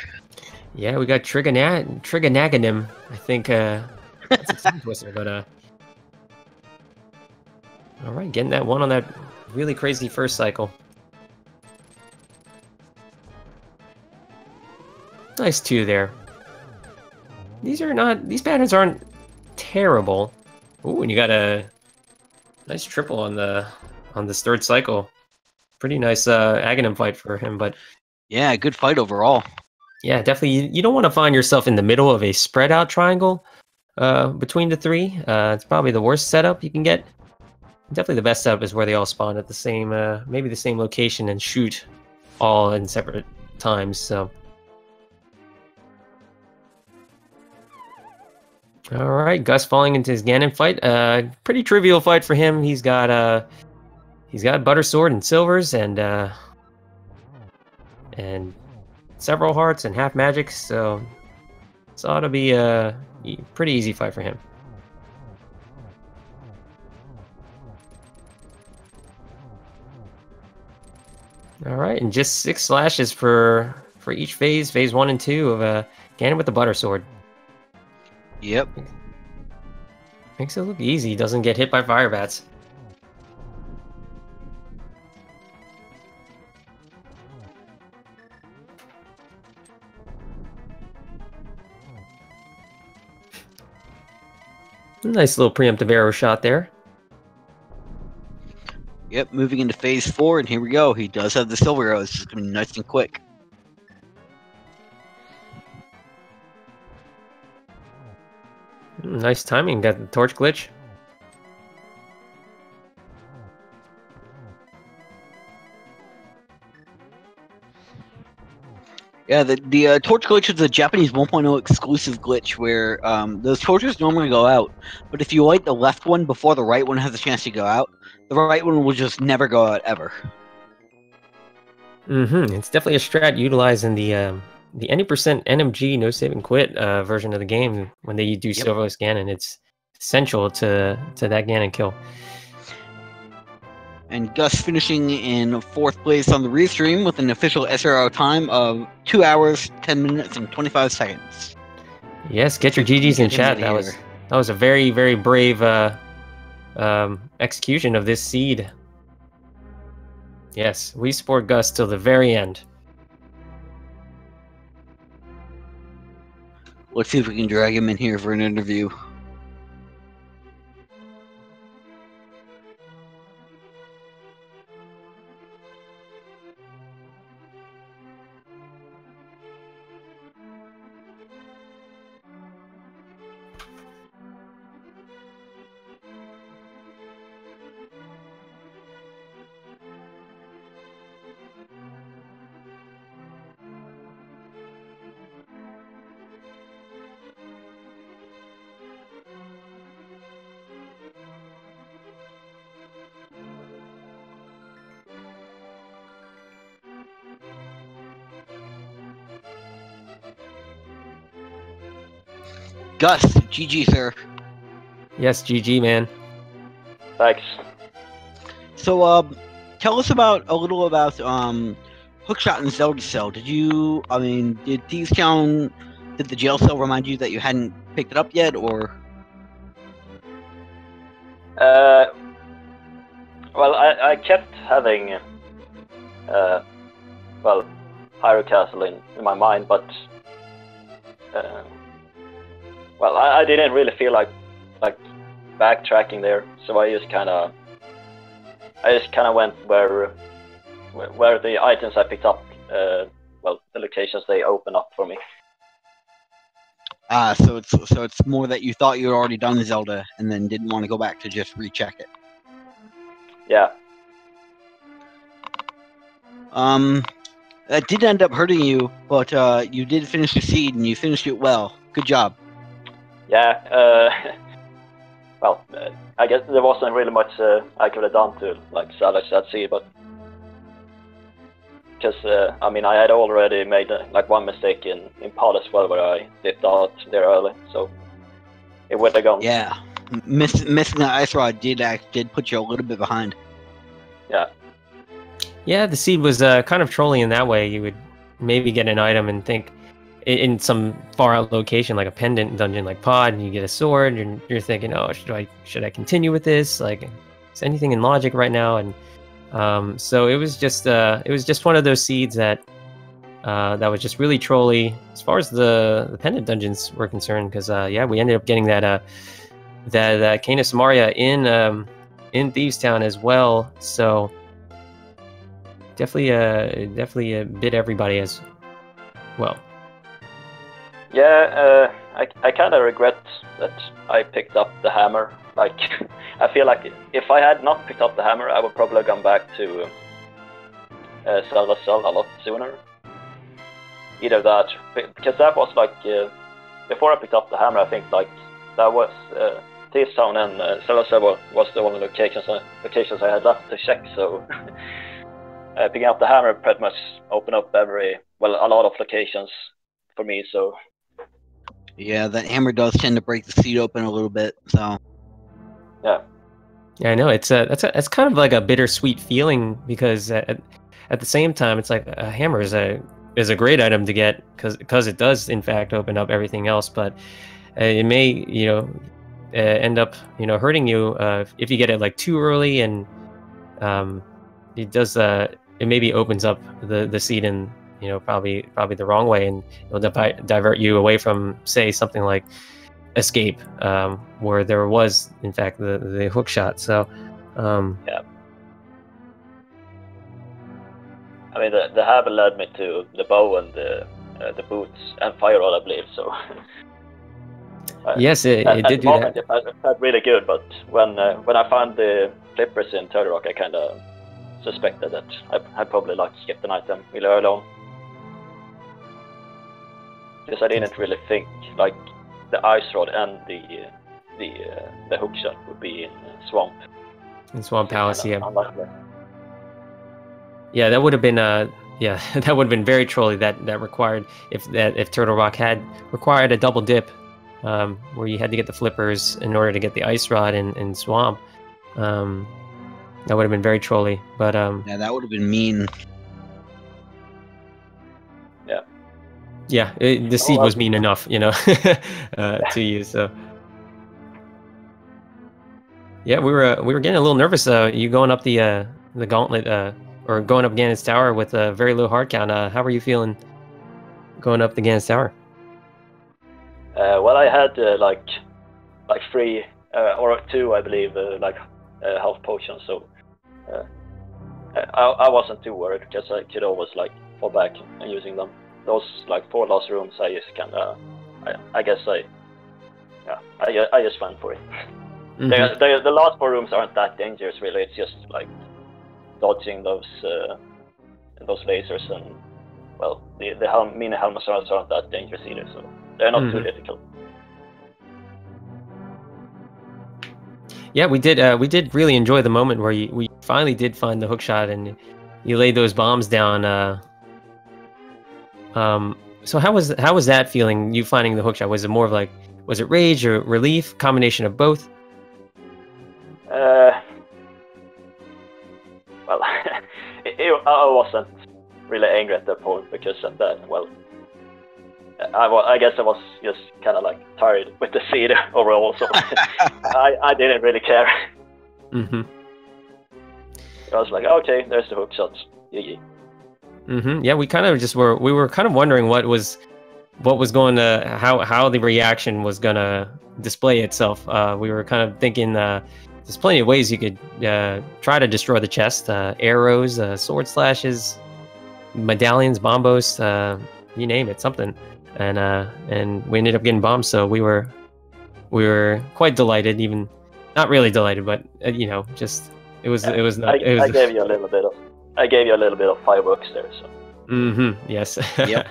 A: Yeah, we got Trigonaganim. I think that's a tongue twister, but all right, getting that one on that really crazy first cycle. Nice 2 there. These patterns aren't terrible. Ooh, and you got a nice triple on this third cycle. Pretty nice Aghanim fight for him, but
B: yeah, good fight overall.
A: Yeah, definitely. You don't want to find yourself in the middle of a spread out triangle between the 3. It's probably the worst setup you can get. Definitely the best setup is where they all spawn at the same, maybe the same location and shoot all in separate times. So, all right, Gus falling into his Ganon fight. Pretty trivial fight for him. He's got Butter Sword and Silvers and several hearts and half magic, so this ought to be a pretty easy fight for him. All right, and just 6 slashes for each phase 1 and 2 of Ganon with the Butter Sword.
B: Yep.
A: Makes it look easy. Doesn't get hit by fire bats. Nice little preemptive arrow shot there.
B: Yep, moving into phase 4, and here we go. He does have the silver arrow. It's just going to be nice and quick.
A: Nice timing. Got the torch glitch.
B: Yeah, the torch glitch is a Japanese 1.0 exclusive glitch where those torches normally go out, but if you light the left one before the right one has a chance to go out, the right one will just never go out ever.
A: It's definitely a strat utilizing the any percent NMG no save and quit version of the game when they do Silverless Ganon. It's essential to that Ganon kill.
B: And Gus finishing in 4th place on the restream with an official SRO time of 2 hours, 10 minutes, and 25 seconds.
A: Yes, get your GGs in chat. That was a very, very brave execution of this seed. Yes, we support Gus till the very end.
B: Let's see if we can drag him in here for an interview. Gus, GG, sir.
A: Yes, GG, man.
E: Thanks.
B: So, tell us a little about Hookshot and Zelda Cell. Did Thieves Town, did the jail cell remind you that you hadn't picked it up yet, or?
E: Well, I kept having, Hyrule Castle in my mind, but, well, I didn't really feel like backtracking there, so I just kind of went where the items I picked up, the locations they open up for me.
B: So it's more that you thought you had already done Zelda and then didn't want to go back to just recheck it.
E: Yeah.
B: That did end up hurting you, but you did finish the seed and you finished it well. Good job.
E: Yeah. Well, I guess there wasn't really much I could have done to salvage that seed, but because I had already made one mistake in pod as well, where I dipped out there early, so it would have gone.
B: Yeah, missing the ice rod did put you a little bit behind.
E: Yeah.
A: Yeah, the seed was kind of trolling in that way. You would maybe get an item and think in some far out location, like a pendant dungeon like pod, and you get a sword, and you're thinking, oh, should I continue with this? Like, is anything in logic right now? And so it was just one of those seeds that was just really trolly as far as the pendant dungeons were concerned, because yeah, we ended up getting that Canis Maria in Thieves Town as well. So definitely bit everybody as well.
E: Yeah, I kind of regret that I picked up the hammer. Like, I feel like if I had not picked up the hammer, I would probably have gone back to Zelda Cell a lot sooner. Either that, because that was before I picked up the hammer, I think that was Thieves Town and Zelda Cell was the only locations I had left to check. So picking up the hammer pretty much opened up a lot of locations for me. So.
B: Yeah, that hammer does tend to break the seed open a little bit, so.
E: Yeah.
A: Yeah, I know. It's kind of like a bittersweet feeling, because at the same time, it's like a hammer is a great item to get because it does in fact open up everything else, but it may end up hurting you if you get it too early, and it maybe opens up the seed in probably the wrong way, and it'll divert you away from, say, something like escape, where there was in fact the hook shot. So
E: yeah, I mean the hammer led me to the bow and the boots and fire rod, I believe. So
A: yes, it did do that.
E: It felt really good, but when I found the flippers in Turtle Rock, I kind of suspected that I probably skipped an item really early on, because I didn't really think the ice rod and the hook shot would be in Swamp.
A: In Swamp Palace, yeah. Yeah, that would have been that would have been very trolly. That required if Turtle Rock had required a double dip where you had to get the flippers in order to get the ice rod in Swamp. That would have been very trolly, but
B: Yeah, that would have been mean.
A: Yeah, the seed was mean enough, you know, to you. So yeah, we were getting a little nervous. You going up the gauntlet, or going up Ganon's Tower with a very low hard count. How were you feeling going up the Ganon's Tower?
E: Well, I had like 3 or 2, I believe, health potions. So I wasn't too worried because I could always like fall back and using them. Those like 4 last rooms, I just kind of, I guess I just went for it. The last 4 rooms aren't that dangerous, really. It's just like dodging those lasers, and well, the mini helmets aren't that dangerous either, so they're not too difficult.
A: Yeah, we did really enjoy the moment where we finally did find the hook shot and you laid those bombs down. So how was that feeling? You finding the hook shot? Was it more of like, was it rage or relief? Combination of both?
E: Well, I wasn't really angry at that point because of that. Well, I guess I was just kind of like tired with the seed overall, so I didn't really care. I was like, okay, there's the hook shots.
A: Yeah, we kind of just we were kind of wondering what was going to how the reaction was gonna display itself. We were kind of thinking there's plenty of ways you could try to destroy the chest: arrows, sword slashes, medallions, bombos, you name it, something. And we ended up getting bombs, so we were quite delighted, even not really delighted, but you know, just it was not.
E: I gave you a little bit of fireworks there, so.
A: Yes.
B: Yep.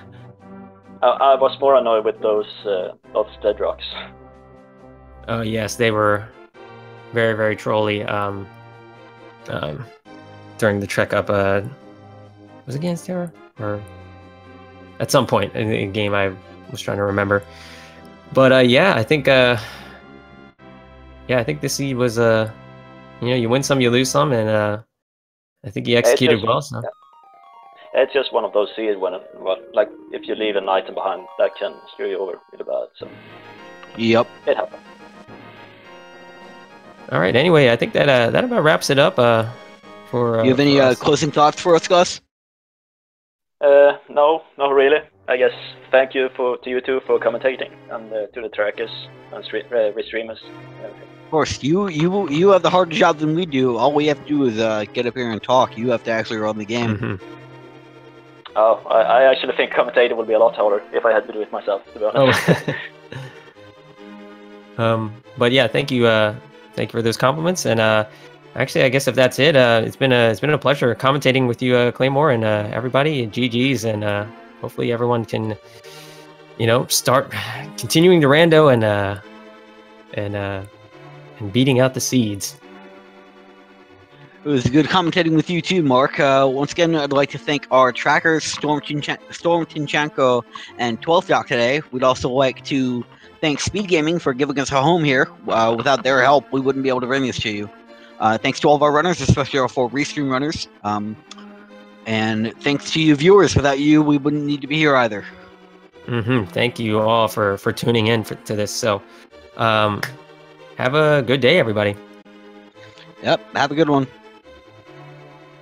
E: I was more annoyed with those dead rocks.
A: Oh yes, they were very, very trolly. During the trek up, was it against Terra or at some point in the game? I was trying to remember, but yeah, I think this seed was you win some, you lose some, and I think he executed well. So.
E: Yeah. It's just one of those seeds when like if you leave an item behind, that can screw you over really bad. So.
B: Yep.
E: It happened.
A: All right. Anyway, I think that about wraps it up. For
B: you have any closing thoughts for us, Gus?
E: No, not really. I guess thank you to you two for commentating, and to the trackers and restreamers.
B: Of course, you have the harder job than we do. All we have to do is get up here and talk. You have to actually run the game.
E: Oh, I actually think commentating would be a lot harder if I had to do it myself, to be honest.
A: But yeah, thank you for those compliments. And actually, I guess if that's it, it's been a pleasure commentating with you, Claymore, and everybody. GGs, and hopefully everyone can, start continuing the rando and beating out the seeds.
B: It was good commentating with you too, Mark. Once again, I'd like to thank our trackers, Storm Tinchanko and 12th Doc today. We'd also like to thank Speed Gaming for giving us a home here. Without their help, we wouldn't be able to bring this to you. Thanks to all of our runners, especially our 4 restream runners. And thanks to you viewers. Without you, we wouldn't need to be here either.
A: Thank you all for tuning in to this. So, have a good day, everybody.
B: Yep, have a good one.